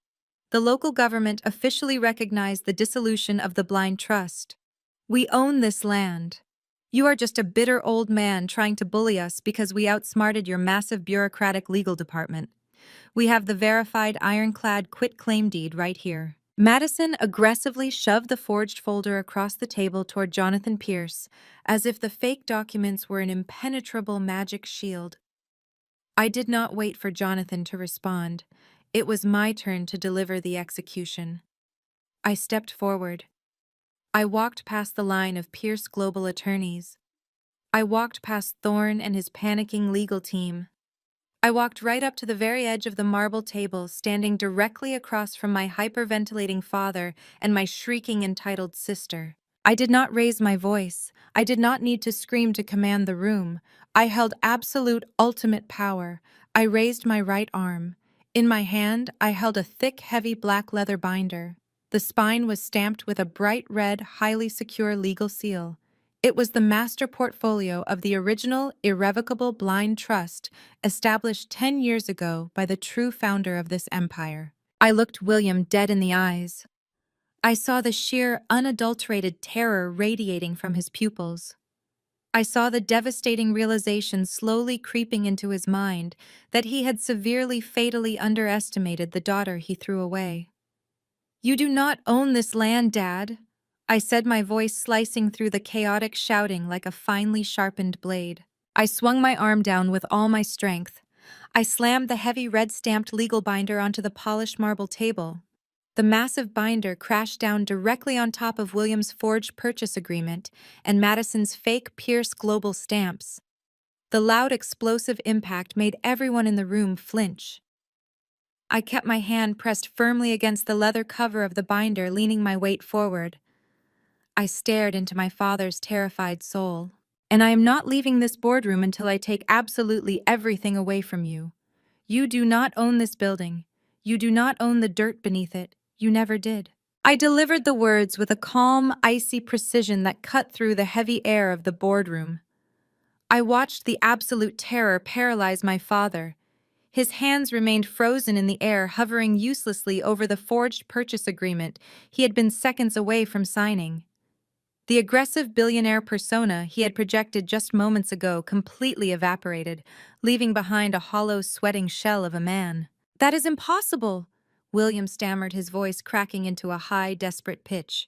The local government officially recognized the dissolution of the blind trust. We own this land. You are just a bitter old man trying to bully us because we outsmarted your massive bureaucratic legal department. We have the verified ironclad quitclaim deed right here." Madison aggressively shoved the forged folder across the table toward Jonathan Pierce, as if the fake documents were an impenetrable magic shield. I did not wait for Jonathan to respond. It was my turn to deliver the execution. I stepped forward. I walked past the line of Pierce Global attorneys. I walked past Thorne and his panicking legal team. I walked right up to the very edge of the marble table, standing directly across from my hyperventilating father and my shrieking entitled sister. I did not raise my voice. I did not need to scream to command the room. I held absolute, ultimate power. I raised my right arm. In my hand, I held a thick, heavy black leather binder. The spine was stamped with a bright red, highly secure legal seal. It was the master portfolio of the original, irrevocable blind trust established 10 years ago by the true founder of this empire. I looked William dead in the eyes. I saw the sheer, unadulterated terror radiating from his pupils. I saw the devastating realization slowly creeping into his mind that he had severely, fatally underestimated the daughter he threw away. "You do not own this land, Dad," I said, my voice slicing through the chaotic shouting like a finely sharpened blade. I swung my arm down with all my strength. I slammed the heavy red-stamped legal binder onto the polished marble table. The massive binder crashed down directly on top of William's forged purchase agreement and Madison's fake Pierce Global stamps. The loud explosive impact made everyone in the room flinch. I kept my hand pressed firmly against the leather cover of the binder, leaning my weight forward. I stared into my father's terrified soul. And I am not leaving this boardroom until I take absolutely everything away from you. You do not own this building. You do not own the dirt beneath it. You never did. I delivered the words with a calm, icy precision that cut through the heavy air of the boardroom. I watched the absolute terror paralyze my father. His hands remained frozen in the air, hovering uselessly over the forged purchase agreement he had been seconds away from signing. The aggressive billionaire persona he had projected just moments ago completely evaporated, leaving behind a hollow, sweating shell of a man. "That is impossible," William stammered, his voice cracking into a high, desperate pitch.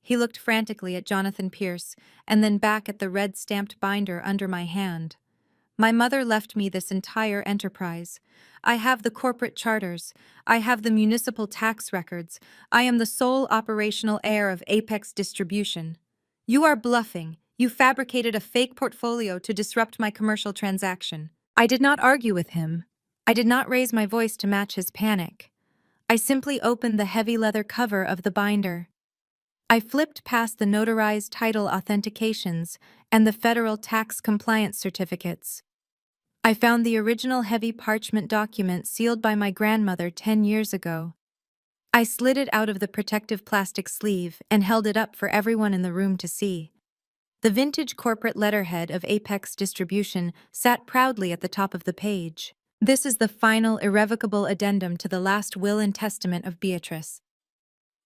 He looked frantically at Jonathan Pierce and then back at the red-stamped binder under my hand. "My mother left me this entire enterprise. I have the corporate charters. I have the municipal tax records. I am the sole operational heir of Apex Distribution. You are bluffing. You fabricated a fake portfolio to disrupt my commercial transaction." I did not argue with him. I did not raise my voice to match his panic. I simply opened the heavy leather cover of the binder. I flipped past the notarized title authentications and the federal tax compliance certificates. I found the original heavy parchment document sealed by my grandmother 10 years ago. I slid it out of the protective plastic sleeve and held it up for everyone in the room to see. The vintage corporate letterhead of Apex Distribution sat proudly at the top of the page. "This is the final irrevocable addendum to the last will and testament of Beatrice,"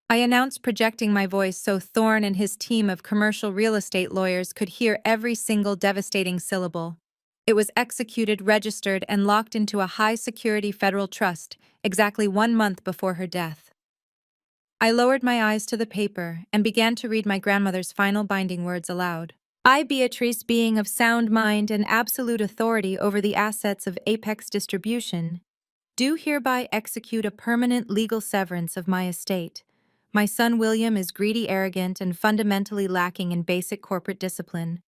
I announced, projecting my voice so Thorne and his team of commercial real estate lawyers could hear every single devastating syllable. It was executed, registered, and locked into a high-security federal trust exactly 1 month before her death. I lowered my eyes to the paper and began to read my grandmother's final binding words aloud. "I, Beatrice, being of sound mind and absolute authority over the assets of Apex Distribution, do hereby execute a permanent legal severance of my estate. My son William is greedy, arrogant, and fundamentally lacking in basic corporate discipline.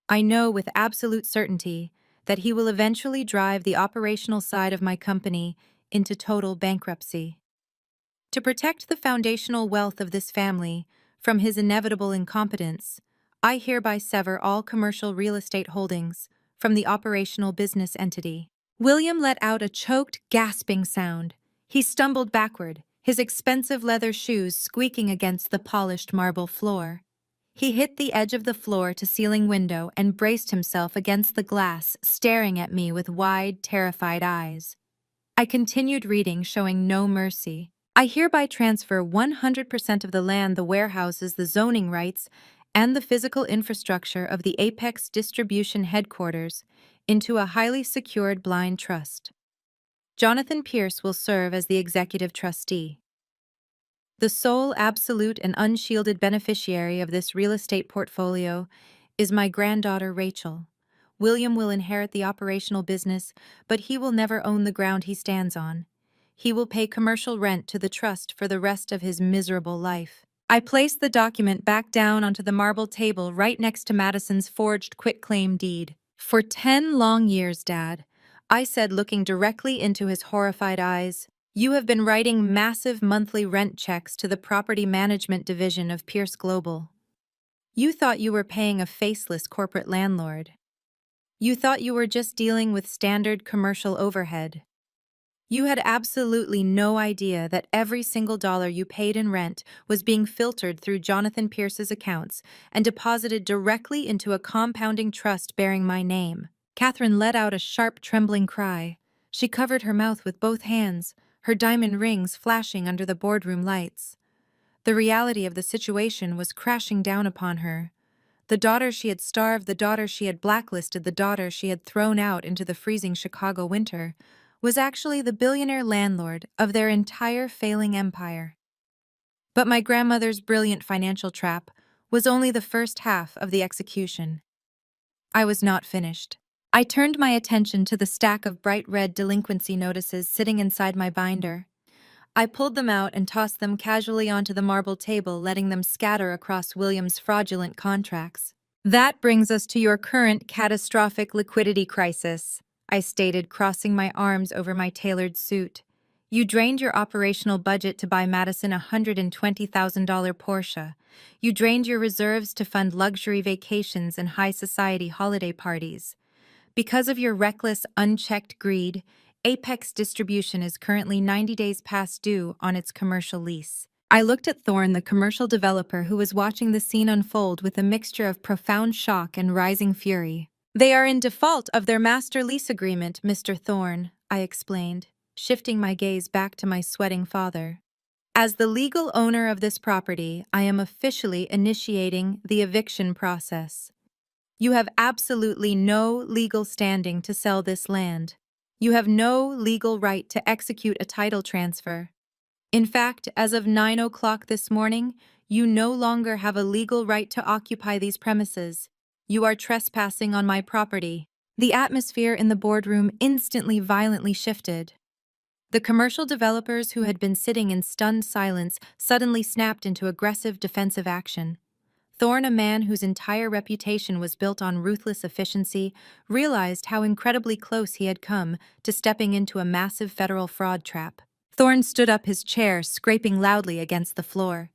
I know with absolute certainty that he will eventually drive the operational side of my company into total bankruptcy. To protect the foundational wealth of this family from his inevitable incompetence, I hereby sever all commercial real estate holdings from the operational business entity." William let out a choked, gasping sound. He stumbled backward, his expensive leather shoes squeaking against the polished marble floor. He hit the edge of the floor-to-ceiling window and braced himself against the glass, staring at me with wide, terrified eyes. I continued reading, showing no mercy. "I hereby transfer 100% of the land, the warehouses, the zoning rights, and the physical infrastructure of the Apex Distribution headquarters into a highly secured blind trust. Jonathan Pierce will serve as the executive trustee. The sole absolute and unshielded beneficiary of this real estate portfolio is my granddaughter Rachel. William will inherit the operational business, but he will never own the ground he stands on. He will pay commercial rent to the trust for the rest of his miserable life." I placed the document back down onto the marble table right next to Madison's forged quitclaim deed. "For 10 long years, Dad," I said, looking directly into his horrified eyes, "you have been writing massive monthly rent checks to the property management division of Pierce Global. You thought you were paying a faceless corporate landlord. You thought you were just dealing with standard commercial overhead. You had absolutely no idea that every single dollar you paid in rent was being filtered through Jonathan Pierce's accounts and deposited directly into a compounding trust bearing my name." Catherine let out a sharp, trembling cry. She covered her mouth with both hands, her diamond rings flashing under the boardroom lights. The reality of the situation was crashing down upon her. The daughter she had starved, the daughter she had blacklisted, the daughter she had thrown out into the freezing Chicago winter, was actually the billionaire landlord of their entire failing empire. But my grandmother's brilliant financial trap was only the first half of the execution. I was not finished. I turned my attention to the stack of bright red delinquency notices sitting inside my binder. I pulled them out and tossed them casually onto the marble table, letting them scatter across William's fraudulent contracts. That brings us to your current catastrophic liquidity crisis, I stated, crossing my arms over my tailored suit. You drained your operational budget to buy Madison a $120,000 Porsche. You drained your reserves to fund luxury vacations and high society holiday parties. Because of your reckless, unchecked greed, Apex Distribution is currently 90 days past due on its commercial lease. I looked at Thorne, the commercial developer, who was watching the scene unfold with a mixture of profound shock and rising fury. They are in default of their master lease agreement, Mr. Thorne, I explained, shifting my gaze back to my sweating father. As the legal owner of this property, I am officially initiating the eviction process. You have absolutely no legal standing to sell this land. You have no legal right to execute a title transfer. In fact, as of 9 o'clock this morning, you no longer have a legal right to occupy these premises. You are trespassing on my property. The atmosphere in the boardroom instantly violently shifted. The commercial developers, who had been sitting in stunned silence, suddenly snapped into aggressive defensive action. Thorne, a man whose entire reputation was built on ruthless efficiency, realized how incredibly close he had come to stepping into a massive federal fraud trap. Thorne stood up, his chair scraping loudly against the floor.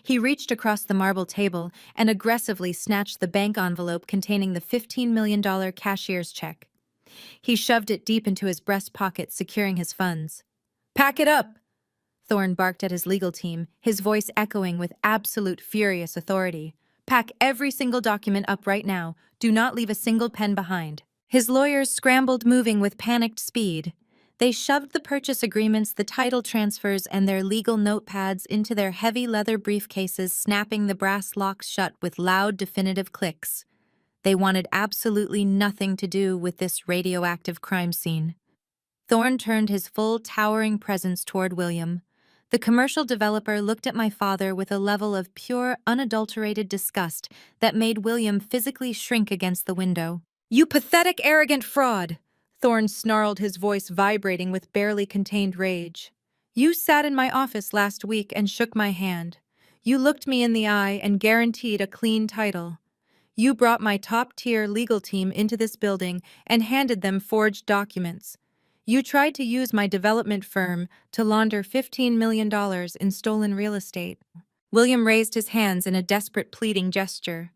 He reached across the marble table and aggressively snatched the bank envelope containing the $15 million cashier's check. He shoved it deep into his breast pocket, securing his funds. "Pack it up!" Thorne barked at his legal team, his voice echoing with absolute furious authority. "Pack every single document up right now. Do not leave a single pen behind." His lawyers scrambled, moving with panicked speed. They shoved the purchase agreements, the title transfers, and their legal notepads into their heavy leather briefcases, snapping the brass locks shut with loud, definitive clicks. They wanted absolutely nothing to do with this radioactive crime scene. Thorne turned his full, towering presence toward William. The commercial developer looked at my father with a level of pure, unadulterated disgust that made William physically shrink against the window. "You pathetic, arrogant fraud!" Thorne snarled, his voice vibrating with barely contained rage. "You sat in my office last week and shook my hand. You looked me in the eye and guaranteed a clean title. You brought my top-tier legal team into this building and handed them forged documents. You tried to use my development firm to launder $15 million in stolen real estate." William raised his hands in a desperate, pleading gesture.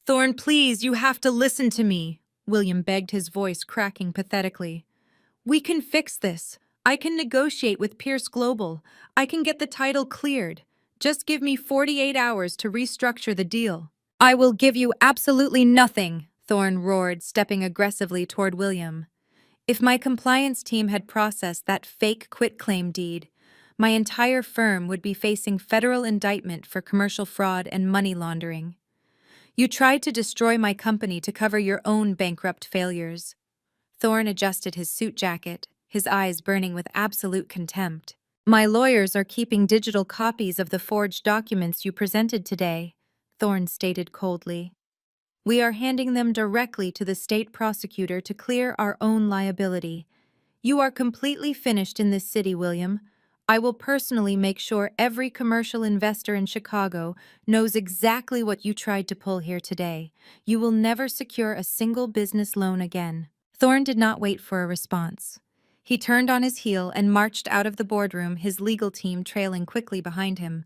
"Thorne, please, you have to listen to me," William begged, his voice cracking pathetically. "We can fix this. I can negotiate with Pierce Global. I can get the title cleared. Just give me 48 hours to restructure the deal." "I will give you absolutely nothing," Thorne roared, stepping aggressively toward William. If my compliance team had processed that fake quitclaim deed, my entire firm would be facing federal indictment for commercial fraud and money laundering. You tried to destroy my company to cover your own bankrupt failures. Thorne adjusted his suit jacket, his eyes burning with absolute contempt. "My lawyers are keeping digital copies of the forged documents you presented today," Thorne stated coldly. "We are handing them directly to the state prosecutor to clear our own liability. You are completely finished in this city, William. I will personally make sure every commercial investor in Chicago knows exactly what you tried to pull here today. You will never secure a single business loan again." Thorne did not wait for a response. He turned on his heel and marched out of the boardroom, his legal team trailing quickly behind him.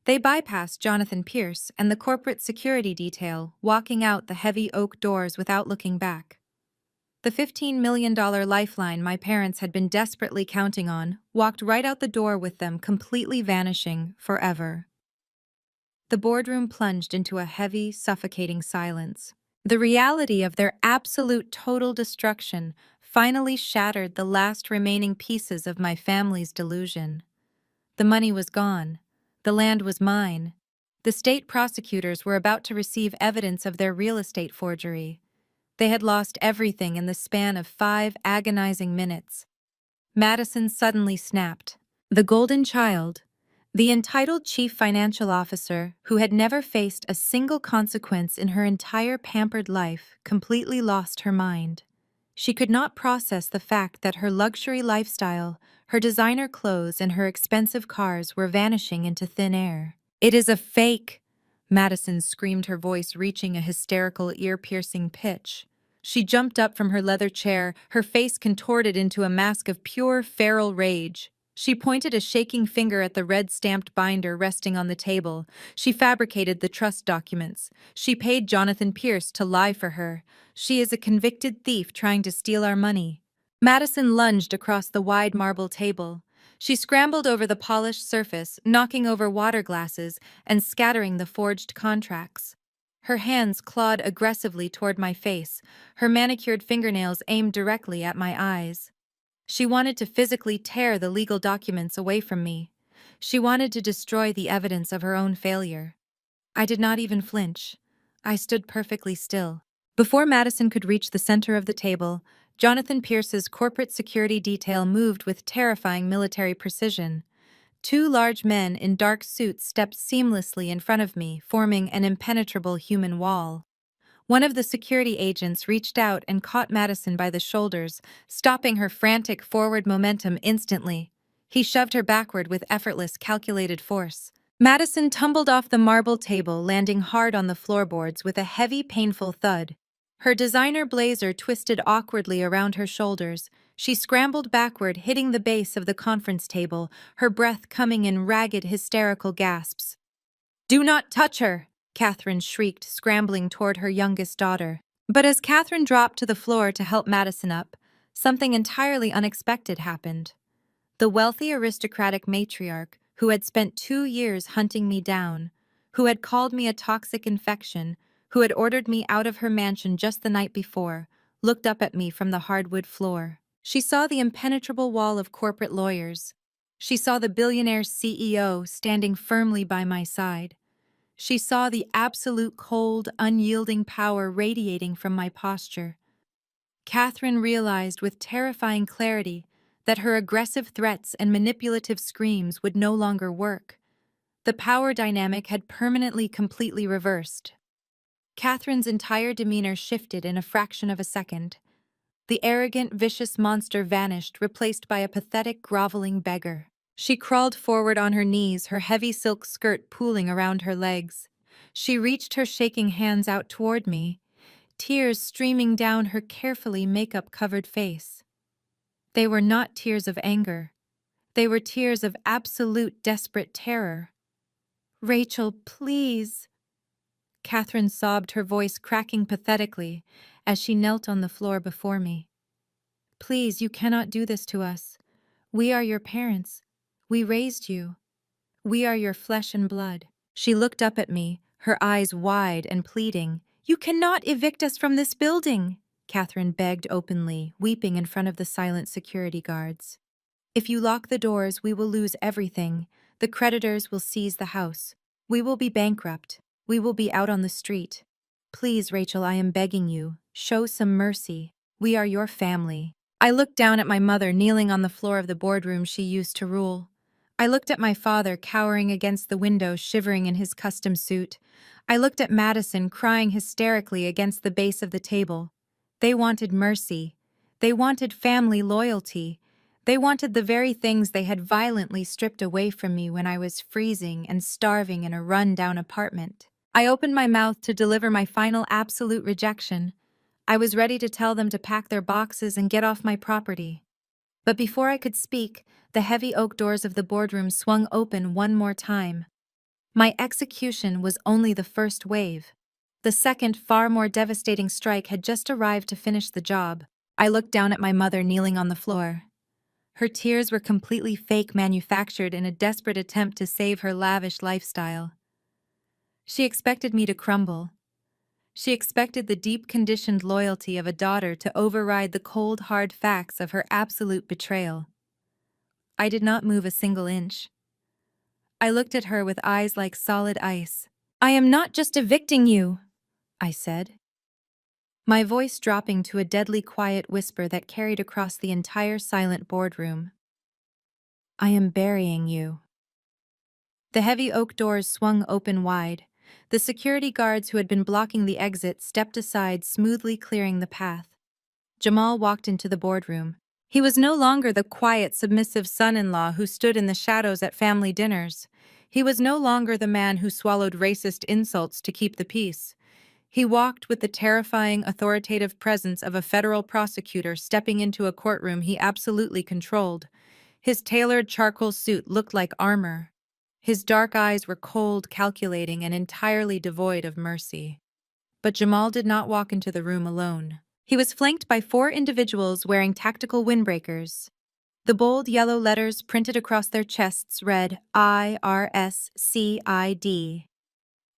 They bypassed Jonathan Pierce and the corporate security detail, walking out the heavy oak doors without looking back. The $15 million lifeline my parents had been desperately counting on walked right out the door with them, completely vanishing forever. The boardroom plunged into a heavy, suffocating silence. The reality of their absolute total destruction finally shattered the last remaining pieces of my family's delusion. The money was gone. The land was mine. The state prosecutors were about to receive evidence of their real estate forgery. They had lost everything in the span of 5 agonizing minutes. Madison suddenly snapped. The golden child, the entitled chief financial officer who had never faced a single consequence in her entire pampered life, completely lost her mind. She could not process the fact that her luxury lifestyle, her designer clothes, and her expensive cars were vanishing into thin air. "It is a fake!" Madison screamed, her voice reaching a hysterical, ear-piercing pitch. She jumped up from her leather chair, her face contorted into a mask of pure, feral rage. She pointed a shaking finger at the red-stamped binder resting on the table. She fabricated the trust documents. She paid Jonathan Pierce to lie for her. She is a convicted thief trying to steal our money. Madison lunged across the wide marble table. She scrambled over the polished surface, knocking over water glasses and scattering the forged contracts. Her hands clawed aggressively toward my face, her manicured fingernails aimed directly at my eyes. She wanted to physically tear the legal documents away from me. She wanted to destroy the evidence of her own failure. I did not even flinch. I stood perfectly still. Before Madison could reach the center of the table, Jonathan Pierce's corporate security detail moved with terrifying military precision. Two large men in dark suits stepped seamlessly in front of me, forming an impenetrable human wall. One of the security agents reached out and caught Madison by the shoulders, stopping her frantic forward momentum instantly. He shoved her backward with effortless, calculated force. Madison tumbled off the marble table, landing hard on the floorboards with a heavy, painful thud. Her designer blazer twisted awkwardly around her shoulders. She scrambled backward, hitting the base of the conference table, her breath coming in ragged, hysterical gasps. "Do not touch her!" Catherine shrieked, scrambling toward her youngest daughter. But as Catherine dropped to the floor to help Madison up, something entirely unexpected happened. The wealthy aristocratic matriarch, who had spent 2 years hunting me down, who had called me a toxic infection, who had ordered me out of her mansion just the night before, looked up at me from the hardwood floor. She saw the impenetrable wall of corporate lawyers. She saw the billionaire CEO standing firmly by my side. She saw the absolute cold, unyielding power radiating from my posture. Catherine realized with terrifying clarity that her aggressive threats and manipulative screams would no longer work. The power dynamic had permanently, completely reversed. Catherine's entire demeanor shifted in a fraction of a second. The arrogant, vicious monster vanished, replaced by a pathetic, groveling beggar. She crawled forward on her knees, her heavy silk skirt pooling around her legs. She reached her shaking hands out toward me, tears streaming down her carefully makeup-covered face. They were not tears of anger. They were tears of absolute, desperate terror. "Rachel, please." Catherine sobbed, her voice cracking pathetically as she knelt on the floor before me. "Please, you cannot do this to us. We are your parents. We raised you. We are your flesh and blood." She looked up at me, her eyes wide and pleading. "You cannot evict us from this building," Catherine begged openly, weeping in front of the silent security guards. "If you lock the doors, we will lose everything. The creditors will seize the house. We will be bankrupt. We will be out on the street. Please, Rachel, I am begging you. Show some mercy. We are your family." I looked down at my mother kneeling on the floor of the boardroom she used to rule. I looked at my father cowering against the window, shivering in his custom suit. I looked at Madison crying hysterically against the base of the table. They wanted mercy. They wanted family loyalty. They wanted the very things they had violently stripped away from me when I was freezing and starving in a run-down apartment. I opened my mouth to deliver my final absolute rejection. I was ready to tell them to pack their boxes and get off my property. But before I could speak, the heavy oak doors of the boardroom swung open one more time. My execution was only the first wave. The second, far more devastating strike had just arrived to finish the job. I looked down at my mother kneeling on the floor. Her tears were completely fake, manufactured in a desperate attempt to save her lavish lifestyle. She expected me to crumble. She expected the deep conditioned loyalty of a daughter to override the cold, hard facts of her absolute betrayal. I did not move a single inch. I looked at her with eyes like solid ice. "I am not just evicting you," I said, my voice dropping to a deadly quiet whisper that carried across the entire silent boardroom. "I am burying you." The heavy oak doors swung open wide. The security guards who had been blocking the exit stepped aside, smoothly clearing the path. Jamal walked into the boardroom. He was no longer the quiet, submissive son-in-law who stood in the shadows at family dinners. He was no longer the man who swallowed racist insults to keep the peace. He walked with the terrifying, authoritative presence of a federal prosecutor stepping into a courtroom he absolutely controlled. His tailored charcoal suit looked like armor. His dark eyes were cold, calculating, and entirely devoid of mercy. But Jamal did not walk into the room alone. He was flanked by 4 individuals wearing tactical windbreakers. The bold yellow letters printed across their chests read IRSCID.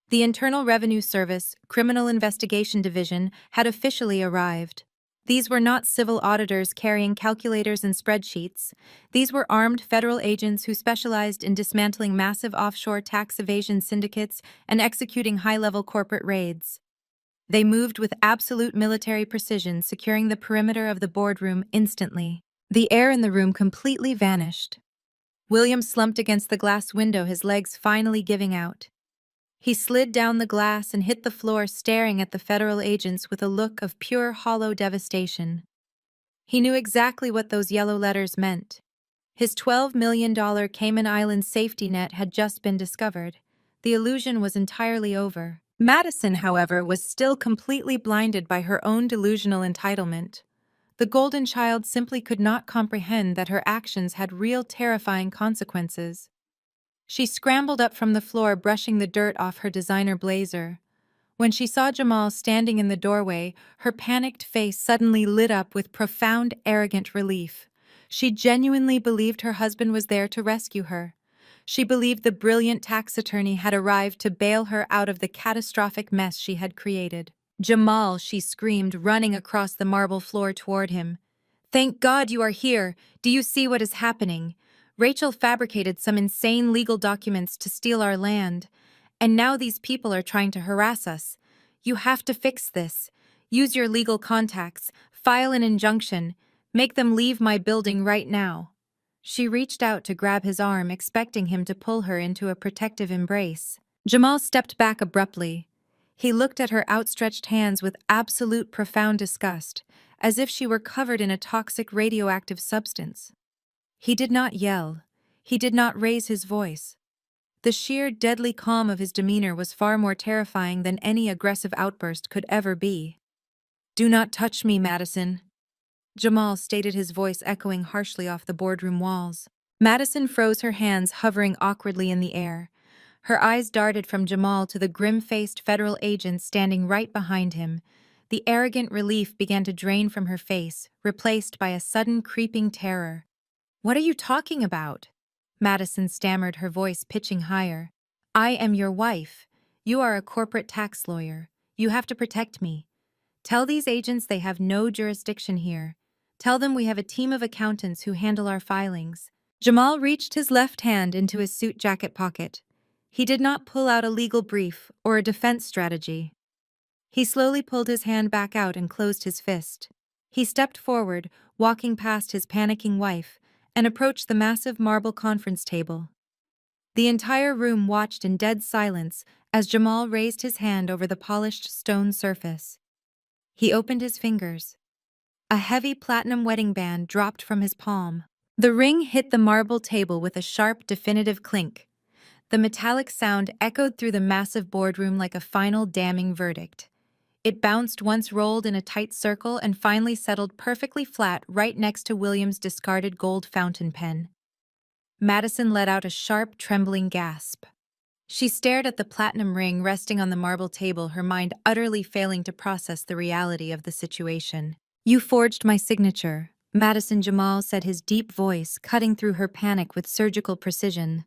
The Internal Revenue Service, Criminal Investigation Division, had officially arrived. These were not civil auditors carrying calculators and spreadsheets. These were armed federal agents who specialized in dismantling massive offshore tax evasion syndicates and executing high-level corporate raids. They moved with absolute military precision, securing the perimeter of the boardroom instantly. The air in the room completely vanished. William slumped against the glass window, his legs finally giving out. He slid down the glass and hit the floor, staring at the federal agents with a look of pure, hollow devastation. He knew exactly what those yellow letters meant. His $12 million Cayman Islands safety net had just been discovered. The illusion was entirely over. Madison, however, was still completely blinded by her own delusional entitlement. The golden child simply could not comprehend that her actions had real, terrifying consequences. She scrambled up from the floor, brushing the dirt off her designer blazer. When she saw Jamal standing in the doorway, her panicked face suddenly lit up with profound, arrogant relief. She genuinely believed her husband was there to rescue her. She believed the brilliant tax attorney had arrived to bail her out of the catastrophic mess she had created. "Jamal," she screamed, running across the marble floor toward him. "Thank God you are here. Do you see what is happening? Rachel fabricated some insane legal documents to steal our land, and now these people are trying to harass us. You have to fix this. Use your legal contacts, file an injunction, make them leave my building right now." She reached out to grab his arm, expecting him to pull her into a protective embrace. Jamal stepped back abruptly. He looked at her outstretched hands with absolute profound disgust, as if she were covered in a toxic radioactive substance. He did not yell. He did not raise his voice. The sheer, deadly calm of his demeanor was far more terrifying than any aggressive outburst could ever be. "Do not touch me, Madison," Jamal stated, his voice echoing harshly off the boardroom walls. Madison froze, her hands hovering awkwardly in the air. Her eyes darted from Jamal to the grim-faced federal agent standing right behind him. The arrogant relief began to drain from her face, replaced by a sudden creeping terror. "What are you talking about?" Madison stammered, her voice pitching higher. "I am your wife. You are a corporate tax lawyer. You have to protect me. Tell these agents they have no jurisdiction here. Tell them we have a team of accountants who handle our filings." Jamal reached his left hand into his suit jacket pocket. He did not pull out a legal brief or a defense strategy. He slowly pulled his hand back out and closed his fist. He stepped forward, walking past his panicking wife, and approached the massive marble conference table. The entire room watched in dead silence as Jamal raised his hand over the polished stone surface. He opened his fingers. A heavy platinum wedding band dropped from his palm. The ring hit the marble table with a sharp, definitive clink. The metallic sound echoed through the massive boardroom like a final damning verdict. It bounced once, rolled in a tight circle, and finally settled perfectly flat right next to William's discarded gold fountain pen. Madison let out a sharp, trembling gasp. She stared at the platinum ring resting on the marble table, her mind utterly failing to process the reality of the situation. "You forged my signature," Madison Jamal said, his deep voice cutting through her panic with surgical precision.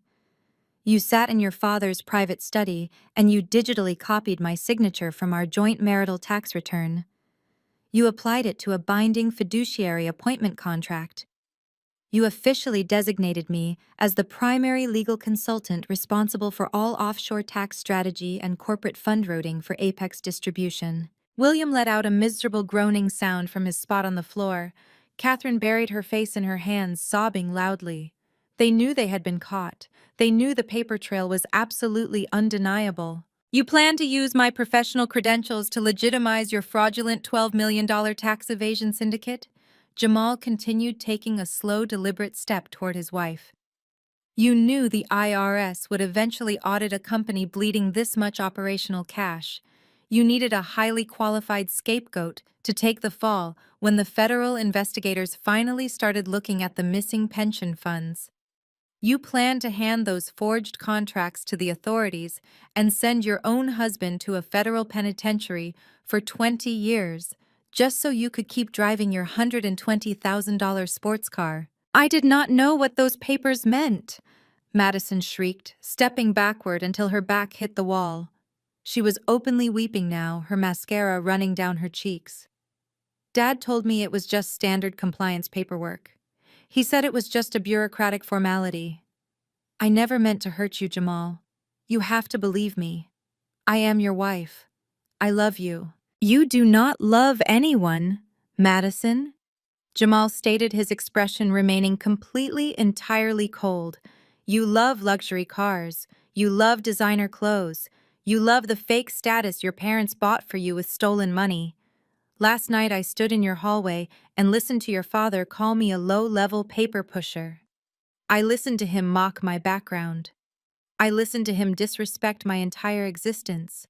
"You sat in your father's private study, and you digitally copied my signature from our joint marital tax return. You applied it to a binding fiduciary appointment contract. You officially designated me as the primary legal consultant responsible for all offshore tax strategy and corporate fund routing for Apex Distribution." William let out a miserable groaning sound from his spot on the floor. Catherine buried her face in her hands, sobbing loudly. They knew they had been caught. They knew the paper trail was absolutely undeniable. You plan to use my professional credentials to legitimize your fraudulent $12 million tax evasion syndicate? Jamal continued, taking a slow, deliberate step toward his wife. You knew the IRS would eventually audit a company bleeding this much operational cash. You needed a highly qualified scapegoat to take the fall when the federal investigators finally started looking at the missing pension funds. You planned to hand those forged contracts to the authorities and send your own husband to a federal penitentiary for 20 years, just so you could keep driving your $120,000 sports car. I did not know what those papers meant, Madison shrieked, stepping backward until her back hit the wall. She was openly weeping now, her mascara running down her cheeks. Dad told me it was just standard compliance paperwork. He said it was just a bureaucratic formality. I never meant to hurt you, Jamal. You have to believe me. I am your wife. I love you. You do not love anyone, Madison. Jamal stated, his expression remaining entirely cold. You love luxury cars. You love designer clothes. You love the fake status your parents bought for you with stolen money. Last night I stood in your hallway and listened to your father call me a low-level paper pusher. I listened to him mock my background. I listened to him disrespect my entire existence.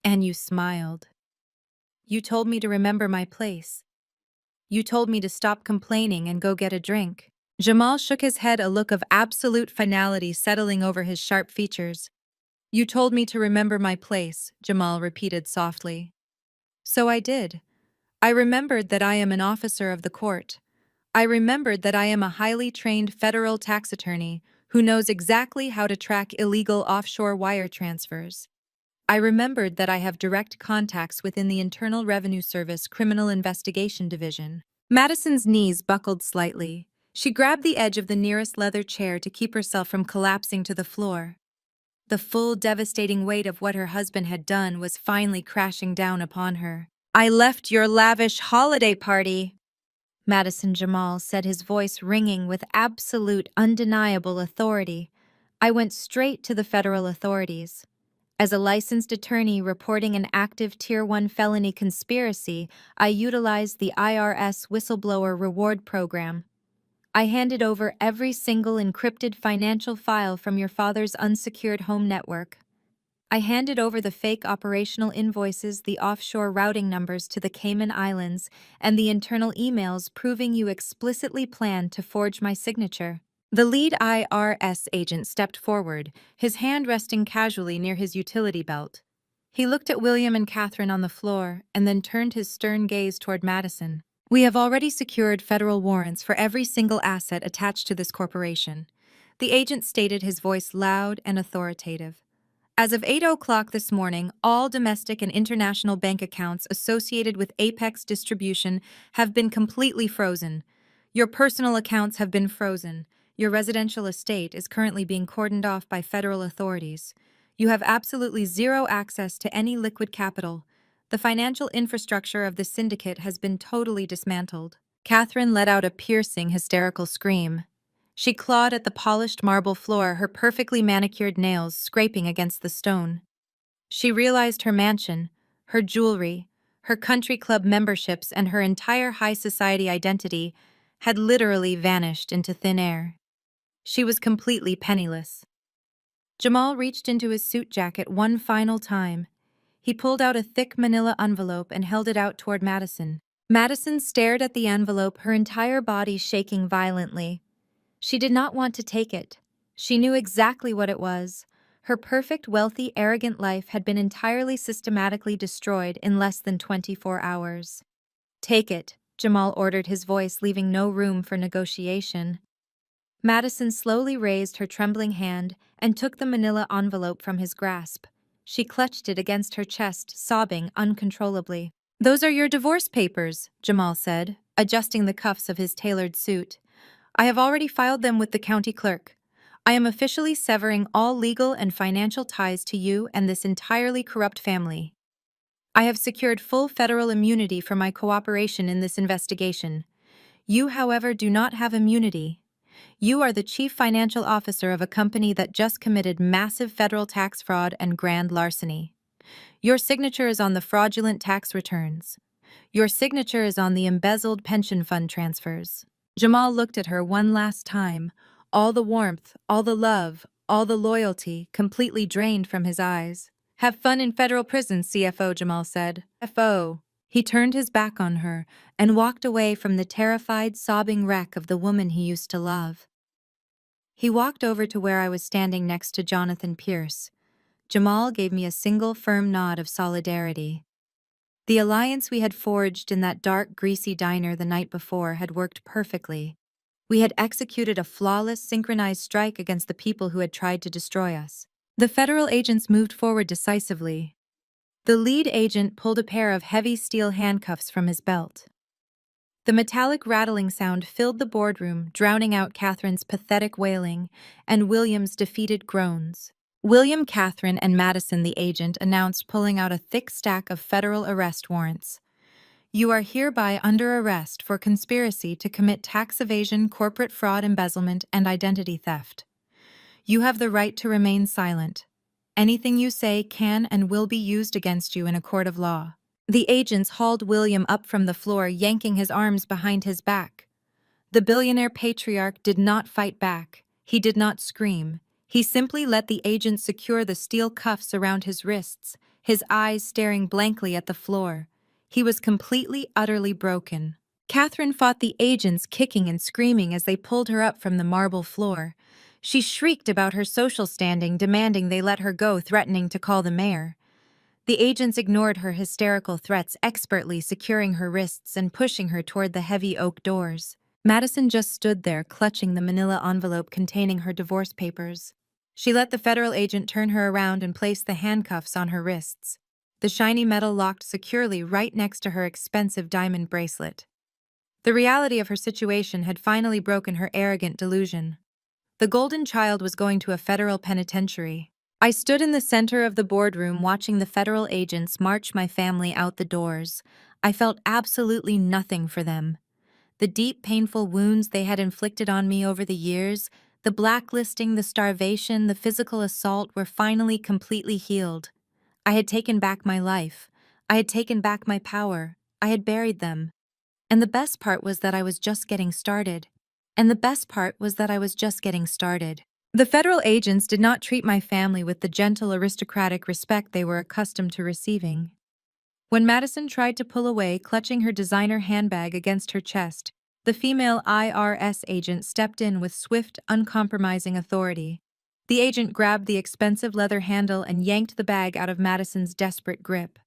And you smiled. You told me to remember my place. You told me to stop complaining and go get a drink. Jamal shook his head, a look of absolute finality settling over his sharp features. You told me to remember my place, Jamal repeated softly. So I did. I remembered that I am an officer of the court. I remembered that I am a highly trained federal tax attorney who knows exactly how to track illegal offshore wire transfers. I remembered that I have direct contacts within the Internal Revenue Service Criminal Investigation Division. Madison's knees buckled slightly. She grabbed the edge of the nearest leather chair to keep herself from collapsing to the floor. The full, devastating weight of what her husband had done was finally crashing down upon her. I left your lavish holiday party, Madison Jamal said, his voice ringing with absolute, undeniable authority. I went straight to the federal authorities. As a licensed attorney reporting an active Tier 1 felony conspiracy, I utilized the IRS whistleblower reward program. I handed over every single encrypted financial file from your father's unsecured home network. I handed over the fake operational invoices, the offshore routing numbers to the Cayman Islands, and the internal emails proving you explicitly planned to forge my signature. The lead IRS agent stepped forward, his hand resting casually near his utility belt. He looked at William and Catherine on the floor and then turned his stern gaze toward Madison. We have already secured federal warrants for every single asset attached to this corporation. The agent stated, his voice loud and authoritative. As of 8 o'clock this morning, all domestic and international bank accounts associated with Apex Distribution have been completely frozen. Your personal accounts have been frozen. Your residential estate is currently being cordoned off by federal authorities. You have absolutely zero access to any liquid capital. The financial infrastructure of the syndicate has been totally dismantled. Catherine let out a piercing, hysterical scream. She clawed at the polished marble floor, her perfectly manicured nails scraping against the stone. She realized her mansion, her jewelry, her country club memberships, and her entire high society identity had literally vanished into thin air. She was completely penniless. Jamal reached into his suit jacket one final time. He pulled out a thick manila envelope and held it out toward Madison. Madison stared at the envelope, her entire body shaking violently. She did not want to take it. She knew exactly what it was. Her perfect, wealthy, arrogant life had been entirely systematically destroyed in less than 24 hours. Take it, Jamal ordered, his voice leaving no room for negotiation. Madison slowly raised her trembling hand and took the manila envelope from his grasp. She clutched it against her chest, sobbing uncontrollably. Those are your divorce papers, Jamal said, adjusting the cuffs of his tailored suit. I have already filed them with the county clerk. I am officially severing all legal and financial ties to you and this entirely corrupt family. I have secured full federal immunity for my cooperation in this investigation. You, however, do not have immunity. You are the chief financial officer of a company that just committed massive federal tax fraud and grand larceny. Your signature is on the fraudulent tax returns. Your signature is on the embezzled pension fund transfers. Jamal looked at her one last time, all the warmth, all the love, all the loyalty completely drained from his eyes. Have fun in federal prison, CFO, Jamal said. CFO. He turned his back on her and walked away from the terrified, sobbing wreck of the woman he used to love. He walked over to where I was standing next to Jonathan Pierce. Jamal gave me a single firm nod of solidarity. The alliance we had forged in that dark, greasy diner the night before had worked perfectly. We had executed a flawless, synchronized strike against the people who had tried to destroy us. The federal agents moved forward decisively. The lead agent pulled a pair of heavy steel handcuffs from his belt. The metallic rattling sound filled the boardroom, drowning out Catherine's pathetic wailing and William's defeated groans. William, Catherine, and Madison, the agent, announced, pulling out a thick stack of federal arrest warrants. You are hereby under arrest for conspiracy to commit tax evasion, corporate fraud, embezzlement, and identity theft. You have the right to remain silent. Anything you say can and will be used against you in a court of law. The agents hauled William up from the floor, yanking his arms behind his back. The billionaire patriarch did not fight back. He did not scream. He simply let the agents secure the steel cuffs around his wrists, his eyes staring blankly at the floor. He was completely, utterly broken. Catherine fought the agents, kicking and screaming as they pulled her up from the marble floor. She shrieked about her social standing, demanding they let her go, threatening to call the mayor. The agents ignored her hysterical threats, expertly securing her wrists and pushing her toward the heavy oak doors. Madison just stood there, clutching the manila envelope containing her divorce papers. She let the federal agent turn her around and place the handcuffs on her wrists. The shiny metal locked securely right next to her expensive diamond bracelet. The reality of her situation had finally broken her arrogant delusion. The golden child was going to a federal penitentiary. I stood in the center of the boardroom watching the federal agents march my family out the doors. I felt absolutely nothing for them. The deep, painful wounds they had inflicted on me over the years, the blacklisting, the starvation, the physical assault were finally completely healed. I had taken back my life. I had taken back my power. I had buried them. And the best part was that I was just getting started. The federal agents did not treat my family with the gentle, aristocratic respect they were accustomed to receiving. When Madison tried to pull away, clutching her designer handbag against her chest, the female IRS agent stepped in with swift, uncompromising authority. The agent grabbed the expensive leather handle and yanked the bag out of Madison's desperate grip.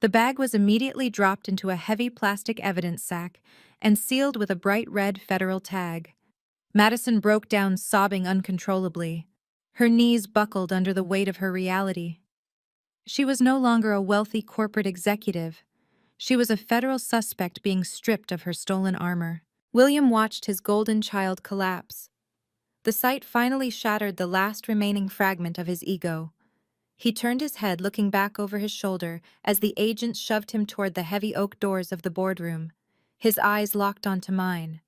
The bag was immediately dropped into a heavy plastic evidence sack and sealed with a bright red federal tag. Madison broke down, sobbing uncontrollably. Her knees buckled under the weight of her reality. She was no longer a wealthy corporate executive. She was a federal suspect being stripped of her stolen armor. William watched his golden child collapse. The sight finally shattered the last remaining fragment of his ego. He turned his head, looking back over his shoulder as the agents shoved him toward the heavy oak doors of the boardroom. His eyes locked onto mine.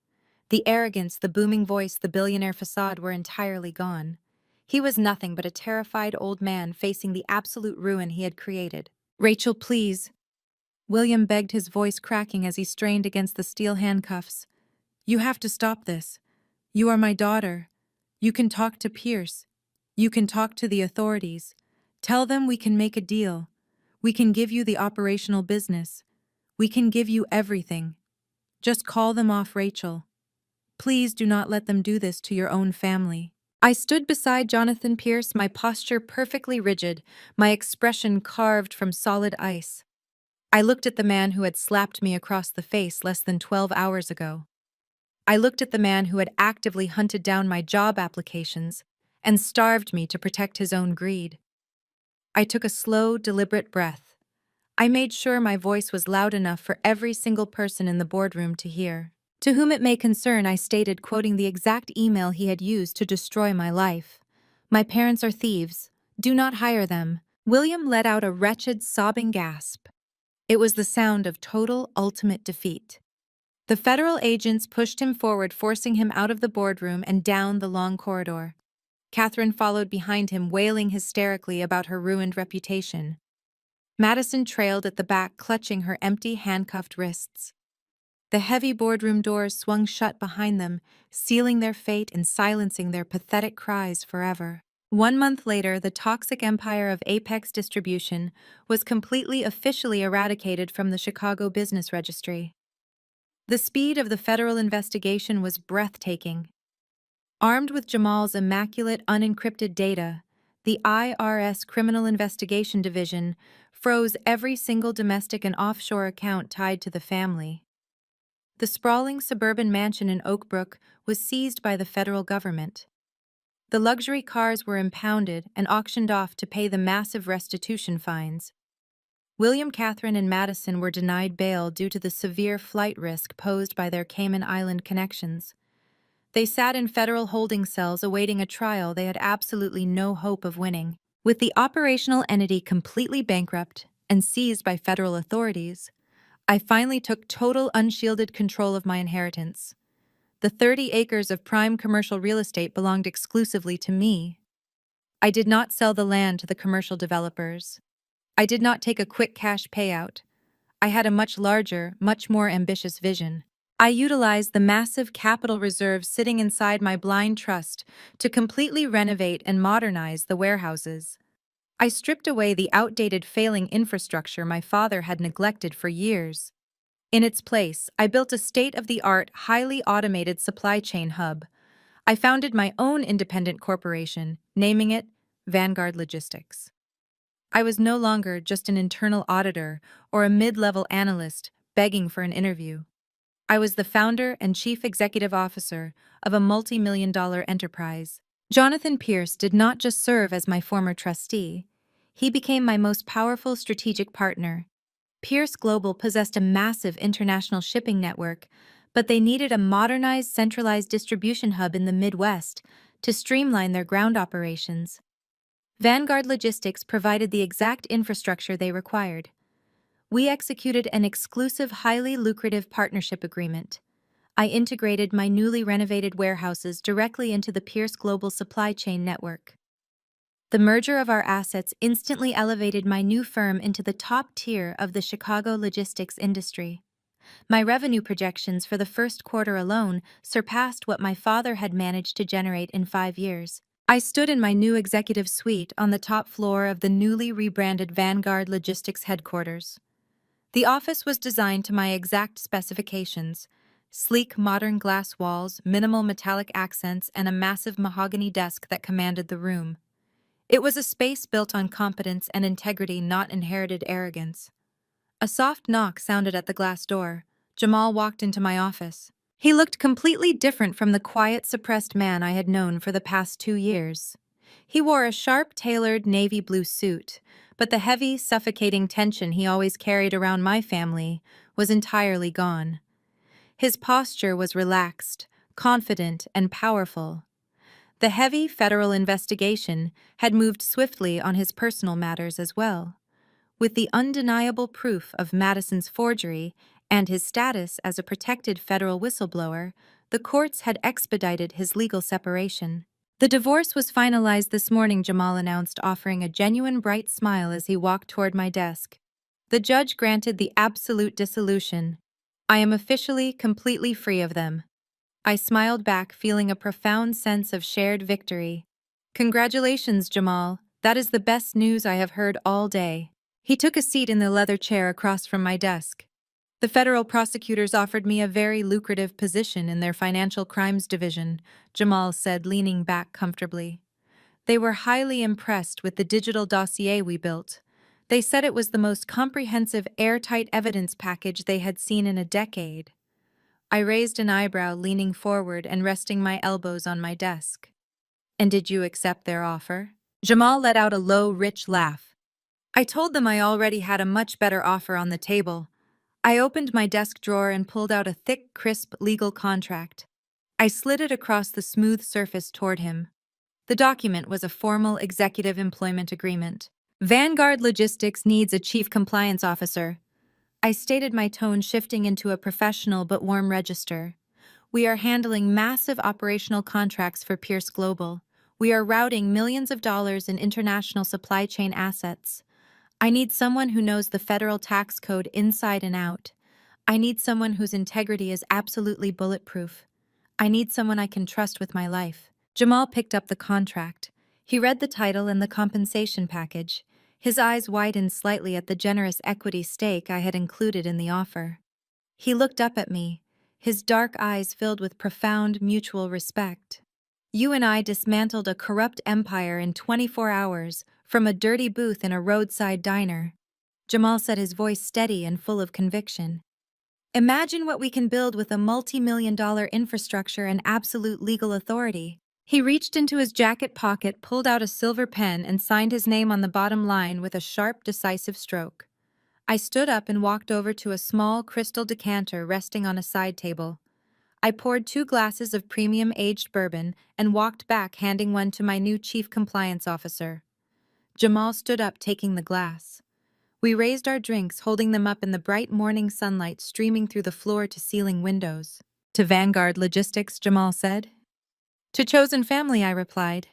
The arrogance, the booming voice, the billionaire facade were entirely gone. He was nothing but a terrified old man facing the absolute ruin he had created. "Rachel, please." William begged, his voice cracking as he strained against the steel handcuffs. "You have to stop this. You are my daughter. You can talk to Pierce. You can talk to the authorities. Tell them we can make a deal. We can give you the operational business. We can give you everything. Just call them off, Rachel. Please do not let them do this to your own family." I stood beside Jonathan Pierce, my posture perfectly rigid, my expression carved from solid ice. I looked at the man who had slapped me across the face less than 12 hours ago. I looked at the man who had actively hunted down my job applications and starved me to protect his own greed. I took a slow, deliberate breath. I made sure my voice was loud enough for every single person in the boardroom to hear. "To whom it may concern," I stated, quoting the exact email he had used to destroy my life. "My parents are thieves. Do not hire them." William let out a wretched, sobbing gasp. It was the sound of total, ultimate defeat. The federal agents pushed him forward, forcing him out of the boardroom and down the long corridor. Catherine followed behind him, wailing hysterically about her ruined reputation. Madison trailed at the back, clutching her empty, handcuffed wrists. The heavy boardroom doors swung shut behind them, sealing their fate and silencing their pathetic cries forever. 1 month later, the toxic empire of Apex Distribution was completely officially eradicated from the Chicago Business Registry. The speed of the federal investigation was breathtaking. Armed with Jamal's immaculate, unencrypted data, the IRS Criminal Investigation Division froze every single domestic and offshore account tied to the family. The sprawling suburban mansion in Oak Brook was seized by the federal government. The luxury cars were impounded and auctioned off to pay the massive restitution fines. William, Catherine, and Madison were denied bail due to the severe flight risk posed by their Cayman Island connections. They sat in federal holding cells awaiting a trial they had absolutely no hope of winning. With the operational entity completely bankrupt and seized by federal authorities, I finally took total unshielded control of my inheritance. The 30 acres of prime commercial real estate belonged exclusively to me. I did not sell the land to the commercial developers. I did not take a quick cash payout. I had a much larger, much more ambitious vision. I utilized the massive capital reserves sitting inside my blind trust to completely renovate and modernize the warehouses. I stripped away the outdated, failing infrastructure my father had neglected for years. In its place, I built a state-of-the-art, highly automated supply chain hub. I founded my own independent corporation, naming it Vanguard Logistics. I was no longer just an internal auditor or a mid-level analyst begging for an interview. I was the founder and chief executive officer of a multi-million-dollar enterprise. Jonathan Pierce did not just serve as my former trustee. He became my most powerful strategic partner. Pierce Global possessed a massive international shipping network, but they needed a modernized, centralized distribution hub in the Midwest to streamline their ground operations. Vanguard Logistics provided the exact infrastructure they required. We executed an exclusive, highly lucrative partnership agreement. I integrated my newly renovated warehouses directly into the Pierce Global supply chain network. The merger of our assets instantly elevated my new firm into the top tier of the Chicago logistics industry. My revenue projections for the first quarter alone surpassed what my father had managed to generate in 5 years. I stood in my new executive suite on the top floor of the newly rebranded Vanguard Logistics headquarters. The office was designed to my exact specifications: sleek, modern glass walls, minimal metallic accents, and a massive mahogany desk that commanded the room. It was a space built on competence and integrity, not inherited arrogance. A soft knock sounded at the glass door. Jamal walked into my office. He looked completely different from the quiet, suppressed man I had known for the past 2 years. He wore a sharp, tailored navy blue suit, but the heavy, suffocating tension he always carried around my family was entirely gone. His posture was relaxed, confident, and powerful. The heavy federal investigation had moved swiftly on his personal matters as well. With the undeniable proof of Madison's forgery and his status as a protected federal whistleblower, the courts had expedited his legal separation. The divorce was finalized this morning, Jamal announced, offering a genuine bright smile as he walked toward my desk. The judge granted the absolute dissolution. I am officially, completely free of them. I smiled back, feeling a profound sense of shared victory. Congratulations, Jamal. That is the best news I have heard all day. He took a seat in the leather chair across from my desk. The federal prosecutors offered me a very lucrative position in their financial crimes division, Jamal said, leaning back comfortably. They were highly impressed with the digital dossier we built. They said it was the most comprehensive, airtight evidence package they had seen in a decade. I raised an eyebrow, leaning forward and resting my elbows on my desk. And did you accept their offer? Jamal let out a low, rich laugh. I told them I already had a much better offer on the table. I opened my desk drawer and pulled out a thick, crisp legal contract. I slid it across the smooth surface toward him. The document was a formal executive employment agreement. Vanguard Logistics needs a chief compliance officer. I stated, my tone shifting into a professional but warm register. We are handling massive operational contracts for Pierce Global. We are routing millions of dollars in international supply chain assets. I need someone who knows the federal tax code inside and out. I need someone whose integrity is absolutely bulletproof. I need someone I can trust with my life. Jamal picked up the contract. He read the title and the compensation package. His eyes widened slightly at the generous equity stake I had included in the offer. He looked up at me, his dark eyes filled with profound mutual respect. You and I dismantled a corrupt empire in 24 hours from a dirty booth in a roadside diner. Jamal said, his voice steady and full of conviction. Imagine what we can build with a multi-million-dollar infrastructure and absolute legal authority. He reached into his jacket pocket, pulled out a silver pen, and signed his name on the bottom line with a sharp, decisive stroke. I stood up and walked over to a small crystal decanter resting on a side table. I poured 2 glasses of premium aged bourbon and walked back, handing one to my new chief compliance officer. Jamal stood up, taking the glass. We raised our drinks, holding them up in the bright morning sunlight streaming through the floor-to-ceiling windows. To Vanguard Logistics, Jamal said. To chosen family, I replied.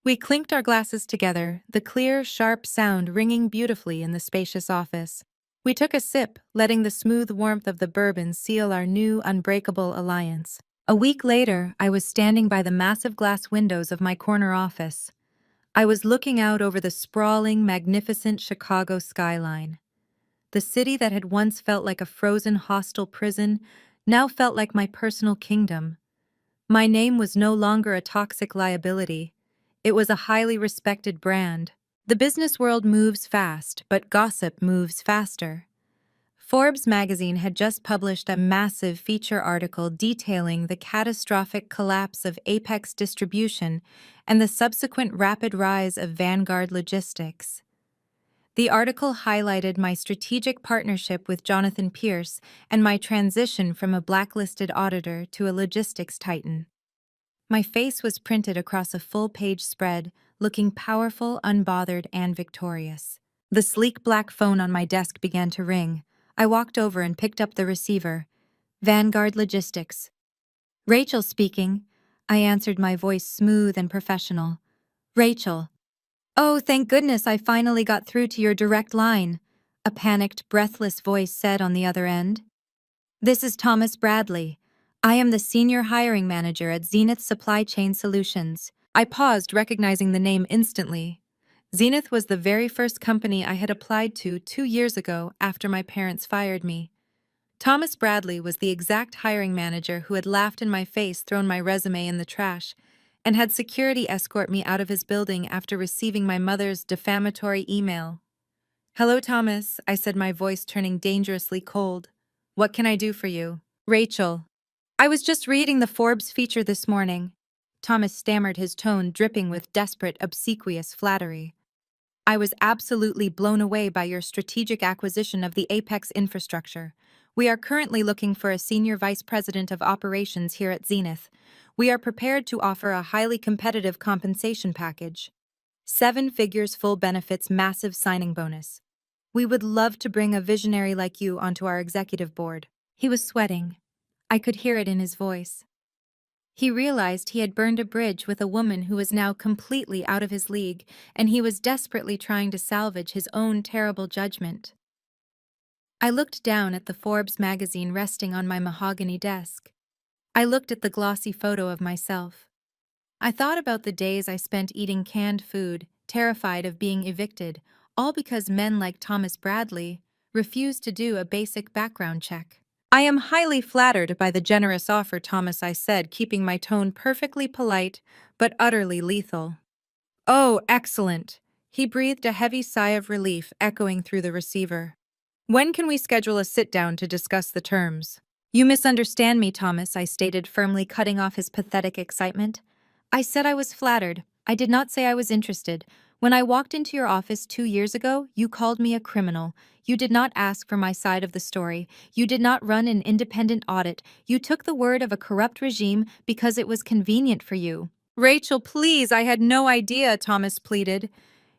We clinked our glasses together, the clear, sharp sound ringing beautifully in the spacious office. We took a sip, letting the smooth warmth of the bourbon seal our new, unbreakable alliance. A week later, I was standing by the massive glass windows of my corner office. I was looking out over the sprawling, magnificent Chicago skyline. The city that had once felt like a frozen, hostile prison now felt like my personal kingdom. My name was no longer a toxic liability. It was a highly respected brand. The business world moves fast, but gossip moves faster. Forbes magazine had just published a massive feature article detailing the catastrophic collapse of Apex Distribution and the subsequent rapid rise of Vanguard Logistics. The article highlighted my strategic partnership with Jonathan Pierce and my transition from a blacklisted auditor to a logistics titan. My face was printed across a full-page spread, looking powerful, unbothered, and victorious. The sleek black phone on my desk began to ring. I walked over and picked up the receiver. Vanguard Logistics. Rachel speaking. I answered, my voice smooth and professional. Rachel. Oh, thank goodness I finally got through to your direct line, a panicked, breathless voice said on the other end. This is Thomas Bradley. I am the senior hiring manager at Zenith Supply Chain Solutions. I paused, recognizing the name instantly. Zenith was the very first company I had applied to 2 years ago after my parents fired me. Thomas Bradley was the exact hiring manager who had laughed in my face, thrown my resume in the trash, and had security escort me out of his building after receiving my mother's defamatory email. Hello, Thomas, I said, my voice turning dangerously cold. What can I do for you? Rachel. I was just reading the Forbes feature this morning. Thomas stammered, his tone dripping with desperate, obsequious flattery. I was absolutely blown away by your strategic acquisition of the Apex infrastructure. We are currently looking for a senior vice president of operations here at Zenith. We are prepared to offer a highly competitive compensation package. 7 figures, full benefits, massive signing bonus. We would love to bring a visionary like you onto our executive board. He was sweating. I could hear it in his voice. He realized he had burned a bridge with a woman who was now completely out of his league, and he was desperately trying to salvage his own terrible judgment. I looked down at the Forbes magazine resting on my mahogany desk. I looked at the glossy photo of myself. I thought about the days I spent eating canned food, terrified of being evicted, all because men like Thomas Bradley refused to do a basic background check. I am highly flattered by the generous offer, Thomas, I said, keeping my tone perfectly polite but utterly lethal. Oh, excellent. He breathed a heavy sigh of relief, echoing through the receiver. When can we schedule a sit-down to discuss the terms? You misunderstand me, Thomas, I stated firmly, cutting off his pathetic excitement. I said I was flattered. I did not say I was interested. When I walked into your office 2 years ago, you called me a criminal. You did not ask for my side of the story. You did not run an independent audit. You took the word of a corrupt regime because it was convenient for you. Rachel, please, I had no idea, Thomas pleaded,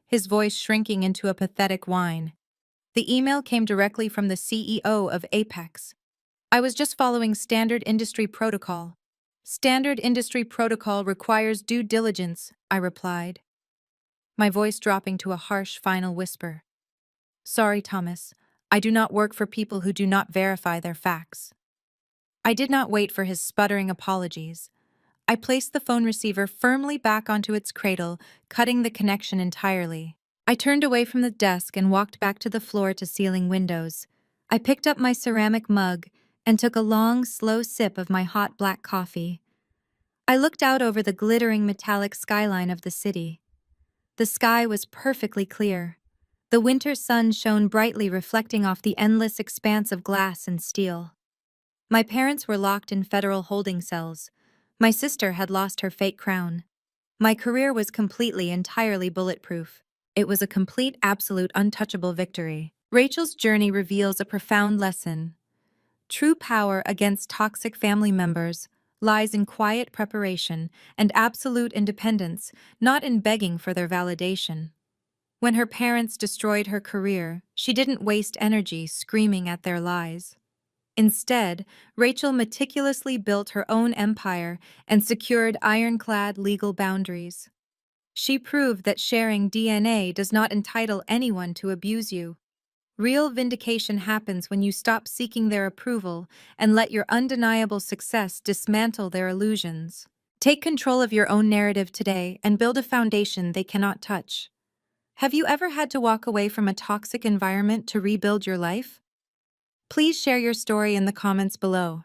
his voice shrinking into a pathetic whine. The email came directly from the CEO of Apex. I was just following standard industry protocol. Standard industry protocol requires due diligence, I replied, my voice dropping to a harsh final whisper. Sorry, Thomas. I do not work for people who do not verify their facts. I did not wait for his sputtering apologies. I placed the phone receiver firmly back onto its cradle, cutting the connection entirely. I turned away from the desk and walked back to the floor-to-ceiling windows. I picked up my ceramic mug and took a long, slow sip of my hot black coffee. I looked out over the glittering metallic skyline of the city. The sky was perfectly clear. The winter sun shone brightly, reflecting off the endless expanse of glass and steel. My parents were locked in federal holding cells. My sister had lost her fake crown. My career was entirely bulletproof. It was a complete, absolute, untouchable victory. Rachel's journey reveals a profound lesson. True power against toxic family members lies in quiet preparation and absolute independence, not in begging for their validation. When her parents destroyed her career, she didn't waste energy screaming at their lies. Instead, Rachel meticulously built her own empire and secured ironclad legal boundaries. She proved that sharing DNA does not entitle anyone to abuse you. Real vindication happens when you stop seeking their approval and let your undeniable success dismantle their illusions. Take control of your own narrative today and build a foundation they cannot touch. Have you ever had to walk away from a toxic environment to rebuild your life? Please share your story in the comments below.